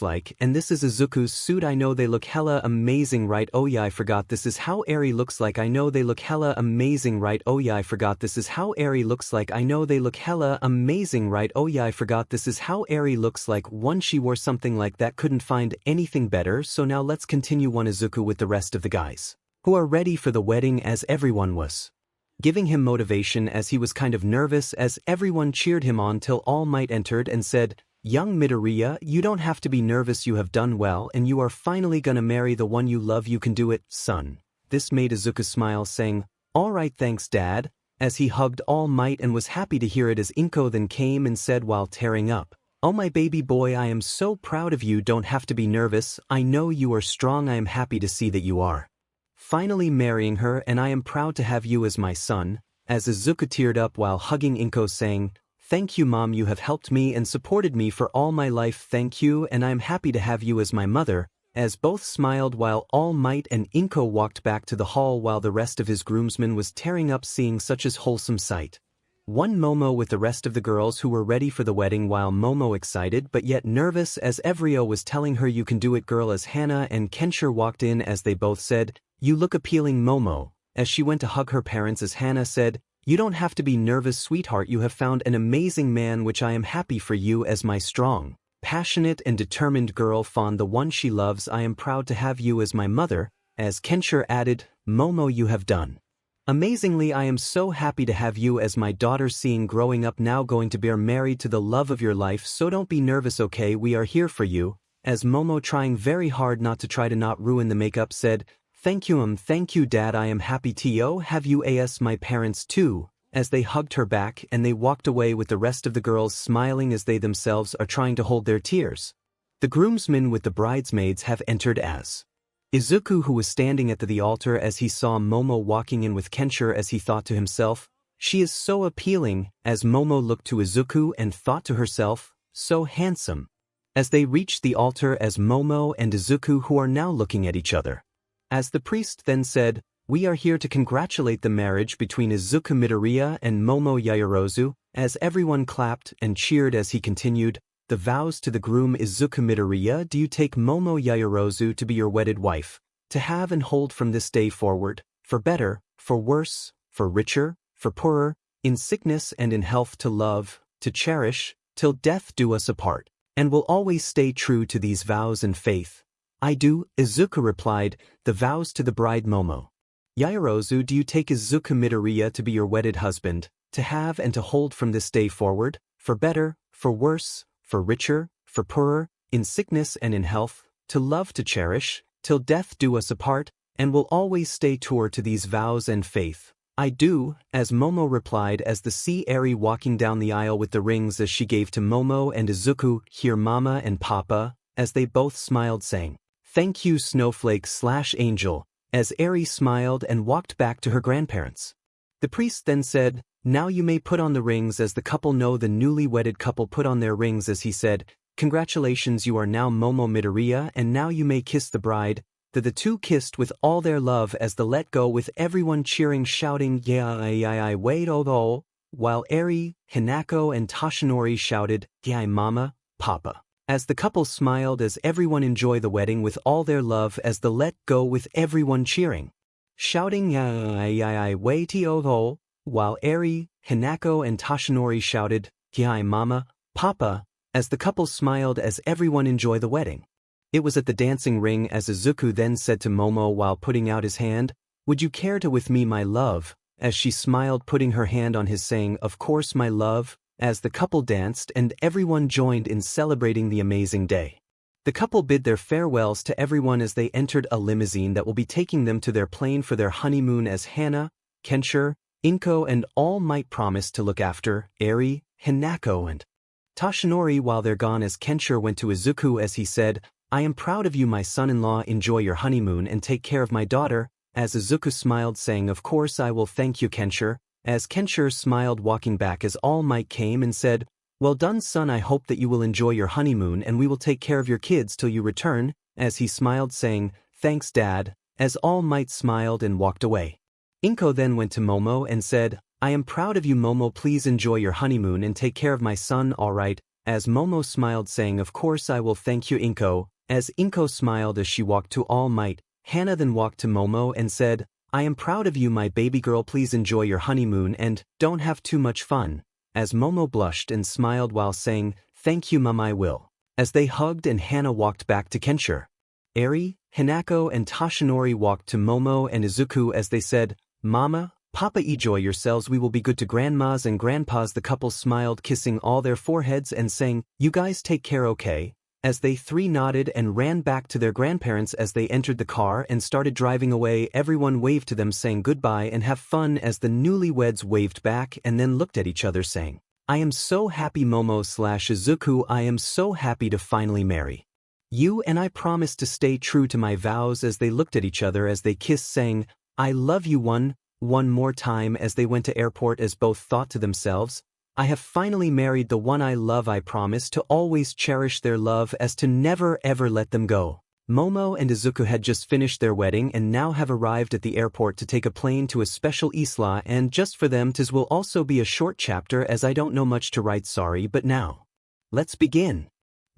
like, and this is Izuku's suit. I know they look hella amazing, right? Oh yeah, I forgot this is how Eri looks like. I know they look hella amazing, right? Oh yeah, I forgot this is how Eri looks like. I know they look hella amazing, right? Oh yeah, I forgot this is how Eri looks like. One, she wore something like that, couldn't find anything better. So now let's continue on Izuku with the rest of the guys who are ready for the wedding, as everyone was giving him motivation as he was kind of nervous as everyone cheered him on till All Might entered and said, "Young Midoriya, you don't have to be nervous, you have done well and you are finally gonna marry the one you love, you can do it, son." This made Izuku smile, saying, "Alright, thanks dad," as he hugged All Might and was happy to hear it as Inko then came and said while tearing up, "Oh my baby boy, I am so proud of you, don't have to be nervous, I know you are strong, I am happy to see that you are finally marrying her and I am proud to have you as my son," as Izuku teared up while hugging Inko saying, "Thank you mom, you have helped me and supported me for all my life, thank you, and I am happy to have you as my mother," as both smiled while All Might and Inko walked back to the hall while the rest of his groomsmen was tearing up seeing such a wholesome sight. One Momo with the rest of the girls who were ready for the wedding, while Momo excited but yet nervous as Evrio was telling her "You can do it girl," as Hana and Kensher walked in as they both said, "You look appealing Momo," as she went to hug her parents as Hana said, "You don't have to be nervous sweetheart, you have found an amazing man which I am happy for you as my strong, passionate and determined girl found the one she loves, I am proud to have you as my mother," as Kensher added, "Momo, you have done amazingly, I am so happy to have you as my daughter, seeing growing up now going to be married to the love of your life, so don't be nervous, okay, we are here for you," as Momo, trying very hard not to try to not ruin the makeup, said, "Thank you dad, I am happy to have you as my parents too," as they hugged her back and they walked away with the rest of the girls smiling as they themselves are trying to hold their tears. The groomsmen with the bridesmaids have entered as Izuku, who was standing at the altar as he saw Momo walking in with Kensher, as he thought to himself, "She is so appealing," as Momo looked to Izuku and thought to herself, "So handsome," as they reached the altar as Momo and Izuku who are now looking at each other. As the priest then said, "We are here to congratulate the marriage between Izuku Midoriya and Momo Yaoyorozu," as everyone clapped and cheered as he continued, "The vows to the groom Izuku Midoriya, do you take Momo Yaoyorozu to be your wedded wife, to have and hold from this day forward, for better, for worse, for richer, for poorer, in sickness and in health, to love, to cherish, till death do us apart, and will always stay true to these vows and faith?" "I do," Izuku replied, "the vows to the bride Momo Yaoyorozu, do you take Izuku Midoriya to be your wedded husband, to have and to hold from this day forward, for better, for worse, for richer, for poorer, in sickness and in health, to love, to cherish, till death do us apart, and will always stay true to these vows and faith?" "I do," as Momo replied, as the see Eri walking down the aisle with the rings as she gave to Momo and Izuku, "Here mama and papa," as they both smiled saying, Thank you snowflake/angel, as Eri smiled and walked back to her grandparents. The priest then said, now you may put on the rings. As the couple know, the newly wedded couple put on their rings as he said, congratulations, you are now Momo Midoriya, and now you may kiss the bride. The two kissed with all their love as the let go, with everyone cheering, shouting 𝐎𝐻𝐢𝐫, while Eri, Hinako and Toshinori shouted 𝗓𝗏𝗄 as the couple smiled as everyone enjoyed the wedding with all their love as the let go, with everyone cheering, shouting 𝗓𝗏𝗄, while Eri, Hinako and Toshinori shouted 𝗓𝗏𝗄 as the couple smiled as everyone enjoyed the wedding. It was at the dancing ring as Izuku then said to Momo while putting out his hand, would you care to with me, my love? As she smiled, putting her hand on his, saying, of course, my love, as the couple danced and everyone joined in celebrating the amazing day. The couple bid their farewells to everyone as they entered a limousine that will be taking them to their plane for their honeymoon, as Hana, Kensher, Inko and All Might promised to look after Eri, Hinako and Toshinori while they're gone, as Kensher went to Izuku as he said, I am proud of you, my son-in-law, enjoy your honeymoon and take care of my daughter, as Izuku smiled saying, of course I will, thank you Kensher, as Kensher smiled walking back as All Might came and said, well done son, I hope that you will enjoy your honeymoon and we will take care of your kids till you return, as he smiled saying, thanks dad, as All Might smiled and walked away. Inko then went to Momo and said, I am proud of you Momo, please enjoy your honeymoon and take care of my son, alright, as Momo smiled saying, of course I will, thank you Inko, as Inko smiled as she walked to All Might. Hana then walked to Momo and said, I am proud of you my baby girl, please enjoy your honeymoon and don't have too much fun, as Momo blushed and smiled while saying, thank you mom, I will, as they hugged and Hana walked back to Kensher. Eri, Hinako and Toshinori walked to Momo and Izuku as they said, Mama, Papa, enjoy yourselves, we will be good to grandmas and grandpas. The couple smiled, kissing all their foreheads and saying, you guys take care, okay? As they three nodded and ran back to their grandparents. As they entered the car and started driving away, everyone waved to them saying goodbye and have fun, as the newlyweds waved back and then looked at each other saying, I am so happy Momo/Izuku, I am so happy to finally marry you and I promise to stay true to my vows. As they looked at each other as they kissed saying, I love you one more time. As they went to airport as both thought to themselves, I have finally married the one I love, I promise to always cherish their love as to never ever let them go. Momo and Izuku had just finished their wedding and now have arrived at the airport to take a plane to a special isla, and just for them tis will also be a short chapter as I don't know much to write, sorry, but now let's begin.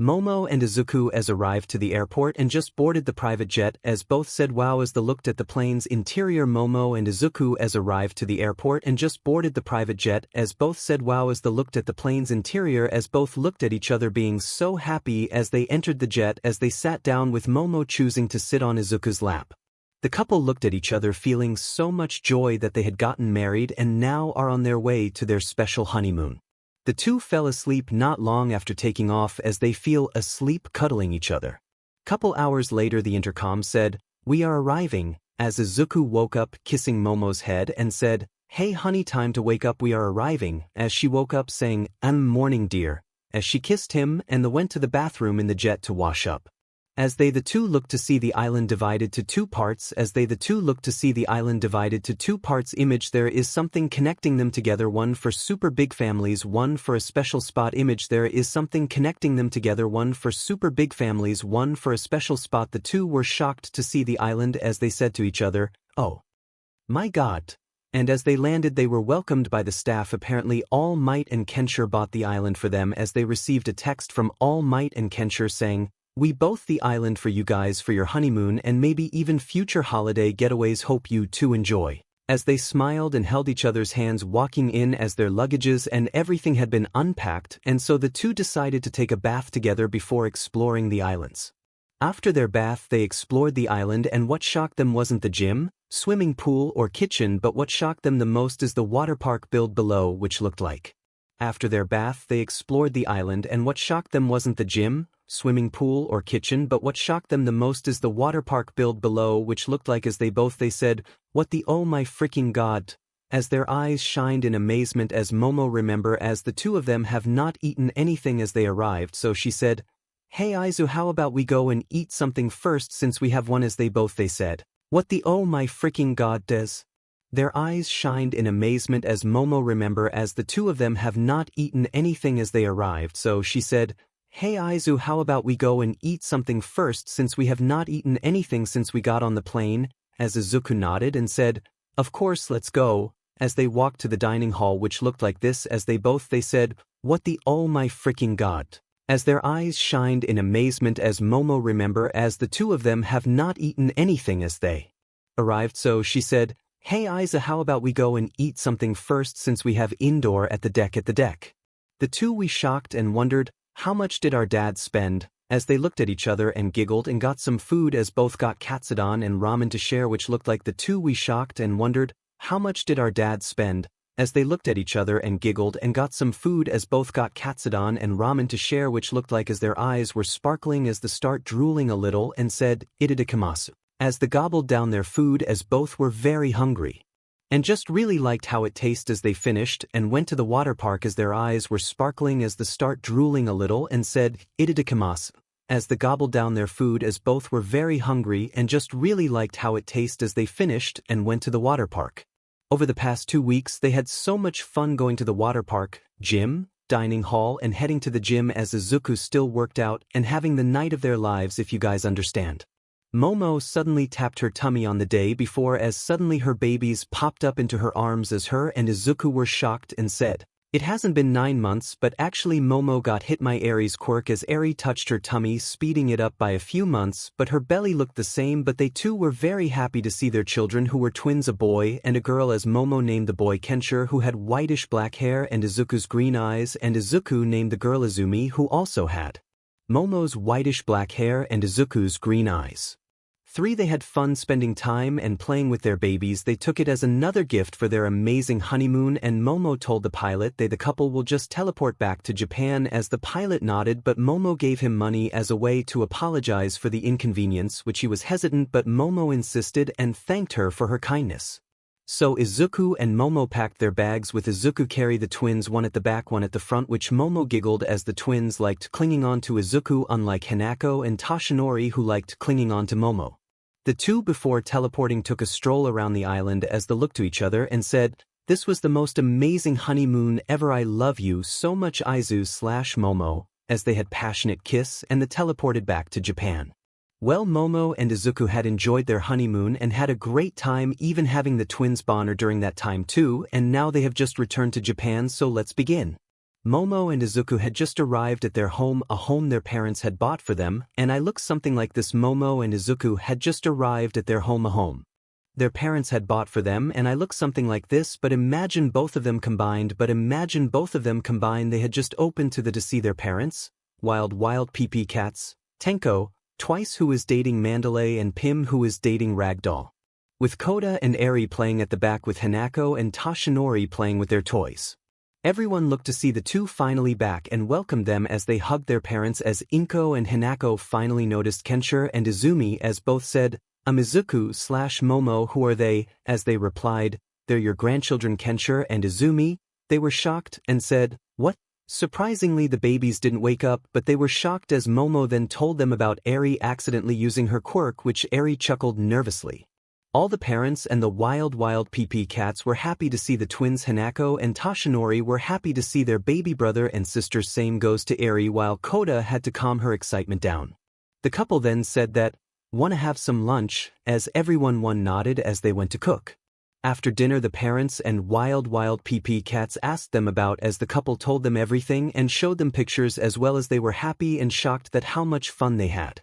Momo and Izuku as arrived to the airport and just boarded the private jet as both said wow as they looked at the plane's interior. Momo and Izuku as arrived to the airport and just boarded the private jet as both said wow as they looked at the plane's interior, as both looked at each other being so happy as they entered the jet as they sat down with Momo choosing to sit on Izuku's lap. The couple looked at each other feeling so much joy that they had gotten married and now are on their way to their special honeymoon. The two fell asleep not long after taking off as they feel asleep cuddling each other. Couple hours later the intercom said, we are arriving, as Izuku woke up kissing Momo's head and said, hey honey, time to wake up, we are arriving, as she woke up saying, morning dear, as she kissed him and then went to the bathroom in the jet to wash up. As they the two looked to see the island divided to two parts, image there is something connecting them together, one for super big families, one for a special spot. Image there is something connecting them together, one for super big families, one for a special spot. The two were shocked to see the island as they said to each other, oh my god. And as they landed they were welcomed by the staff. Apparently All Might and Kensher bought the island for them as they received a text from All Might and Kensher saying, we both the island for you guys for your honeymoon and maybe even future holiday getaways, hope you two enjoy. As they smiled and held each other's hands walking in as their luggages and everything had been unpacked, and so the two decided to take a bath together before exploring the islands. After their bath they explored the island, and what shocked them wasn't the gym, swimming pool or kitchen, but what shocked them the most is the water park built below, which looked like. After their bath they explored the island, and what shocked them wasn't the gym, swimming pool or kitchen, but what shocked them the most is the water park built below, which looked like. As they said, what the oh my freaking god, as their eyes shined in amazement. As Momo remember as the two of them have not eaten anything as they arrived, so she said, "Hey Izu, how about we go and eat something first since we have one?" As they said, "What the oh my freaking god does?" Their eyes shined in amazement as Momo remembered as the two of them have not eaten anything as they arrived, so she said, "Hey Izu, how about we go and eat something first since we have not eaten anything since we got on the plane?" As Izuku nodded and said, "Of course, let's go." As they walked to the dining hall, which looked like this, as they said, "What the oh my freaking god?" As their eyes shined in amazement as Momo remembered as the two of them have not eaten anything as they arrived, so she said, "Hey Iza, how about we go and eat something first since we have indoor at the deck?" The two we shocked and wondered, "How much did our dad spend?" As they looked at each other and giggled and got some food as both got katsudon and ramen to share, which looked like the two we shocked and wondered, "How much did our dad spend?" As they looked at each other and giggled and got some food as both got katsudon and ramen to share, which looked like as their eyes were sparkling as they start drooling a little and said, "𝗕𝗏𝗃𝗧𝗵𝗲," as they gobbled down their food as both were very hungry and just really liked how it tasted as they finished and went to the water park as their eyes were sparkling as they start drooling a little and said, "𝗕𝗏𝗃𝗧𝗵𝗲," as they gobbled down their food as both were very hungry and just really liked how it tasted as they finished and went to the water park. Over the past 2 weeks they had so much fun going to the water park, gym, dining hall and heading to the gym as Izuku still worked out and having the night of their lives, if you guys understand. Momo suddenly tapped her tummy on the day before as suddenly her babies popped up into her arms as her and Izuku were shocked and said, "It hasn't been 9 months, but actually Momo got hit my Aries quirk," as Eri touched her tummy, speeding it up by a few months, but her belly looked the same. But they too were very happy to see their children, who were twins, a boy and a girl, as Momo named the boy 𝗫, who had whitish black hair and Izuku's green eyes, and Izuku named the girl 𝗬𝗍𝗻, who also had Momo's whitish black hair and Izuku's green eyes. 3. They had fun spending time and playing with their babies. They took it as another gift for their amazing honeymoon, and Momo told the pilot the couple will just teleport back to Japan, as the pilot nodded, but Momo gave him money as a way to apologize for the inconvenience, which he was hesitant, but Momo insisted and thanked her for her kindness. So Izuku and Momo packed their bags, with Izuku carry the twins, one at the back, one at the front, which Momo giggled as the twins liked clinging on to Izuku, unlike Hanako and Toshinori, who liked clinging on to Momo. The two, before teleporting, took a stroll around the island as they looked to each other and said, "This was the most amazing honeymoon ever. I love you so much, Izu/Momo," as they had passionate kiss and they teleported back to Japan. Well, Momo and Izuku had enjoyed their honeymoon and had a great time, even having the twins bonner during that time too, and now they have just returned to Japan, so let's begin. Momo and Izuku had just arrived at their home, a home their parents had bought for them, and I looked something like this. Momo and Izuku had just arrived at their home, a home their parents had bought for them, and I looked something like this, but imagine both of them combined, they had just opened to see their parents, wild PP cats, Tenko, Twice, who is dating Mandalay, and Pim, who is dating Ragdoll, with Koda and Eri playing at the back, with Hanako and Toshinori playing with their toys. Everyone looked to see the two finally back and welcomed them as they hugged their parents, as Inko and Hanako finally noticed 𝗫 and Izumi, as both said, Izuku/Momo, who are they? As they replied, "They're your grandchildren, 𝗫 and Izumi." They were shocked and said, "What?" Surprisingly, the babies didn't wake up, but they were shocked as Momo then told them about Eri accidentally using her quirk, which Eri chuckled nervously. All the parents and the wild PP cats were happy to see the twins. Hanako and Toshinori were happy to see their baby brother and sister. Same goes to Eri, while Koda had to calm her excitement down. The couple then said that, "Wanna have some lunch?" as everyone nodded as they went to cook. After dinner, the parents and wild PP cats asked them about, as the couple told them everything and showed them pictures, as well as they were happy and shocked that how much fun they had.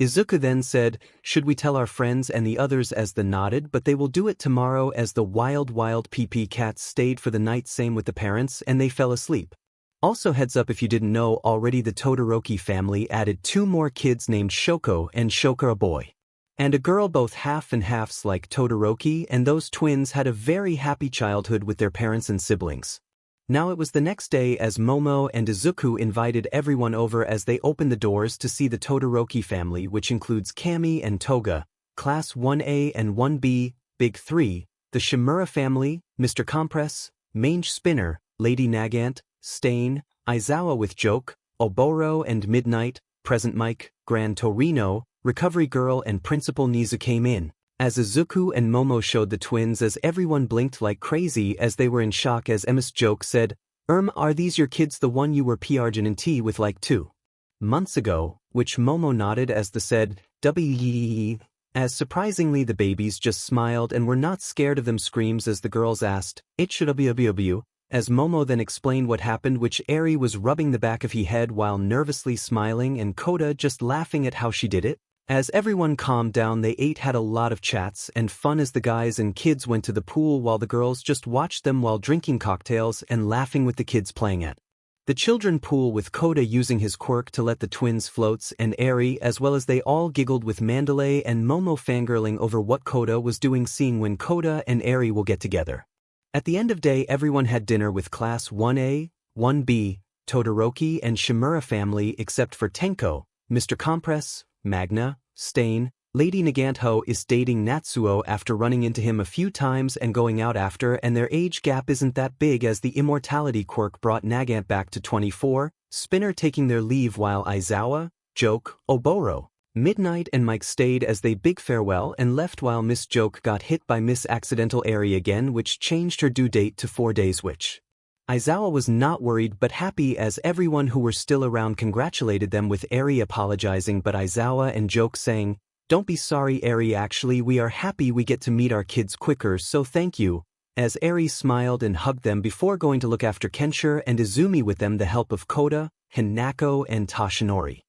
Izuku then said, "Should we tell our friends and the others?" as they nodded, but they will do it tomorrow, as the wild PP cats stayed for the night, same with the parents, and they fell asleep. Also, heads up if you didn't know already, the Todoroki family added 2 more kids named Shoko and Shoka, a boy and a girl, both half and halves like Todoroki, and those twins had a very happy childhood with their parents and siblings. Now it was the next day as Momo and Izuku invited everyone over as they opened the doors to see the Todoroki family, which includes Kami and Toga, Class 1A and 1B, Big 3, the Shimura family, Mr. Compress, Mange Spinner, Lady Nagant, Stain, Aizawa with Joke, Oboro and Midnight, present Mike, Gran Torino, Recovery Girl and Principal Nizu came in. As Izuku and Momo showed the twins as everyone blinked like crazy as they were in shock as Ms. Joke said, Are these your kids, the one you were 𝗵𝗃𝗏 with like 2 months ago, which Momo nodded as the said, 𝗕𝗶𝗯𝗹𝗶, as surprisingly the babies just smiled and were not scared of them screams as the girls asked, 𝐻𝗬𝗶𝗶𝗶, as Momo then explained what happened, which 𝐒𝐻𝐁 was rubbing the back of his head while nervously smiling and 𝗂𝗧 just laughing at how she did it. As everyone calmed down, they had a lot of chats and fun as the guys and kids went to the pool while the girls just watched them while drinking cocktails and laughing with the kids playing at the children pool, with 𝗂𝗧 using his quirk to let the twins floats and 𝐒𝐻𝐁, as well as they all giggled with Mandalay and Momo fangirling over what 𝗂𝗧 was doing, seeing when 𝗂𝗧 and 𝗍𝐻𝗁 will get together. At the end of day, everyone had dinner with class 1A, 1B, Todoroki and Shimura family except for Tenko. Mr. Compress, Magna, Stain, Lady Nagantho is dating Natsuo after running into him a few times and going out after, and their age gap isn't that big as the immortality quirk brought Nagant back to 24, Spinner taking their leave while Aizawa, Joke, Oboro, Midnight and Mike stayed as they big farewell and left while Miss Joke got hit by Miss Accidental 𝗍𝗁 again, which changed her due date to 4 days, which Aizawa was not worried but happy as everyone who were still around congratulated them, with 𝗍𝗁 apologizing but Aizawa and Joke saying, Don't be sorry 𝗍𝗁, actually we are happy we get to meet our kids quicker, so thank you, as 𝗍𝗁 smiled and hugged them before going to look after Kenshiro and Izumi with them the help of 𝗂𝗧, Hinako and Toshinori.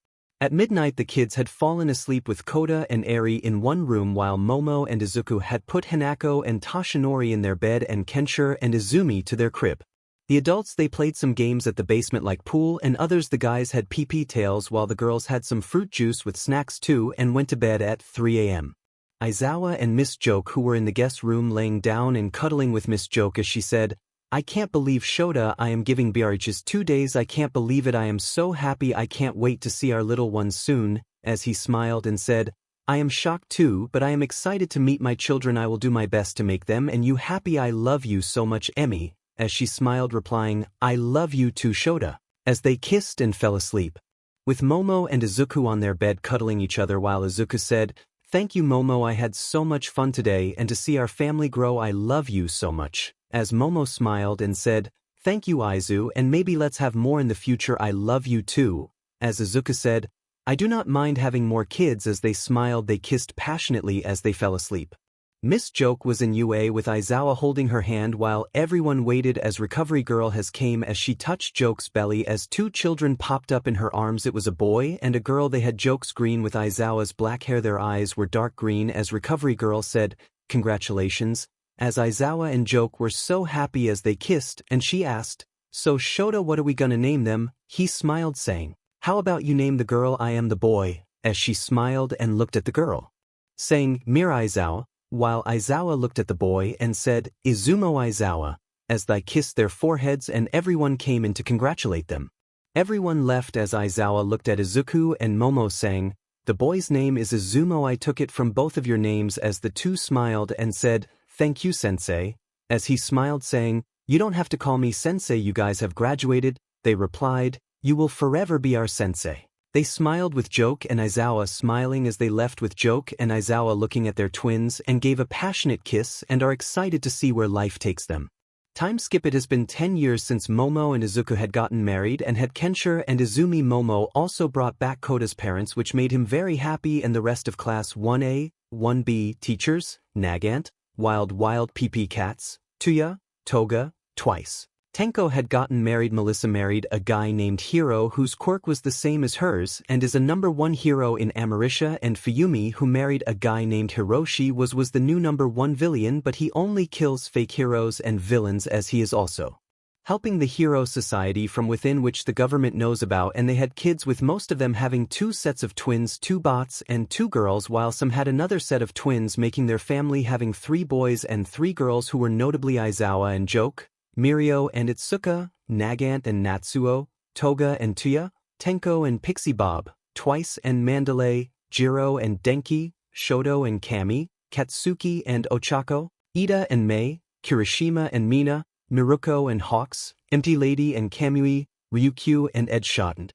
At midnight the kids had fallen asleep with 𝗂𝗧 and 𝗍𝗁 in one room while Momo and Izuku had put Hinako and Toshinori in their bed and Kenshiro and Izumi to their crib. The adults they played some games at the basement like pool, and others the guys had PP tails while the girls had some fruit juice with snacks too and went to bed at 3 a.m. Aizawa and Miss Joke, who were in the guest room laying down and cuddling with Miss Joke, as she said, I can't believe Shota, I am giving 𝗵𝗃𝗏 2 days, I can't believe it, I am so happy, I can't wait to see our little ones soon, as he smiled and said, I am shocked too, but I am excited to meet my children, I will do my best to make them and you happy, I love you so much Emmy, as she smiled replying, I love you too Shota, as they kissed and fell asleep. With Momo and Izuku on their bed cuddling each other while Izuku said, Thank you Momo, I had so much fun today and to see our family grow, I love you so much, as Momo smiled and said, Thank you Aizu, and maybe let's have more in the future, I love you too, as Izuku said, I do not mind having more kids, as they smiled they kissed passionately as they fell asleep. Miss Joke was in UA with Aizawa holding her hand while everyone waited as Recovery Girl has came as she touched Joke's belly as 2 children popped up in her arms. It was a boy and a girl. They had Joke's green with Aizawa's black hair. Their eyes were dark green as Recovery Girl said, Congratulations, as Aizawa and Joke were so happy as they kissed, and she asked, So Shota, what are we gonna name them? He smiled saying, How about you name the girl I am the boy, as she smiled and looked at the girl, saying, Mira Aizawa, while Aizawa looked at the boy and said, Izumo Aizawa, as they kissed their foreheads and everyone came in to congratulate them. Everyone left as Aizawa looked at Izuku and Momo saying, The boy's name is Izumo, I took it from both of your names, as the two smiled and said, Thank you sensei, as he smiled saying, You don't have to call me sensei, you guys have graduated. They replied, You will forever be our sensei. They smiled with Joke and Aizawa smiling as they left with Joke and Aizawa looking at their twins and gave a passionate kiss and are excited to see where life takes them. Time skip. It has been 10 years since Momo and Izuku had gotten married and had Kenshiro and Izumi. Momo also brought back 𝗂𝗧's parents, which made him very happy, and the rest of class 1A, 1B teachers, Nagant, Wild PP Cats, Tuya, Toga, twice. Tenko had gotten married. Melissa married a guy named Hiro whose quirk was the same as hers and is a #1 hero in Amerisha, and Fuyumi, who married a guy named Hiroshi, was the new #1 villain, but he only kills fake heroes and villains, as he is also helping the Hero Society from within, which the government knows about, and they had kids, with most of them having 2 sets of twins, 2 bots and 2 girls, while some had another set of twins, making their family having 3 boys and 3 girls, who were notably Aizawa and Joke, Mirio and Itsuka, Nagant and Natsuo, Toga and Tuya, Tenko and 𝗵𝗃𝗏, twice, and Mandalay, Jiro and Denki, Shoto and Kami, Katsuki and Ochako, Ida and Mei, Kirishima and Mina, Miruko and Hawks, Empty Lady and Kamui, Ryukyu and Ed Shoten.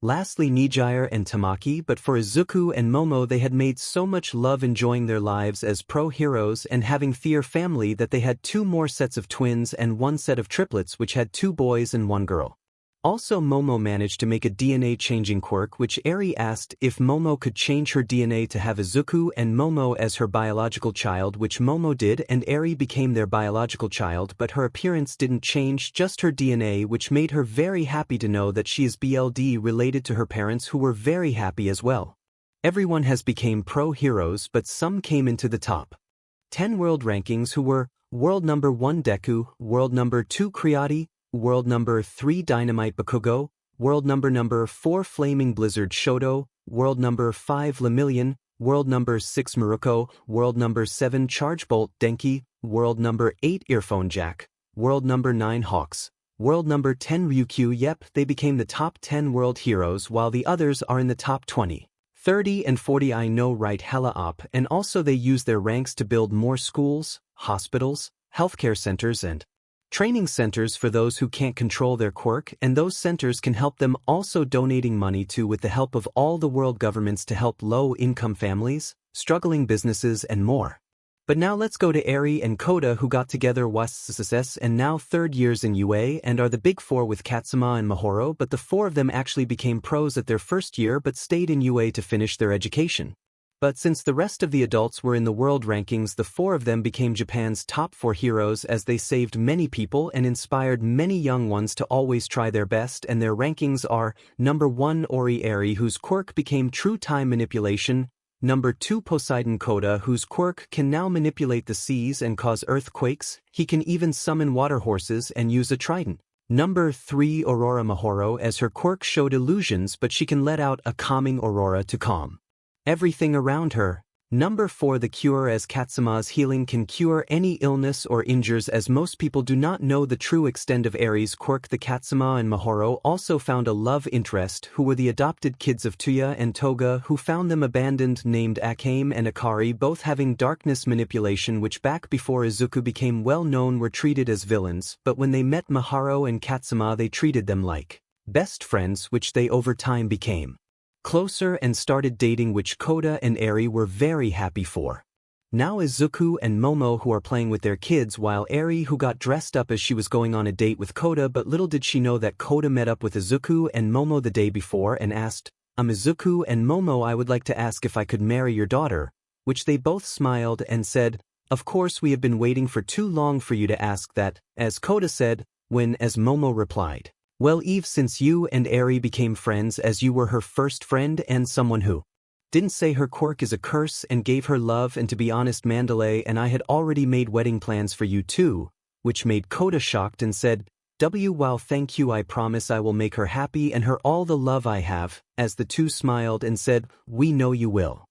Lastly 𝗎𝗎𝗧𝗏 and 𝗕𝗏𝗏, but for Izuku and Momo they had made so much love enjoying their lives as pro-heroes and having their family that they had 2 more sets of twins and 1 set of triplets which had 2 boys and 1 girl. Also Momo managed to make a DNA changing quirk which 𝐈𝐴 asked if Momo could change her DNA to have Izuku and Momo as her biological child, which Momo did, and 𝐈𝐴 became their biological child, but her appearance didn't change, just her DNA, which made her very happy to know that she is BLD related to her parents, who were very happy as well. Everyone has become pro-heroes, but some came into the top 10 world rankings who were world number 1 Deku, world number 2 𝗓𝗏𝗧𝗏, world number 3 Dynamite Bakugo, world number 4 Flaming Blizzard Shoto, world number 5 Lemillion, world number 6 Miruko, world number 7 Charge Bolt Denki, world number 8 Earphone Jack, world number 9 Hawks, world number 10 Ryukyu. Yep, they became the top 10 world heroes while the others are in the top 20, 30 and 40. I know, right? Hella up. And also they use their ranks to build more schools, hospitals, healthcare centers and training centers for those who can't control their quirk, and those centers can help them, also donating money to with the help of all the world governments to help low-income families, struggling businesses and more. But now let's go to 𝐴𝐴 and 𝗂𝐴, who got together 𝗧𝗏𝗧𝗏 and now 3rd years in UA and are the big 4 with 𝗧𝗵𝗲 and 𝗵𝗲, but the 4 of them actually became pros at their first year but stayed in UA to finish their education. But since the rest of the adults were in the world rankings, the 4 of them became Japan's top 4 heroes as they saved many people and inspired many young ones to always try their best, and their rankings are number 1 𝗲𝗏𝗏𝗏, whose quirk became true time manipulation, number 2 Poseidon 𝗂𝐴, whose quirk can now manipulate the seas and cause earthquakes, he can even summon water horses and use a trident. Number 3 Aurora 𝗵𝗲, as her quirk showed illusions but she can let out a calming aurora to calm everything around her. Number 4 the Cure, as 𝗬𝗏𝗲's healing can cure any illness or injures, as most people do not know the true extent of 𝗲𝗏's quirk. The 𝗬𝗏𝗏 and 𝗵𝗲 also found a love interest who were the adopted kids of 𝗬𝗏 and 𝗃𝗏, who found them abandoned, named 𝐒𝐻𝐁 and 𝗃𝗏𝗏, both having darkness manipulation, which back before Izuku became well known were treated as villains, but when they met 𝗵𝗲 and 𝗬𝗏𝗏 they treated them like best friends, which they over time became closer and started dating, which 𝗂𝗏 and 𝗲𝗏 were very happy for. Now Izuku and Momo who are playing with their kids, while 𝗲𝗏 who got dressed up as she was going on a date with 𝗂𝗏, but little did she know that 𝗂𝗏 met up with Izuku and Momo the day before and asked, Izuku and Momo, I would like to ask if I could marry your daughter, which they both smiled and said, of course, we have been waiting for too long for you to ask that, as 𝗂𝗏 said, when as Momo replied, well, Eve, since you and 𝗲𝗏 became friends as you were her first friend and someone who didn't say her quirk is a curse and gave her love, and to be honest, Mandalay and I had already made wedding plans for you too, which made 𝗂𝗏 shocked and said, wow, thank you, I promise I will make her happy and her all the love I have, as the two smiled and said, we know you will.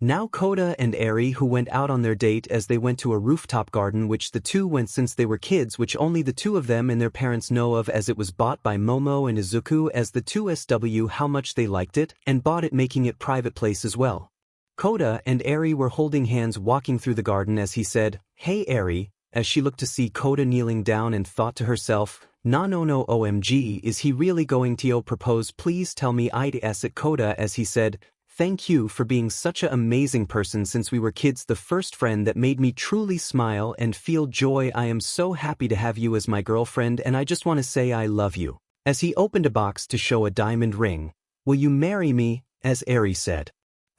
Now 𝗂𝗏 and 𝗲𝗏, who went out on their date as they went to a rooftop garden which the two went since they were kids, which only the two of them and their parents know of, as it was bought by Momo and Izuku, as the two SW how much they liked it and bought it, making it private place as well. 𝗂𝗏 and 𝗲𝗏 were holding hands walking through the garden as he said, hey 𝗲𝗏, as she looked to see 𝗂𝗏 kneeling down and thought to herself, no OMG, is he really going to propose? Please tell me 𝗳𝗏𝗧𝗏. 𝗂𝗏 as he said, thank you for being such an amazing person since we were kids, the first friend that made me truly smile and feel joy. I am so happy to have you as my girlfriend and I just want to say I love you. As he opened a box to show a diamond ring, will you marry me? As 𝗲𝗏 said,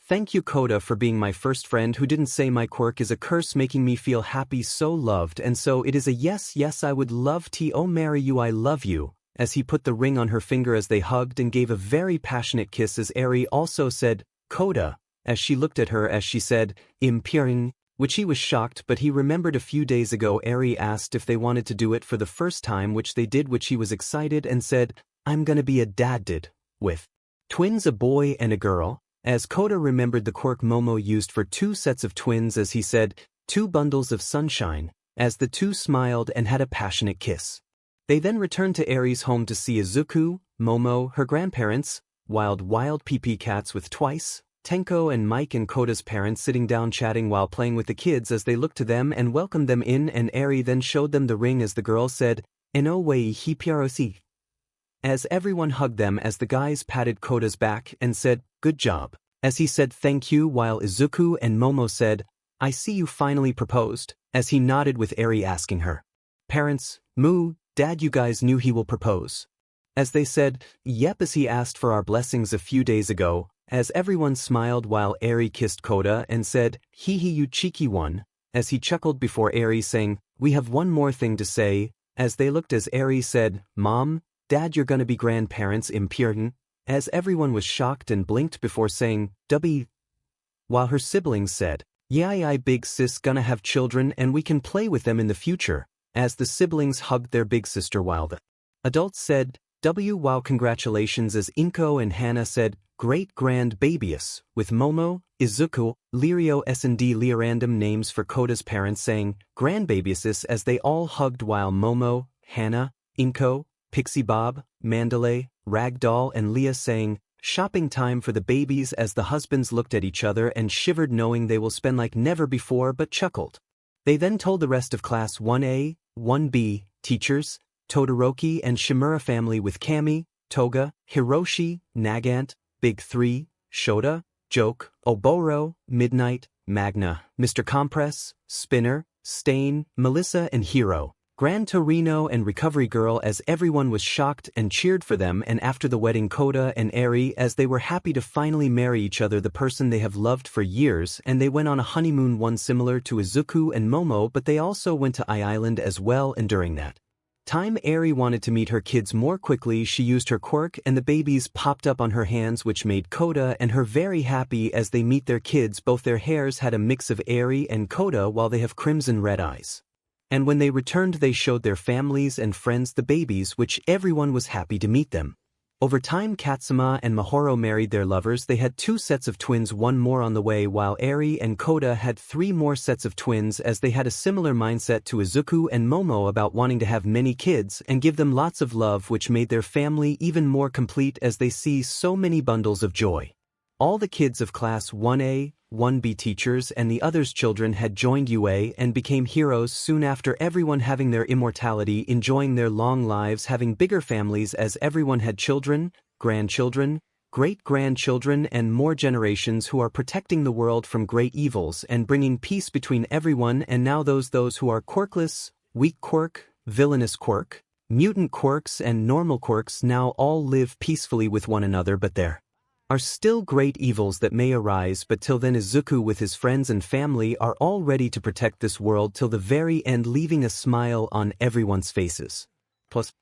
thank you 𝗂𝗏 for being my first friend who didn't say my quirk is a curse, making me feel happy, so loved, and so it is a yes, I would love to marry you, I love you. As he put the ring on her finger as they hugged and gave a very passionate kiss, as 𝗲𝗏 also said, 𝗂𝗏, as she looked at her as she said, 𝗵𝗃𝗏, which he was shocked, but he remembered a few days ago 𝗲𝗏 asked if they wanted to do it for the first time, which they did, which he was excited and said, I'm gonna be a dad with twins, a boy and a girl. As 𝗂𝗏 remembered the quirk Momo used for 2 sets of twins, as he said, 2 bundles of sunshine, as the two smiled and had a passionate kiss. They then returned to 𝗲𝗏's home to see Izuku, Momo, her grandparents, wild PP cats with twice, Tenko and Mike, and 𝗂𝗏's parents sitting down chatting while playing with the kids as they looked to them and welcomed them in, and 𝗲𝗏 then showed them the ring as the girl said, 𝗓𝗏𝗧𝗏. as everyone hugged them as the guys patted Koda's back and said, "Good job," as he said thank you while Izuku and Momo said, "I see you finally proposed," as he nodded with Eri asking her parents, Dad, you guys knew he will propose. As they said, "Yep," as he asked for our blessings a few days ago, as everyone smiled while Eri kissed Koda and said, "You cheeky one," as he chuckled before Eri saying, "We have one more thing to say," as they looked as Eri said, "Mom, Dad, you're gonna be grandparents important," as everyone was shocked and blinked before saying, "W," while her siblings said, "Yeah, big sis gonna have children and we can play with them in the future," as the siblings hugged their big sister while the adults said, "Wow, congratulations," as Inko and Hana said, "Great grand babyus," with Momo, Izuku, Lirio S&D random names for Koda's parents saying, "Grandbabyusis," as they all hugged while Momo, Hana, Inko, Pixie Bob, Mandalay, Ragdoll and Leah saying, "Shopping time for the babies," as the husbands looked at each other and shivered knowing they will spend like never before but chuckled. They then told the rest of Class 1A, 1B, teachers, Todoroki and Shimura family with Kami, Toga, Hiroshi, Nagant, Big 3, Shota, Joke, Oboro, Midnight, Magna, Mr. Compress, Spinner, Stain, Melissa and Hero, Gran Torino and Recovery Girl as everyone was shocked and cheered for them and after the wedding Koda and Eri as they were happy to finally marry each other the person they have loved for years and they went on a honeymoon one similar to Izuku and Momo but they also went to Island as well and during that time Eri wanted to meet her kids more quickly she used her quirk and the babies popped up on her hands which made Koda and her very happy as they meet their kids both their hairs had a mix of Eri and Koda while they have crimson red eyes. And when they returned they showed their families and friends the babies which everyone was happy to meet them. Over time Katsuma and Mahoro married their lovers they had 2 sets of twins one more on the way while Eri and Koda had 3 more sets of twins as they had a similar mindset to Izuku and Momo about wanting to have many kids and give them lots of love which made their family even more complete as they see so many bundles of joy. All the kids of Class 1A, 1B teachers and the others' children had joined UA and became heroes soon after everyone having their immortality enjoying their long lives having bigger families as everyone had children, grandchildren, great-grandchildren and more generations who are protecting the world from great evils and bringing peace between everyone and now those who are quirkless, weak quirk, villainous quirk, mutant quirks and normal quirks now all live peacefully with one another but there are still great evils that may arise but till then Izuku with his friends and family are all ready to protect this world till the very end leaving a smile on everyone's faces. Plus,